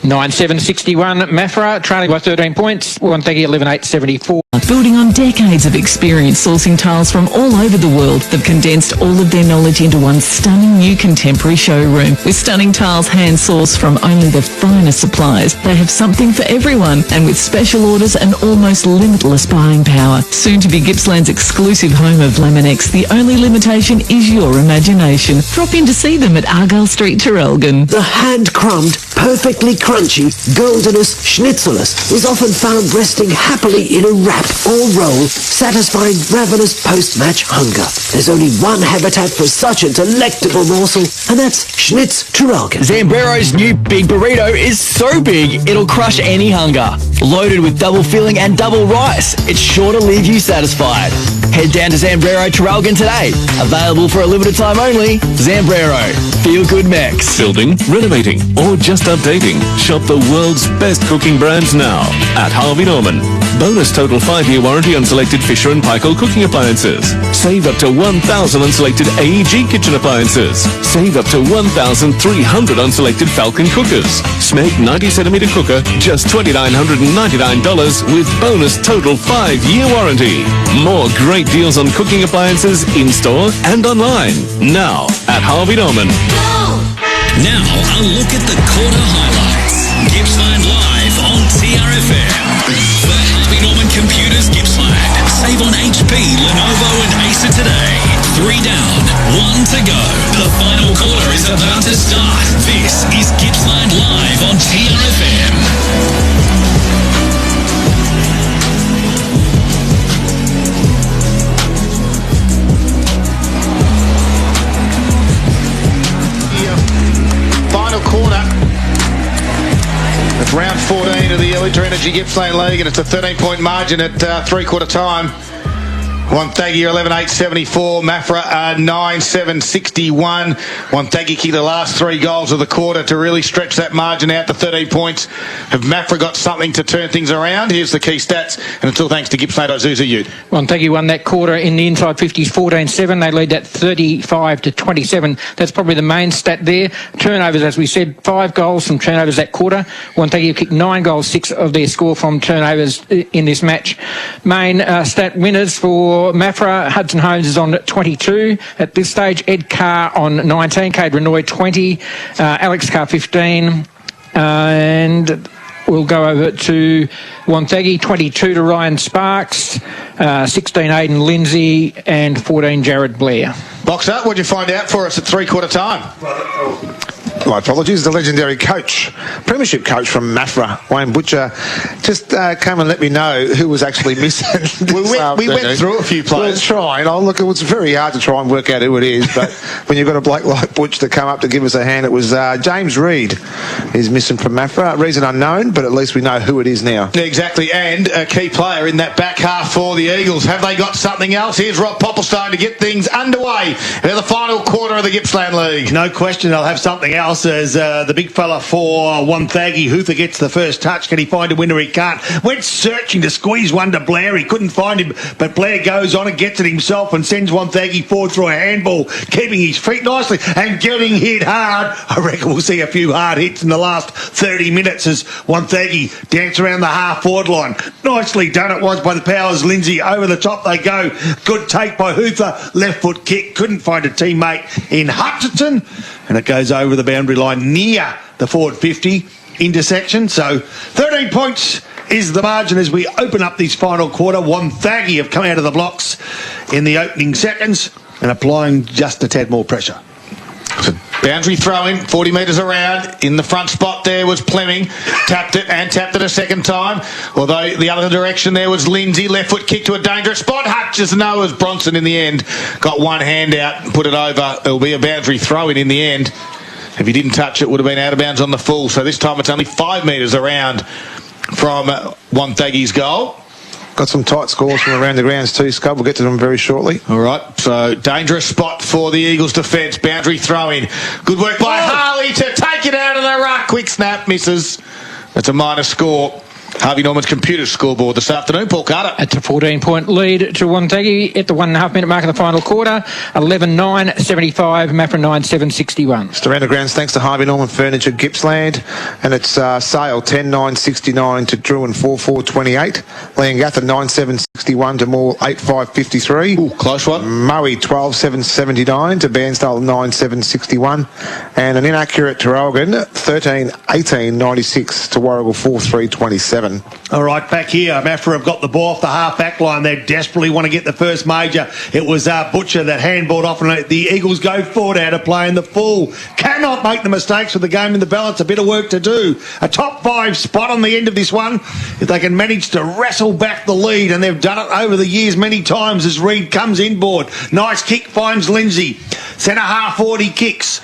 S2: 9-7-61 Maffra, trailing by 13 points. Wonthaggi 11-8-74.
S10: Building on decades of experience sourcing tiles from all over the world, they've condensed all of their knowledge into one stunning new contemporary showroom. With stunning tiles hand-sourced from only the finest suppliers, they have something for everyone, and with special orders and almost limitless buying power. Soon to be Gippsland's exclusive home of Laminex, the only limitation is your imagination. Drop in to see them at Argyle Street, Traralgon.
S14: The hand-crumbed, perfectly crunchy, goldenous schnitzelus is often found resting happily in a wrap or roll, satisfying ravenous post-match hunger. There's only one habitat for such a delectable morsel, and that's Schnitz Traralgon.
S11: Zambrero's new big burrito is so big, it'll crush any hunger. Loaded with double filling and double rice, it's sure to leave you satisfied. Head down to Zambrero Traralgon today. Available for a limited time only. Zambrero. Feel good Mex.
S6: Building, renovating, or just updating. Shop the world's best cooking brands now at Harvey Norman. Bonus total 5-year warranty on selected Fisher & Paykel cooking appliances. Save up to $1,000 on selected AEG kitchen appliances. Save up to $1,300 on selected Falcon cookers. Smeg 90cm cooker, just $2,999 with bonus total 5-year warranty. More great deals on cooking appliances in-store and online. Now at Harvey Norman.
S8: Now, a look at the quarter highlights. Gippsland live on TRFM. For Harvey Norman Computers Gippsland. Save on HP, Lenovo and Acer today. 3 down, 1 to go. The final quarter is about to start. This is Gippsland live on TRFM.
S1: Quarter of round 14 of the Elite Energy Gippsland League, and it's a 13-point margin at three-quarter time. Wonthaggi 11-8-74, Maffra 9-7-61. Wonthaggi kicked the last 3 goals of the quarter to really stretch that margin out to 13 points. Have Maffra got something to turn things around? Here's the key stats, and it's all thanks to Gippsland Isuzu Ute.
S2: Wonthaggi won that quarter in the inside 50s 14-7. They lead that 35-27. That's probably the main stat there. Turnovers, as we said, 5 goals from turnovers that quarter. Wonthaggi have kicked 9 goals, 6 of their score from turnovers in this match. Main stat winners for Maffra, Hudson Holmes is on 22 at this stage. Ed Carr on 19, Cade Renoy 20, Alex Carr 15, and we'll go over to Wonthaggi, 22 to Ryan Sparks, 16 Aidan Lindsay, and 14 Jared Blair.
S1: Box up, what'd you find out for us at three-quarter time?
S4: My apologies. The legendary coach, premiership coach from Maffra, Wayne Butcher, just came and let me know who was actually missing.
S1: we went through a few players.
S4: Trying. Oh, look, it was very hard to try and work out who it is, but when you've got a bloke like Butch to come up to give us a hand, it was James Reid. He's missing from Maffra. Reason unknown, but at least we know who it is now.
S1: Exactly, and a key player in that back half for the Eagles. Have they got something else? Here's Rob Popplestone to get things underway in the final quarter of the Gippsland League.
S3: No question they'll have something else as the big fella for Wonthaggi, Huther, gets the first touch. Can he find a winner? He can't. Went searching to squeeze one to Blair. He couldn't find him, but Blair goes on and gets it himself and sends Wonthaggi forward through a handball, keeping his feet nicely and getting hit hard. I reckon we'll see a few hard hits in the last 30 minutes as Wonthaggi dance around the half-forward line. Nicely done it was by the Powers. Lindsay over the top they go. Good take by Huther. Left foot kick. Couldn't find a teammate in Hutchinson. And it goes over the boundary line near the forward 50 intersection. So 13 points is the margin as we open up this final quarter. Wonthaggi have come out of the blocks in the opening seconds and applying just a tad more pressure.
S1: So boundary throw-in, 40 metres around. In the front spot there was Fleming. Tapped it a second time. Although the other direction there was Lindsay. Left foot kick to a dangerous spot. Hutchison, no, it was Bronson in the end. Got one hand out and put it over. It'll be a boundary throw-in in the end. If he didn't touch it, would have been out of bounds on the full. So this time it's only 5 metres around from Wonthaggi's goal.
S4: Got some tight scores from around the grounds too, Scott. We'll get to them very shortly.
S1: All right, so dangerous spot for the Eagles' defence. Boundary throw-in. Good work by Harley to take it out of the ruck. Quick snap, misses. That's a minor score. Harvey Norman's computer scoreboard this afternoon. Paul Carter.
S2: It's a 14-point lead to Wonthaggi at the 1.5 minute mark of the final quarter. 11-9, 75, Maffra 9-7, 61.
S4: Around the grounds, thanks to Harvey Norman Furniture, Gippsland. And it's Sale 10-9, 69 to Druin 4-4, 28. Leongatha 9-7, 61 to Moore 8-5, 53.
S1: Ooh, close one.
S4: Murray 12-7, 79 to Bairnsdale 9-7, 61. And an inaccurate Traralgon 13-18, 96 to Warrigal 4-3, 27.
S3: All right, back here, Maffra have got the ball off the half-back line. They desperately want to get the first major. It was Butcher that handballed off, and the Eagles go forward out of play in the full. Cannot make the mistakes with the game in the balance. A bit of work to do. A top 5 spot on the end of this one. If they can manage to wrestle back the lead, and they've done it over the years many times as Reid comes inboard. Nice kick, finds Lindsay. Centre half forward, he kicks.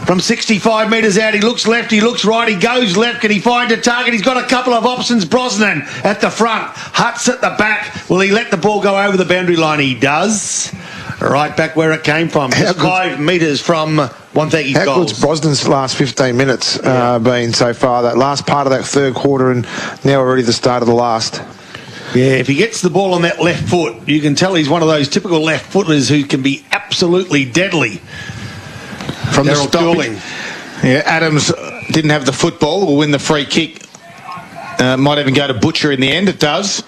S3: From 65 metres out, he looks left, he looks right, he goes left. Can he find a target? He's got a couple of options. Brosnan at the front, Hutz at the back. Will he let the ball go over the boundary line? He does. Right back where it came from. Just 5 metres from Wonthaggi's goals. How good's
S4: Brosnan's last 15 minutes been so far? That last part of that third quarter and now already the start of the last.
S3: Yeah, if he gets the ball on that left foot, you can tell he's one of those typical left footers who can be absolutely deadly.
S1: From the stopping. Yeah, Adams didn't have the football. Will win the free kick. Might even go to Butcher in the end. It does.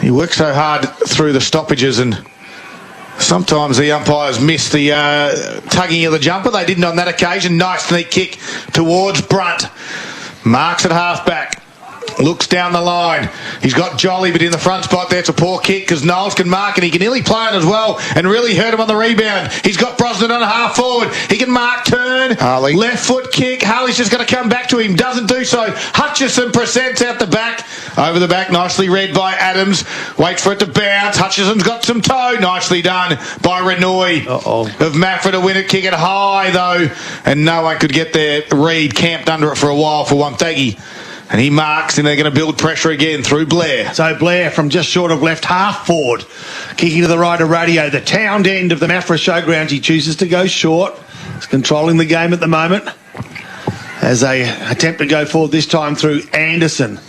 S1: He works so hard through the stoppages, and sometimes the umpires miss the tugging of the jumper. They didn't on that occasion. Nice neat kick towards Brunt. Marks at half-back. Looks down the line. He's got Jolly, but in the front spot there, it's a poor kick because Knowles can mark and he can nearly play it as well and really hurt him on the rebound. He's got Brosnan on a half forward. He can mark, turn,
S4: Harley.
S1: Left foot kick. Harley's just going to come back to him. Doesn't do so. Hutchison presents out the back. Over the back, nicely read by Adams. Waits for it to bounce. Hutchison's got some toe. Nicely done by Renoy of Maffra to win it. Kick it high though, and no one could get there. Reid camped under it for a while for Wonthaggi. And he marks, and they're going to build pressure again through Blair.
S3: So Blair from just short of left half forward, kicking to the right of Radio. The town end of the Maffra Showgrounds. He chooses to go short. He's controlling the game at the moment as they attempt to go forward this time through Anderson.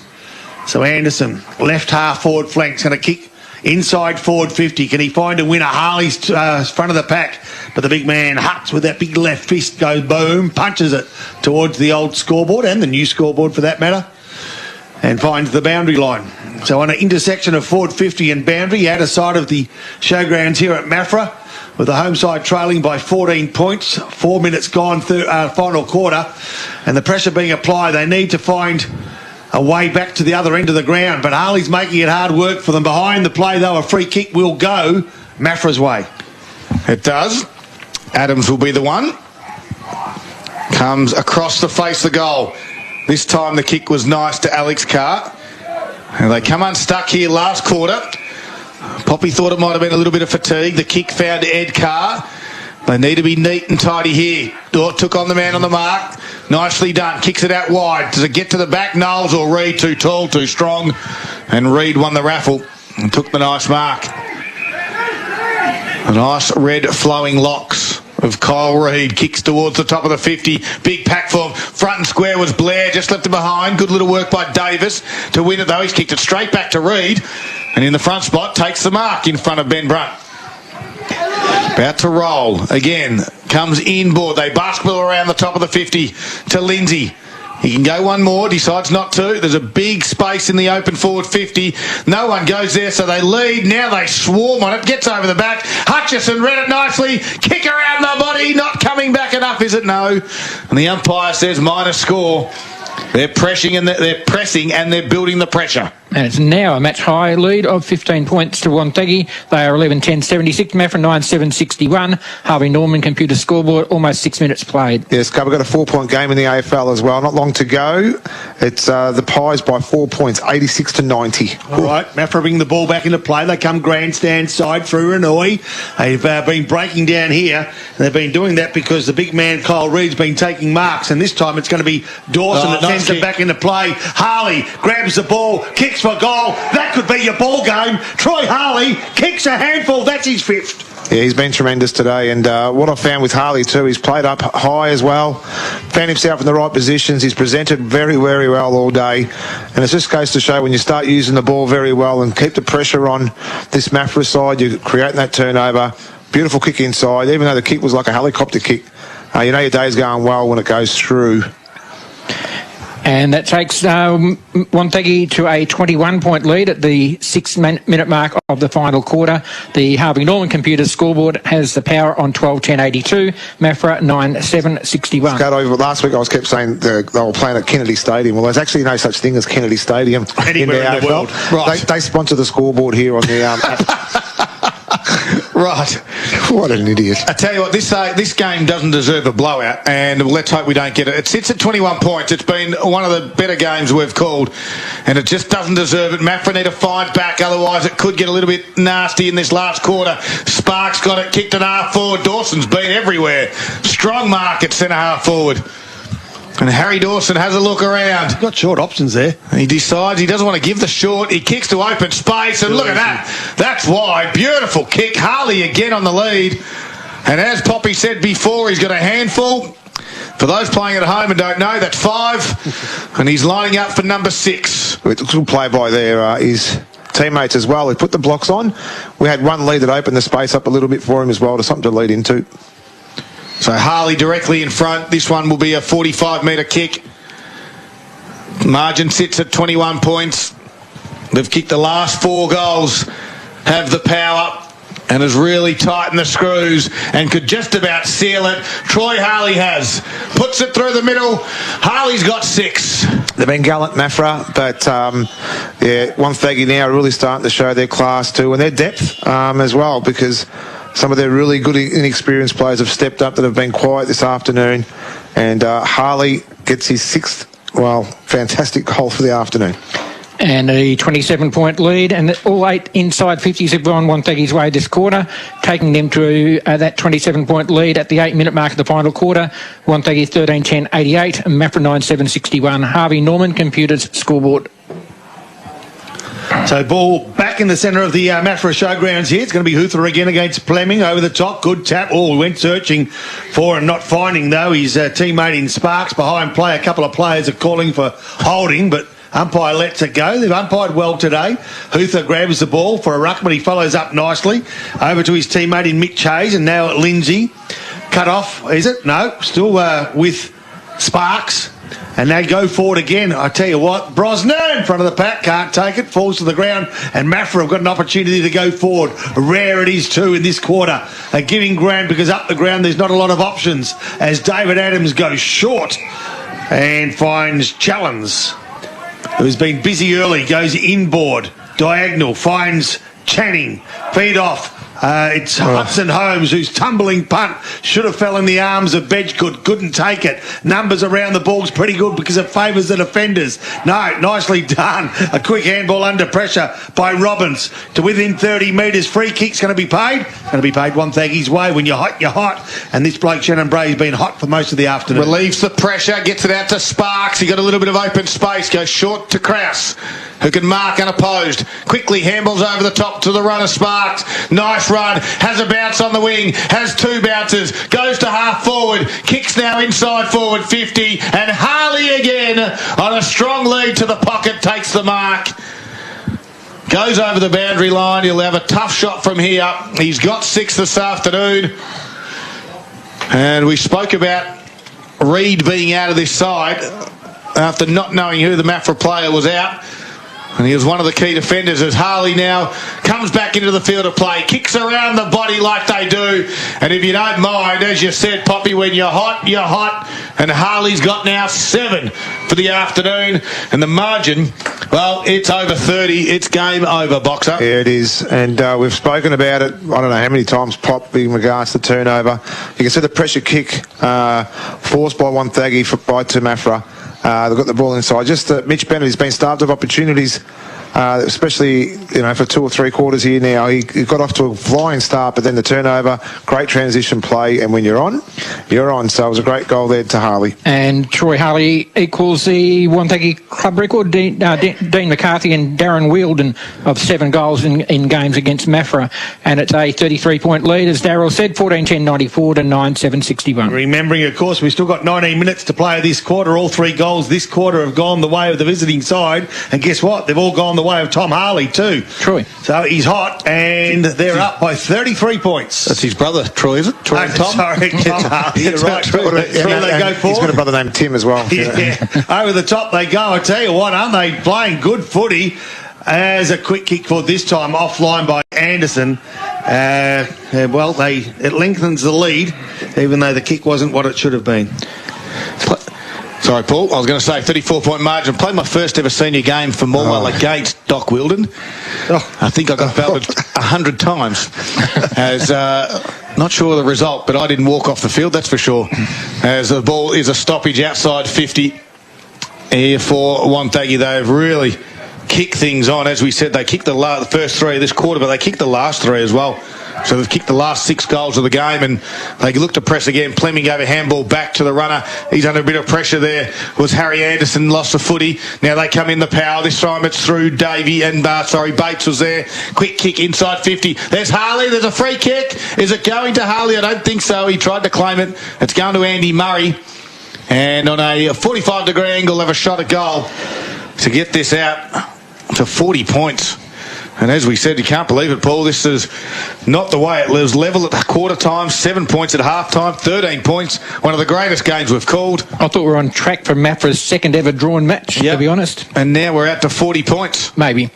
S3: So Anderson, left half forward flank, is going to kick inside forward 50. Can he find a winner? Harley's front of the pack. But the big man, Hutz, with that big left fist, goes boom, punches it towards the old scoreboard and the new scoreboard for that matter, and finds the boundary line. So on an intersection of forward 50 and boundary, out of sight of the showgrounds here at Maffra, with the home side trailing by 14 points, 4 minutes gone through final quarter, and the pressure being applied. They need to find a way back to the other end of the ground, but Harley's making it hard work for them. Behind the play, though, a free kick will go Maffra's way.
S1: It does. Adams will be the one. Comes across the face of the goal. This time the kick was nice to Alex Carr. And they come unstuck here last quarter. Poppy thought it might have been a little bit of fatigue. The kick found Ed Carr. They need to be neat and tidy here. Dort took on the man on the mark. Nicely done. Kicks it out wide. Does it get to the back? Knowles or Reid? Too tall, too strong. And Reid won the raffle and took the nice mark. The nice red flowing locks of Kyle Reid. Kicks towards the top of the 50. Big pack for him. Front and square was Blair. Just left it behind. Good little work by Davis to win it though. He's kicked it straight back to Reid. And in the front spot takes the mark in front of Ben Brunt. About to roll. Again, comes inboard. They basketball around the top of the 50 to Lindsay. He can go one more, decides not to. There's a big space in the open forward 50. No one goes there, so they lead. Now they swarm on it. Gets over the back. Hutchison read it nicely. Kick around the body. Not coming back enough, is it? No. And the umpire says minus score. They're pressing and they're building the pressure.
S2: And it's now a match high lead of 15 points to Wonthaggi. They are 11-10-76, Maffra 9-7-61. Harvey Norman computer scoreboard, almost 6 minutes played.
S4: Yes, we've got a 4-point game in the AFL as well. Not long to go. It's the Pies by 4 points, 86-90.
S3: All right, Maffra bring the ball back into play. They come grandstand side through Ranoi. They've been breaking down here. And they've been doing that because the big man Kyle Reid's been taking marks. And this time it's going to be Dawson that sends it back into play. Harley grabs the ball, kicks for goal. That could be your ball game. Troy Harley kicks a handful. That's his fifth.
S4: Yeah, he's been tremendous today, and what I found with Harley too, he's played up high as well, found himself in the right positions, he's presented very, very well all day, and it just goes to show when you start using the ball very well and keep the pressure on this Maffra side, you're creating that turnover, beautiful kick inside, even though the kick was like a helicopter kick, you know your day's going well when it goes through.
S2: And that takes Wonthaggi to a 21-point lead at the 6-minute mark of the final quarter. The Harvey Norman computer scoreboard has the power on 12-10-82. Maffra 9-7-61.
S4: Last week I kept saying they were playing at Kennedy Stadium. Well, there's actually no such thing as Kennedy Stadium
S3: anywhere in the world.
S4: Right. They sponsor the scoreboard here on the app.
S1: Right.
S4: What an idiot.
S1: I tell you what, this game doesn't deserve a blowout, and let's hope we don't get it. It sits at 21 points. It's been one of the better games we've called, and it just doesn't deserve it. Maffra need to find back, otherwise it could get a little bit nasty in this last quarter. Sparks got it, kicked an half forward. Dawson's been everywhere. Strong mark at centre half forward. And Harry Dawson has a look around.
S3: He's got short options there.
S1: He decides he doesn't want to give the short. He kicks to open space, and look at that. That's wide. Beautiful kick. Harley again on the lead. And as Poppy said before, he's got a handful. For those playing at home and don't know, that's 5. And he's lining up for number 6.
S4: Good play by his teammates as well. He put the blocks on. We had one lead that opened the space up a little bit for him as well, to something to lead into.
S1: So Harley directly in front. This one will be a 45-metre kick. Margin sits at 21 points. They've kicked the last 4 goals, have the power, and has really tightened the screws and could just about seal it. Troy Harley has. Puts it through the middle. Harley's got 6.
S4: They've been gallant, Maffra, but Wonthaggi now are really starting to show their class too, and their depth as well, because some of their really good inexperienced players have stepped up that have been quiet this afternoon, and Harley gets his 6th, fantastic goal for the afternoon.
S2: And a 27-point lead, and all 8 inside 50s have gone Wonthaggi's way this quarter, taking them to that 27-point lead at the 8-minute mark of the final quarter. Wonthaggi 13-10-88, and Maffra 9-7-61. Harvey Norman computers scoreboard.
S3: So ball back in the centre of the Maffra showgrounds here. It's going to be Huther again against Fleming over the top. Good tap. We went searching for and not finding, though. His teammate in Sparks behind play. A couple of players are calling for holding, but umpire lets it go. They've umpired well today. Huther grabs the ball for a ruckman. He follows up nicely. Over to his teammate in Mitch Hayes, and now at Lindsay. Cut off, is it? No, still with Sparks. And they go forward again. I tell you what, Brosnan in front of the pack, can't take it, falls to the ground, and Maffra have got an opportunity to go forward. Rare it is too in this quarter. They're giving ground because up the ground there's not a lot of options as David Adams goes short and finds Challens, who's been busy early, goes inboard, diagonal, finds Channing, feed off. It's Hudson Holmes, whose tumbling punt should have fell in the arms of Bedgood, couldn't take it. Numbers around the ball's pretty good because it favours the defenders. No, nicely done. A quick handball under pressure by Robbins to within 30 metres. Free kick's going to be paid. Going to be paid Wonthaggi's way. When you're hot, you're hot. And this bloke, Shannon Bray's been hot for most of the afternoon.
S1: Relieves the pressure, gets it out to Sparks. He got a little bit of open space, goes short to Krause, who can mark unopposed. Quickly handballs over the top to the runner, Sparks. Nice run, has a bounce on the wing, has two bounces, goes to half forward, kicks now inside forward 50, and Harley again on a strong lead to the pocket, takes the mark. Goes over the boundary line. He'll have a tough shot from here. He's got 6 this afternoon. And we spoke about Reid being out of this side after not knowing who the Maffra player was out. And he was one of the key defenders as Harley now comes back into the field of play, kicks around the body like they do. And if you don't mind, as you said, Poppy, when you're hot, you're hot. And Harley's got now 7 for the afternoon. And the margin, well, it's over 30. It's game over, Boxer.
S4: Yeah, it is. And we've spoken about it, I don't know how many times, Pop, in regards to turnover. You can see the pressure kick forced by Wonthaggi by Maffra. They've got the ball inside. Just Mitch Bennett has been starved of opportunities, especially for 2 or 3 quarters here now. He got off to a flying start, but then the turnover, great transition play, and when you're on, you're on. So it was a great goal there to Harley.
S2: And Troy Harley equals the Wonthaggi club record. Dean McCarthy and Darren Wielden of 7 goals in games against Maffra, and it's a 33-point lead, as Darryl said, 14-10-94 to 9-7-61.
S3: Remembering, of course, we've still got 19 minutes to play this quarter. All 3 goals this quarter have gone the way of the visiting side, and guess what? They've all gone the way of Tom Harley too.
S2: Troy.
S3: So he's hot, and they're up by 33 points.
S1: That's his brother, Troy, is it? Troy and Tom?
S3: Sorry, Tom Harley. You're right. Troy, they go forward.
S4: He's got a brother named Tim as well.
S3: Yeah. Over the top they go. I tell you what, aren't they playing good footy? As a quick kick for this time, offline by Anderson. It lengthens the lead, even though the kick wasn't what it should have been.
S1: Sorry, Paul. I was going to say 34-point margin. Played my first ever senior game for Morwell against Doc Wilden. I think I got belted 100 times. As not sure of the result, but I didn't walk off the field, that's for sure. As the ball is a stoppage outside 50 here for Wonthaggi. They've really kicked things on. As we said, they kicked the first 3 of this quarter, but they kicked the last 3 as well. So they've kicked the last 6 goals of the game, and they look to press again. Plemming over handball back to the runner. He's under a bit of pressure there. Was Harry Anderson, lost the footy. Now they come in the power. This time it's through Davey and Bates was there. Quick kick inside 50. There's Harley. There's a free kick. Is it going to Harley? I don't think so. He tried to claim it. It's going to Andy Murray. And on a 45-degree angle, have a shot at goal to get this out to 40 points. And as we said, you can't believe it, Paul. This is not the way it lives. Level at quarter time, 7 points at half time, 13 points. One of the greatest games we've called.
S2: I thought we were on track for Maffra's second ever drawn match, to be honest.
S1: And now we're out to 40 points.
S2: Maybe.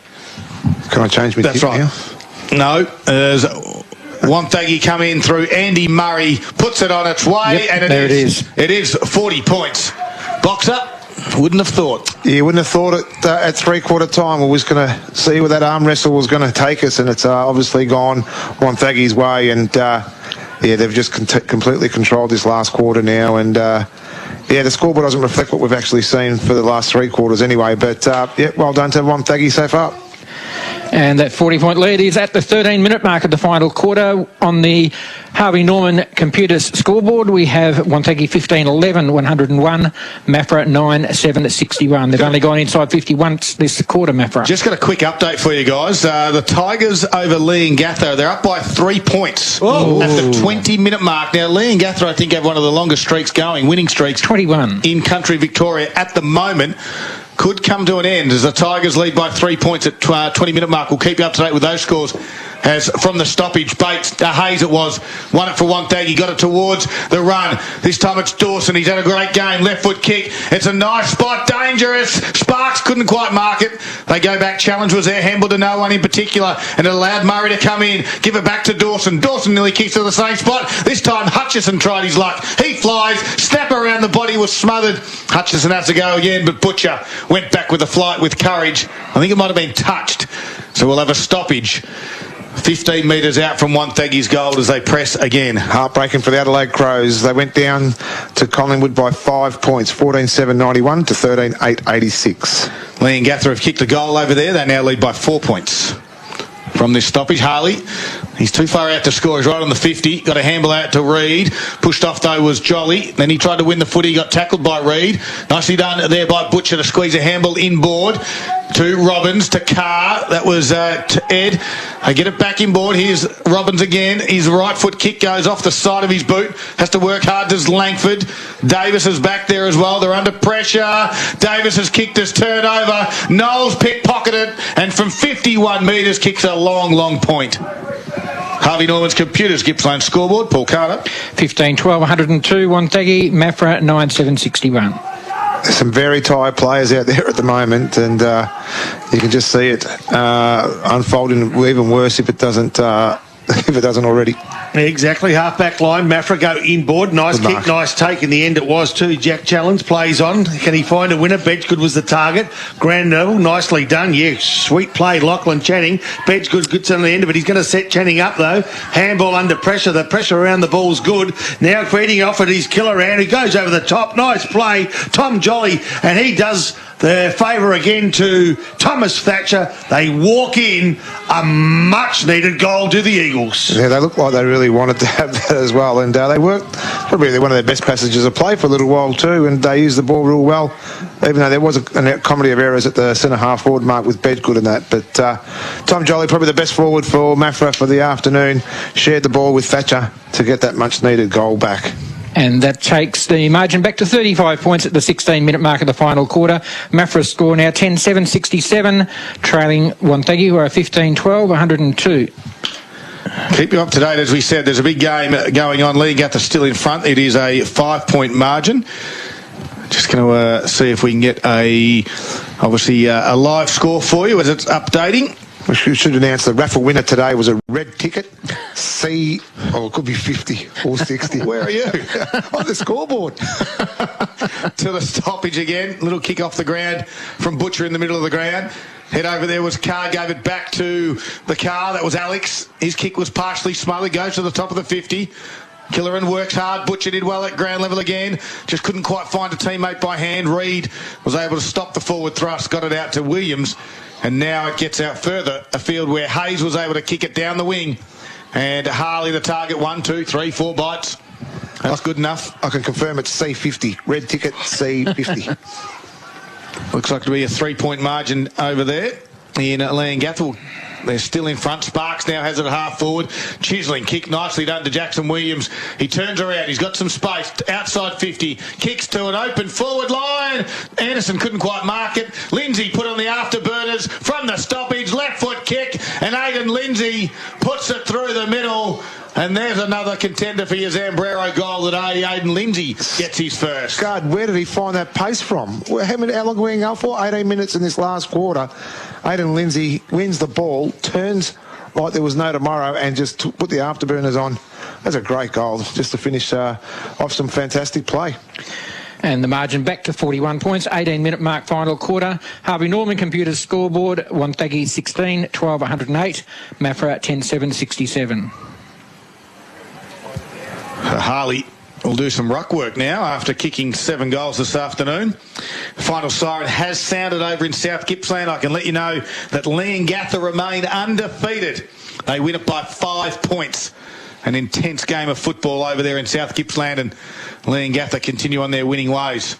S4: Can I change my
S1: That's
S4: tip
S1: right.
S4: now?
S1: No. There's Wonthaggi come in through Andy Murray, puts it on its way, and it is. It is 40 points. Boxer. Wouldn't have thought.
S4: You wouldn't have thought it at 3/4 time. We was going to see where that arm wrestle was going to take us, and it's obviously gone Wonthaggi's way. And they've just completely controlled this last quarter now. And the scoreboard doesn't reflect what we've actually seen for the last 3 quarters anyway. But well done to Wonthaggi so far.
S2: And that 40-point lead is at the 13-minute mark of the final quarter. On the Harvey Norman Computers scoreboard, we have Wonthaggi 15-11, 101, Maffra 9-7-61. They've only gone inside 50 once this quarter, Maffra.
S1: Just got a quick update for you guys. The Tigers over Leongatha, they're up by 3 points at the 20-minute mark. Now, Leongatha, I think, have one of the longest streaks going, winning streaks.
S2: 21.
S1: In country Victoria at the moment. Could come to an end as the Tigers lead by 3 points at 20-minute mark. We'll keep you up to date with those scores. As from the stoppage, Hayes it was, won it for Wonthaggi, got it towards the run. This time it's Dawson. He's had a great game. Left foot kick. It's a nice spot. Dangerous. Sparks couldn't quite mark it. They go back. Challenge was there. Handball to no one in particular. And it allowed Murray to come in. Give it back to Dawson. Dawson nearly kicks to the same spot. This time Hutchison tried his luck. He flies. Snap around the body was smothered. Hutchison has to go again, but Butcher went back with a flight with courage. I think it might have been touched. So we'll have a stoppage. 15 metres out from Wonthaggi's goal as they press again.
S4: Heartbreaking for the Adelaide Crows. They went down to Collingwood by 5 points, 14-7-91 to 13-8-86.
S1: Lee and Gather have kicked a goal over there. They now lead by 4 points. From this stoppage, Harley, he's too far out to score. He's right on the 50. Got a handball out to Reed. Pushed off, though, was Jolly. Then he tried to win the footy. Got tackled by Reed. Nicely done there by Butcher to squeeze a handball inboard to Robbins, to Carr. That was to Ed. They get it back inboard. Here's Robbins again. His right foot kick goes off the side of his boot. Has to work hard. Does Langford. Davis is back there as well. They're under pressure. Davis has kicked his turnover. Knowles pickpocketed and from 51 metres kicks a long, long point. Harvey Norman's Computers, Gippsland scoreboard. Paul Carter.
S2: 15-12, 102. Wonthaggi, Maffra, 9-7-61.
S4: There's some very tired players out there at the moment, and you can just see it unfolding even worse if it doesn't already.
S3: Exactly. Half-back line. Maffra go inboard. Nice
S4: Good
S3: kick,
S4: mark.
S3: nice take in the end it was too. Jack Challenge plays on. Can he find a winner? Bedgood was the target. Grand level. Nicely done. Yeah, sweet play. Lachlan Channing. Bedgood gets on the end of it. He's going to set Channing up though. Handball under pressure. The pressure around the ball's good. Now feeding off at his killer round. He goes over the top. Nice play. Tom Jolly. And he does the favour again to Thomas Thatcher. They walk in a much-needed goal to the Eagles.
S4: Yeah, they look like they really wanted to have that as well, and they worked probably one of their best passages of play for a little while too, and they used the ball real well, even though there was a comedy of errors at the centre half forward mark with Bedgood and that. But Tom Jolly, probably the best forward for Maffra for the afternoon, shared the ball with Thatcher to get that much-needed goal back.
S2: And that takes the margin back to 35 points at the 16-minute mark of the final quarter. Maffra's score now 10-7-67, trailing Wonthaggi, who are 15-12, 102.
S1: Keep you up to date. As we said, there's a big game going on. Lee Gather still in front. It is a 5-point margin. Just going to see if we can get a live score for you as it's updating.
S4: We should announce the raffle winner today was a red ticket. It could be 50 or 60.
S1: Where are you?
S4: On the scoreboard.
S1: To the stoppage again. Little kick off the ground from Butcher in the middle of the ground. Head over there was Carr, gave it back to the Carr. That was Alex. His kick was partially smothered. Goes to the top of the 50. Killeran works hard. Butcher did well at ground level again. Just couldn't quite find a teammate by hand. Reed was able to stop the forward thrust. Got it out to Williams. And now it gets out further afield where Hayes was able to kick it down the wing. And Harley the target. 1, 2, 3, 4 bites. That's good enough.
S4: I can confirm it's C50. Red ticket C50.
S1: Looks like to be a 3-point margin over there in Langathel. They're still in front. Sparks now has it at half forward. Chisling kick nicely done to Jackson Williams. He turns around. He's got some space. Outside 50. Kicks to an open forward line. Anderson couldn't quite mark it. Lindsay put on the afterburners from the stoppage. Left foot kick. And Aidan Lindsay puts it through the middle. And there's another contender for your Zambrero goal today. Aidan Lindsay gets his first.
S4: God, where did he find that pace from? How long are we going for? 18 minutes in this last quarter. Aidan Lindsay wins the ball, turns like there was no tomorrow, and just put the afterburners on. That's a great goal, just to finish off some fantastic play.
S2: And the margin back to 41 points, 18-minute mark final quarter. Harvey Norman Computers scoreboard, Wonthaggi 16-12, 108, Maffra 10-7-67.
S1: Harley will do some ruck work now after kicking 7 goals this afternoon. Final siren has sounded over in South Gippsland. I can let you know that Leongatha remain undefeated. They win it by 5 points. An intense game of football over there in South Gippsland, and Leongatha continue on their winning ways.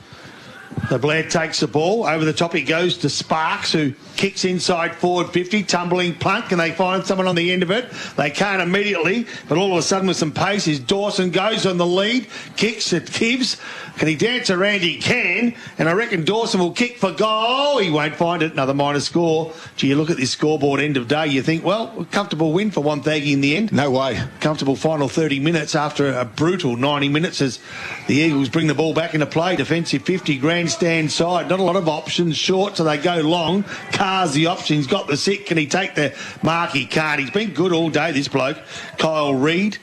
S3: The Blair takes the ball. Over the top he goes to Sparks, who kicks inside forward 50, tumbling plunk, and they find someone on the end of it. They can't immediately, but all of a sudden with some pace is Dawson goes on the lead, kicks at Tibbs. Can he dance around? He can, and I reckon Dawson will kick for goal. He won't find it. Another minor score. Gee, you look at this scoreboard end of day, you think, well, a comfortable win for Wonthaggi in the end.
S1: No way.
S3: Comfortable final 30 minutes after a brutal 90 minutes as the Eagles bring the ball back into play. Defensive 50, grandstand side. Not a lot of options. Short, so they go long. Carr's the option. He's got the sick. Can he take the mark? He can't. He's been good all day, this bloke. Kyle Reid,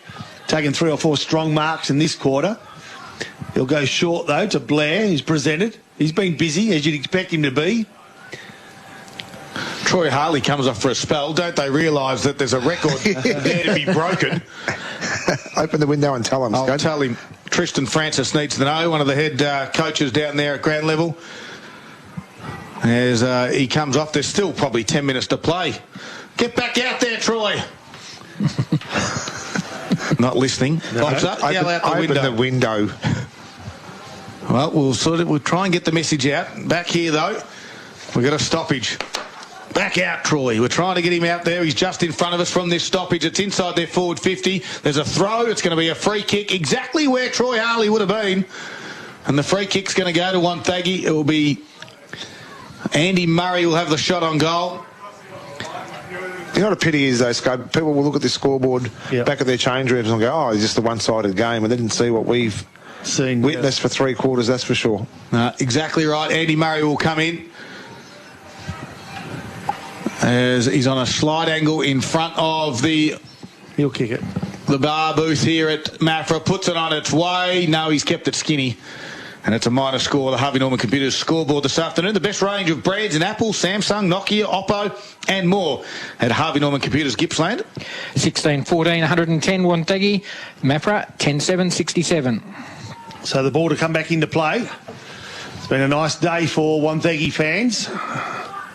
S3: taking 3 or 4 strong marks in this quarter. He'll go short, though, to Blair. He's presented. He's been busy, as you'd expect him to be.
S1: Troy Harley comes off for a spell. Don't they realise that there's a record there to be broken?
S4: Open the window and tell him,
S1: I'll
S4: Scud.
S1: tell him. Tristan Francis needs to know, one of the head coaches down there at ground level. As he comes off, there's still probably 10 minutes to play. Get back out there, Troy. Not listening. Boxer, yell out the window.
S4: Open the window.
S1: Well, we'll try and get the message out. Back here, though, we've got a stoppage. Back out, Troy. We're trying to get him out there. He's just in front of us from this stoppage. It's inside their forward 50. There's a throw. It's going to be a free kick, exactly where Troy Harley would have been. And the free kick's going to go to Wonthaggi. It will be Andy Murray will have the shot on goal.
S4: You know what a pity is, though, Scud? People will look at this scoreboard back at their change rooms and go, oh, it's just a one-sided game, and they didn't see what we've witnessed for 3 quarters, that's for sure.
S1: Exactly right. Andy Murray will come in as he's on a slide angle in front of the...
S3: He'll kick it.
S1: The bar booth here at Maffra, puts it on its way. No, he's kept it skinny. And it's a minor score. The Harvey Norman Computers scoreboard this afternoon. The best range of brands in Apple, Samsung, Nokia, Oppo and more at Harvey Norman Computers, Gippsland.
S2: 16-14, 110 Wonthaggi. Maffra, 10-7, 67.
S3: So the ball to come back into play. It's been a nice day for Wonthaggi fans.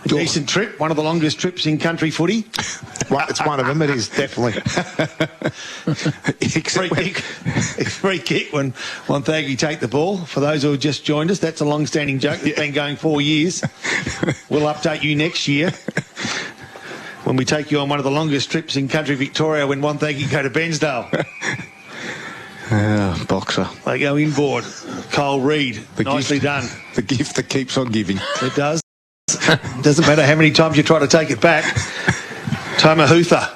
S3: A decent trip, one of the longest trips in country footy.
S4: Well, it's one of them, it is, definitely.
S3: Free kick when Wonthaggi take the ball. For those who have just joined us, that's a long-standing joke that's been going 4 years. We'll update you next year when we take you on one of the longest trips in country Victoria when Wonthaggi go to Bensdale.
S1: Boxer.
S3: They go inboard. Cole Reid, nicely done.
S1: The gift that keeps on giving.
S3: It does. Doesn't matter how many times you try to take it back. Toma Hutha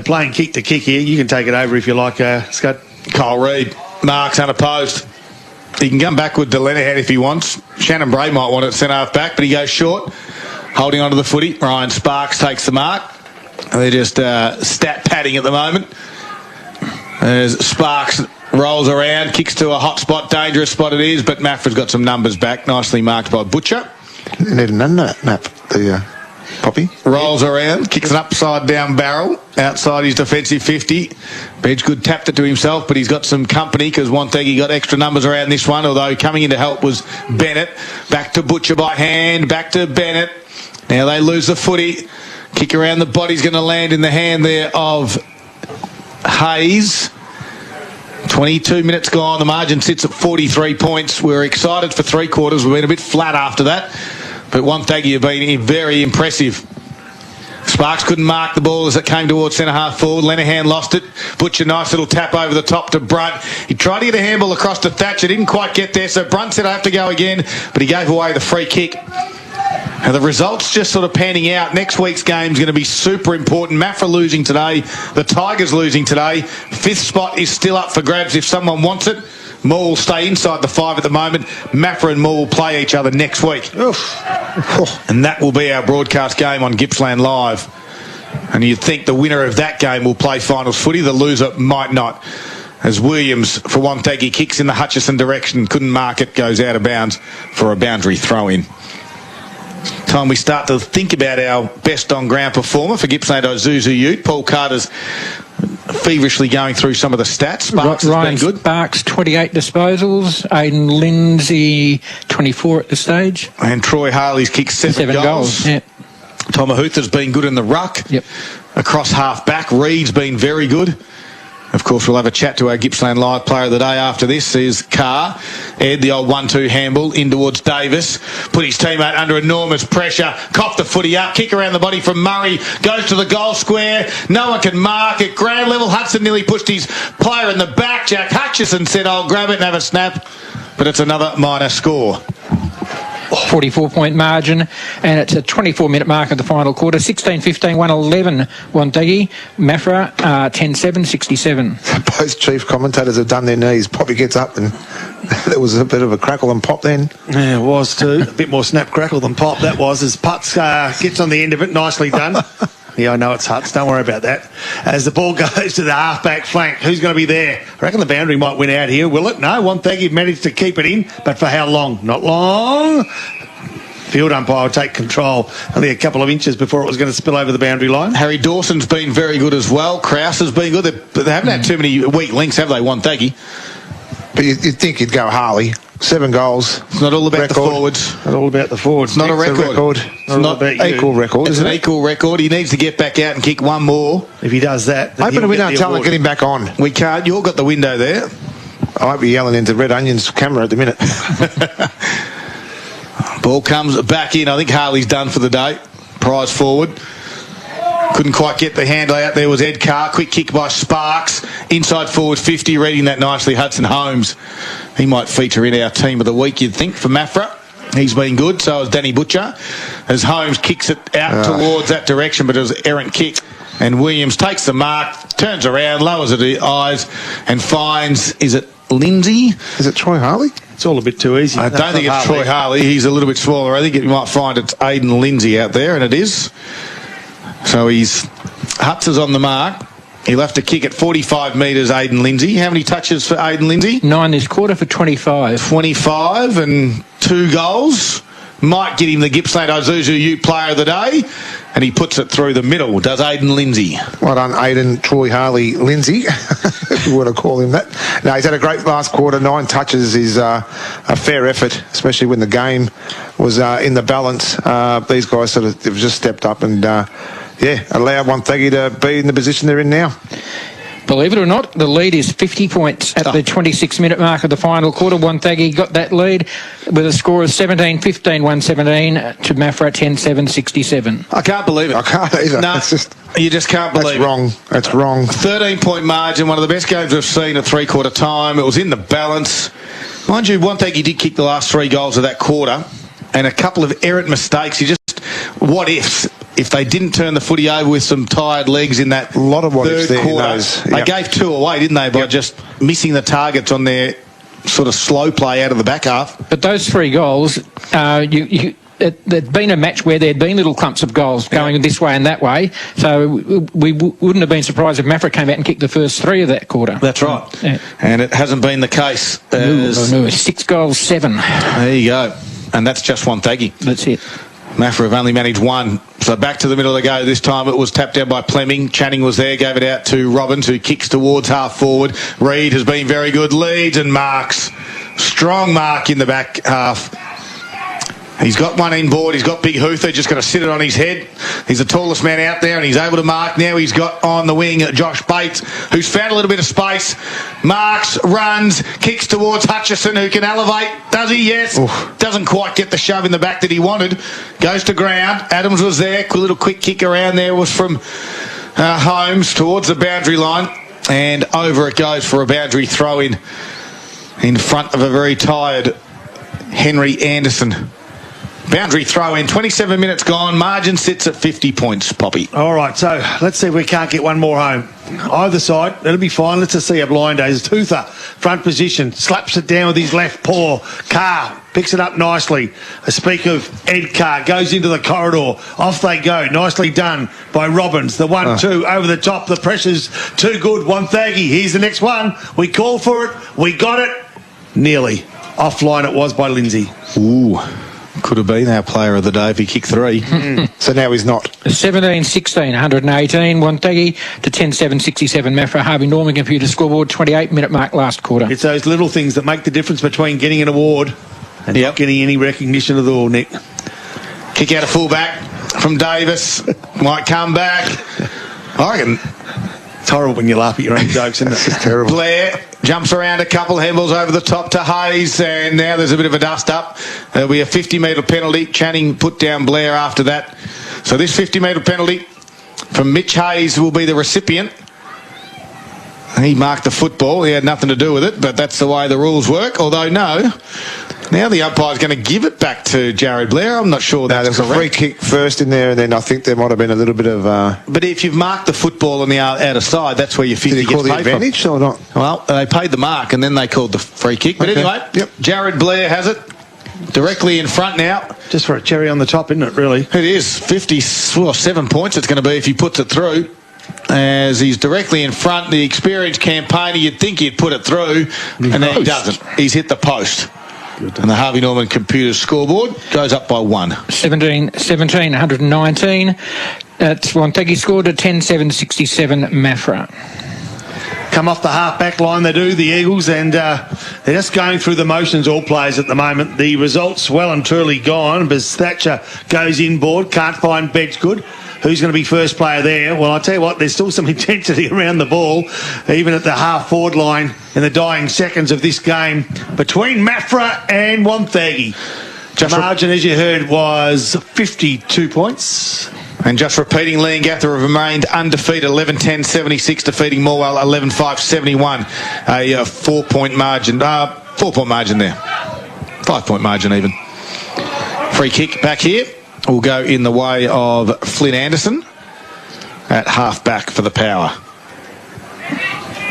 S3: playing kick to kick here. You can take it over if you like, Scott.
S1: Cole Reid marks unopposed. He can come back with Delenihan if he wants. Shannon Bray might want it centre half back, but he goes short, holding onto the footy. Ryan Sparks takes the mark. They're just stat padding at the moment. As Sparks rolls around, kicks to a hot spot, dangerous spot it is, but Maffra's got some numbers back. Nicely marked by Butcher.
S4: You need an nap, the Poppy.
S1: Rolls around, kicks an upside down barrel outside his defensive 50. Bedgood tapped it to himself, but he's got some company because Wonthaggi got extra numbers around this one, although coming in to help was Bennett. Back to Butcher by hand, back to Bennett. Now they lose the footy. Kick around the body's going to land in the hand there of Hayes. 22 minutes gone. The margin sits at 43 points. We're excited for 3 quarters. We've been a bit flat after that. But Wonthaggi have been very impressive. Sparks couldn't mark the ball as it came towards centre half forward. Lenihan lost it. Butcher, nice little tap over the top to Brunt. He tried to get a handball across to Thatcher. Didn't quite get there. So Brunt said I have to go again. But he gave away the free kick. Now the results just sort of panning out. Next week's game is going to be super important. Maffra losing today. The Tigers losing today. 5th spot is still up for grabs if someone wants it. Moore will stay inside the 5 at the moment. Maffra and Moore will play each other next week. And that will be our broadcast game on Gippsland Live. And you'd think the winner of that game will play finals footy. The loser might not. As Williams for Wonthaggi kicks in the Hutchison direction. Couldn't mark it. Goes out of bounds for a boundary throw-in. Time we start to think about our best on-ground performer for Gippsland Isuzu Ute. Paul Carter's feverishly going through some of the stats. Sparks
S2: Ryan
S1: has been good.
S2: Sparks, 28 disposals. Aidan Lindsay, 24 at this stage.
S1: And Troy Harley's kicked 7 goals.
S2: Yeah.
S1: Tomahutha's been good in the ruck.
S2: Yep.
S1: Across half-back, Reed's been very good. Of course, we'll have a chat to our Gippsland Live player of the day after this is Carr. Ed, the old 1-2 handball in towards Davis. Put his teammate under enormous pressure. Coughed the footy up. Kick around the body from Murray. Goes to the goal square. No one can mark it. Ground level. Hudson nearly pushed his player in the back. Jack Hutchison said, I'll grab it and have a snap. But it's another minor score.
S2: 44-point margin, and it's a 24-minute mark of the final quarter. 16-15, 111 Wonthaggi. Maffra, 10-7, 67.
S4: Both chief commentators have done their knees. Poppy gets up and there was a bit of a crackle and pop then.
S3: Yeah, it was too. A bit more snap crackle than pop that was, as Putz gets on the end of it. Nicely done. Yeah, I know it's Huts. Don't worry about that. As the ball goes to the half-back flank, who's going to be there? I reckon the boundary might win out here, will it? No, Wonthaggi managed to keep it in, but for how long? Not long. field umpire will take control only a couple of inches before it was going to spill over the boundary line.
S1: Harry Dawson's been very good as well. Krause has been good. They haven't had too many weak links, have they, Wonthaggi?
S4: But you'd think you'd go Harley. 7 goals.
S1: It's not all about the forwards.
S3: Not all about the forwards.
S1: It's not a record.
S3: It's not about you.
S4: Equal record,
S1: It's
S4: isn't
S1: an
S4: it?
S1: equal record. He needs to get back out and kick one more.
S3: If he does that, then
S4: Open
S3: he'll
S4: the window
S3: get
S4: and
S3: the
S4: tell him
S3: award.
S4: get him back on.
S1: We can't. You've got the window there.
S4: I might be yelling into Red Onion's camera at the minute.
S1: Ball comes back in. I think Harley's done for the day. Prize forward. Couldn't quite get the handle out. There was Ed Carr. Quick kick by Sparks. Inside forward 50. Reading that nicely. Hudson Holmes. He might feature in our team of the week, you'd think, for Maffra. He's been good. So has Danny Butcher. As Holmes kicks it out towards that direction, but it was an errant kick. And Williams takes the mark, turns around, lowers it to eyes, and finds, is it Lindsay?
S4: Is it Troy Harley?
S3: It's all a bit too easy.
S1: I don't think it's Troy Harley. He's a little bit smaller. I think you might find it's Aidan Lindsay out there, and it is. So Hutz is on the mark. He'll have to kick at 45 metres, Aidan Lindsay. How many touches for Aidan Lindsay?
S2: 9 this quarter for 25.
S1: 25 and 2 goals. Might get him the Gippsland Isuzu Ute Player of the Day. And he puts it through the middle, does Aidan Lindsay.
S4: Well done, Aidan Troy Harley Lindsay, if you want to call him that. No, he's had a great last quarter. 9 touches is a fair effort, especially when the game was in the balance. These guys sort of have just stepped up and, allowed Wonthaggi to be in the position they're in now.
S2: Believe it or not, the lead is 50 points at the 26-minute mark of the final quarter. Wonthaggi got that lead with a score of 17-15, 117 to Maffra 10-7, 67.
S1: I can't believe it.
S4: I can't either.
S1: No, you just can't believe
S4: it. That's wrong.
S1: 13-point margin, one of the best games we've seen at three-quarter time. It was in the balance. Mind you, Wonthaggi did kick the last 3 goals of that quarter and a couple of errant mistakes. What ifs? If they didn't turn the footy over with some tired legs in that
S4: lot of
S1: third quarter, they gave 2 away, didn't they, by just missing the targets on their sort of slow play out of the back half.
S2: But those 3 goals, there'd been a match where there'd been little clumps of goals going this way and that way, so we wouldn't have been surprised if Maffra came out and kicked the first 3 of that quarter.
S1: That's right.
S2: Yeah.
S1: And it hasn't been the case.
S2: No, 6 goals, 7.
S1: There you go. And that's just Wonthaggi.
S2: That's it.
S1: Maffra have only managed 1. So back to the middle of the go. This time it was tapped down by Plemming. Channing was there, gave it out to Robbins, who kicks towards half forward. Reid has been very good. Leads and marks. Strong mark in the back half. He's got one inboard. He's got Big Huther, just going to sit it on his head. He's the tallest man out there, and he's able to mark. Now he's got on the wing Josh Bates, who's found a little bit of space. Marks, runs, kicks towards Hutchison, who can elevate. Does he? Yes. Oof. Doesn't quite get the shove in the back that he wanted. Goes to ground. Adams was there. A little quick kick around there was from Holmes towards the boundary line. And over it goes for a boundary throw in front of a very tired Henry Anderson. Boundary throw in, 27 minutes gone. Margin sits at 50 points, Poppy.
S3: All right, so let's see if we can't get one more home. Either side, that'll be fine. Let's just see a blind days. Huther, front position, slaps it down with his left paw. Carr picks it up nicely. I speak of Ed Carr, goes into the corridor. Off they go. Nicely done by Robbins. The 1-2 over the top. The pressure's too good. Wonthaggi, here's the next one. We called for it. We got it. Nearly. Offline it was by Lindsay.
S1: Ooh. Could have been our player of the day if he kicked 3.
S4: So now he's not.
S2: 17-16, 118, Wonthaggi to 10-7, 67. Maffra, Harvey Norman computer scoreboard, 28-minute mark last quarter.
S3: It's those little things that make the difference between getting an award and not getting any recognition at all, Nick.
S1: Kick out a fullback from Davis. Might come back. I reckon.
S3: It's horrible when you laugh at your own jokes, isn't it?
S4: It's terrible.
S1: Blair jumps around a couple, handballs over the top to Hayes, and now there's a bit of a dust up. There'll be a 50-metre penalty. Channing put down Blair after that. So this 50-metre penalty from Mitch Hayes will be the recipient. He marked the football. He had nothing to do with it, but that's the way the rules work. Although, no, now the umpire's going to give it back to Jared Blair. I'm not sure that's
S4: correct. There was a free kick first in there, and then I think there might have been a little bit of...
S1: But if you've marked the football on the outer side, that's where your 50
S4: Did he call
S1: gets
S4: the
S1: paid
S4: advantage
S1: from.
S4: or not?
S1: Well, they paid the mark, and then they called the free kick. But anyway, Jared Blair has it. Directly in front now.
S3: Just for a cherry on the top, isn't it, really?
S1: It is. 7 points it's going to be if he puts it through. As he's directly in front, the experienced campaigner, you'd think he'd put it through, and then he doesn't. He's hit the post. And the Harvey Norman Computers scoreboard goes up by 1.
S2: 17, 119. That's Wonthaggi scored at 10-7-67 Maffra.
S3: Come off the half-back line, they do, the Eagles, and they're just going through the motions, all players at the moment. The results well and truly gone, because Thatcher goes inboard, can't find Bedgood. Who's going to be first player there? Well, I'll tell you what, there's still some intensity around the ball, even at the half-forward line in the dying seconds of this game, between Maffra and Wonthaggi. The margin, as you heard, was 52 points.
S1: And just repeating, Lee and Gather have remained undefeated, 11-10-76, defeating Morwell 11-5-71. A 4-point margin. 4-point margin there. 5-point margin even. Free kick back here will go in the way of Flynn Anderson at half-back for the Power.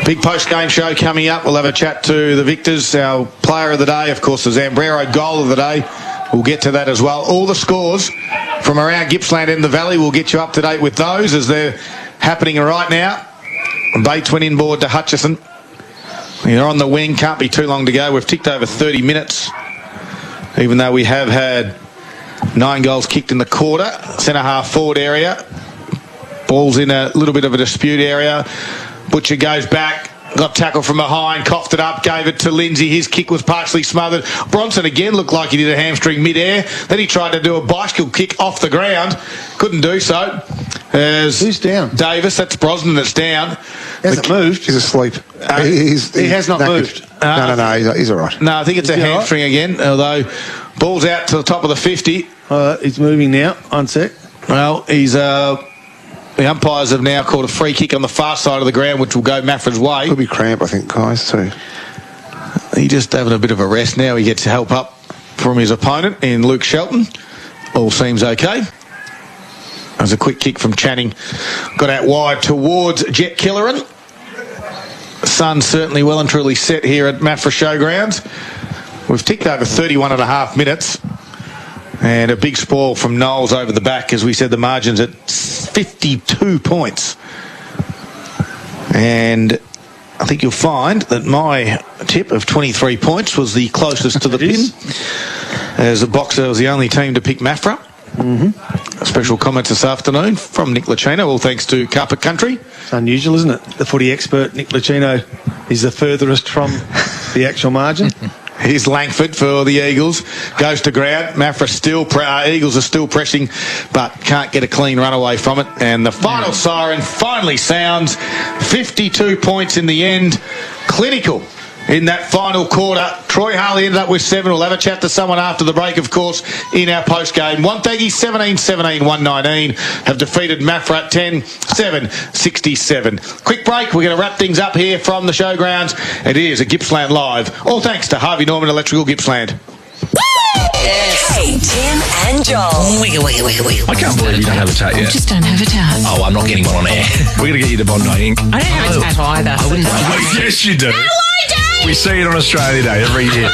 S1: Big post-game show coming up. We'll have a chat to the victors. Our player of the day, of course, the Zambrero goal of the day. We'll get to that as well. All the scores from around Gippsland and the Valley, we'll get you up to date with those as they're happening right now. Bates went inboard to Hutchison. They're on the wing, can't be too long to go. We've ticked over 30 minutes, even though we have had 9 goals kicked in the quarter. Centre half forward area. Ball's in a little bit of a dispute area. Butcher goes back. Got tackled from behind, coughed it up, gave it to Lindsay. His kick was partially smothered. Bronson again looked like he did a hamstring mid-air. Then he tried to do a bicycle kick off the ground. Couldn't do so.
S3: Who's down?
S1: Davis, that's Brosnan that's down.
S3: He hasn't moved.
S4: He's asleep.
S3: He has not moved.
S4: No, he's all right.
S1: No, I think it's a hamstring again, although ball's out to the top of the 50.
S3: He's moving now. One sec.
S1: Well, he's... The umpires have now called a free kick on the far side of the ground, which will go Maffra's way.
S4: Could be cramp, I think, guys, too.
S1: He's just having a bit of a rest now. He gets help up from his opponent in Luke Shelton. All seems okay. There's a quick kick from Channing. Got out wide towards Jet Killeran. Sun's certainly well and truly set here at Maffra Showgrounds. We've ticked over 31 and a half minutes. And a big spoil from Knowles over the back. As we said, the margin's at 52 points. And I think you'll find that my tip of 23 points was the closest to the pin. As the Boxer was the only team to pick Maffra. Mm-hmm. Special comments this afternoon from Nick Lucino, all thanks to Carpet Country.
S3: It's unusual, isn't it? The footy expert, Nick Lucino, is the furthest from the actual margin.
S1: Here's Langford for the Eagles. Goes to ground. Maffra still, Eagles are still pressing, but can't get a clean run away from it. And the final siren finally sounds. 52 points in the end. Clinical in that final quarter. Troy Harley ended up with 7. We'll have a chat to someone after the break, of course, in our post-game. Wonthaggi 17-17, 119 have defeated Maffra 10-7-67. Quick break. We're going to wrap things up here from the showgrounds. It is a Gippsland Live. All thanks to Harvey Norman Electrical Gippsland.
S15: Hey, Tim and Joel.
S9: I can't believe you don't have a tat yet.
S15: Just don't have a tat.
S9: Oh, I'm not getting one on air. We're going to get you to Bondi Inc.
S15: I don't have a tat either.
S9: I wouldn't. Yes, you do.
S15: No, I don't.
S9: We see it on Australia Day every year.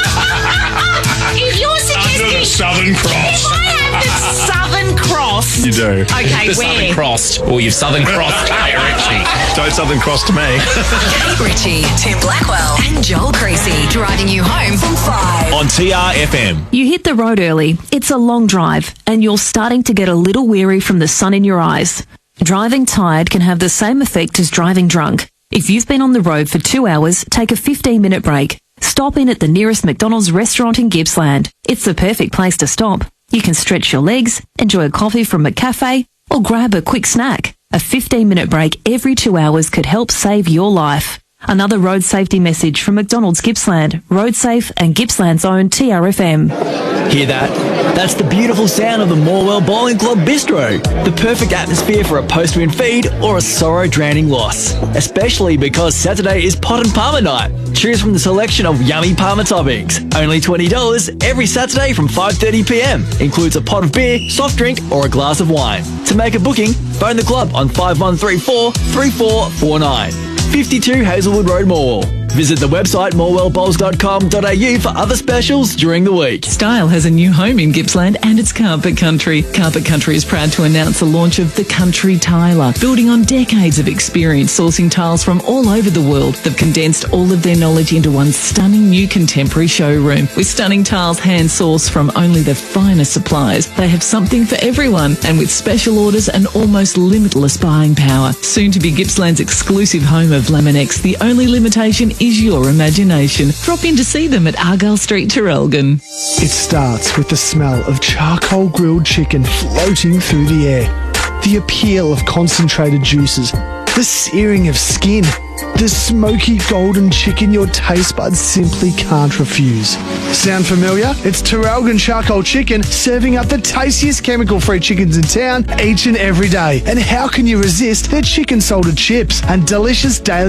S15: If you're suggesting...
S9: Under the Southern Cross.
S15: If I have the Southern Cross...
S9: You do.
S15: Okay,
S9: the
S15: where?
S9: Southern Crossed. Or you've Southern Crossed. Hey, Richie. Don't Southern Cross to me.
S15: Kate Ritchie, Tim Blackwell and Joel Creasy driving you home from 5.
S9: On TRFM.
S10: You hit the road early, it's a long drive, and you're starting to get a little weary from the sun in your eyes. Driving tired can have the same effect as driving drunk. If you've been on the road for 2 hours, take a 15-minute break. Stop in at the nearest McDonald's restaurant in Gippsland. It's the perfect place to stop. You can stretch your legs, enjoy a coffee from a cafe, or grab a quick snack. A 15-minute break every 2 hours could help save your life. Another road safety message from McDonald's Gippsland, Road Safe and Gippsland's own TRFM.
S11: Hear that? That's the beautiful sound of the Morwell Bowling Club Bistro. The perfect atmosphere for a post-win feed or a sorrow-drowning loss. Especially because Saturday is pot and parma night. Choose from the selection of yummy parma toppings. Only $20 every Saturday from 5:30pm. Includes a pot of beer, soft drink or a glass of wine. To make a booking, phone the club on 5134 3449. 52 Hazelwood Road, Morwell. Visit the website morewellbowls.com.au for other specials during the week.
S10: Style has a new home in Gippsland and it's Carpet Country. Carpet Country is proud to announce the launch of the Country Tiler. Building on decades of experience sourcing tiles from all over the world, they've condensed all of their knowledge into one stunning new contemporary showroom. With stunning tiles hand-sourced from only the finest suppliers, they have something for everyone, and with special orders and almost limitless buying power. Soon to be Gippsland's exclusive home of Laminex, the only limitation is your imagination. Drop in to see them at Argyle Street, Traralgon.
S16: It starts with the smell of charcoal grilled chicken floating through the air, the appeal of concentrated juices, the searing of skin, the smoky golden chicken your taste buds simply can't refuse. Sound familiar? It's Traralgon Charcoal Chicken serving up the tastiest chemical-free chickens in town each and every day. And how can you resist their chicken salted chips and delicious daily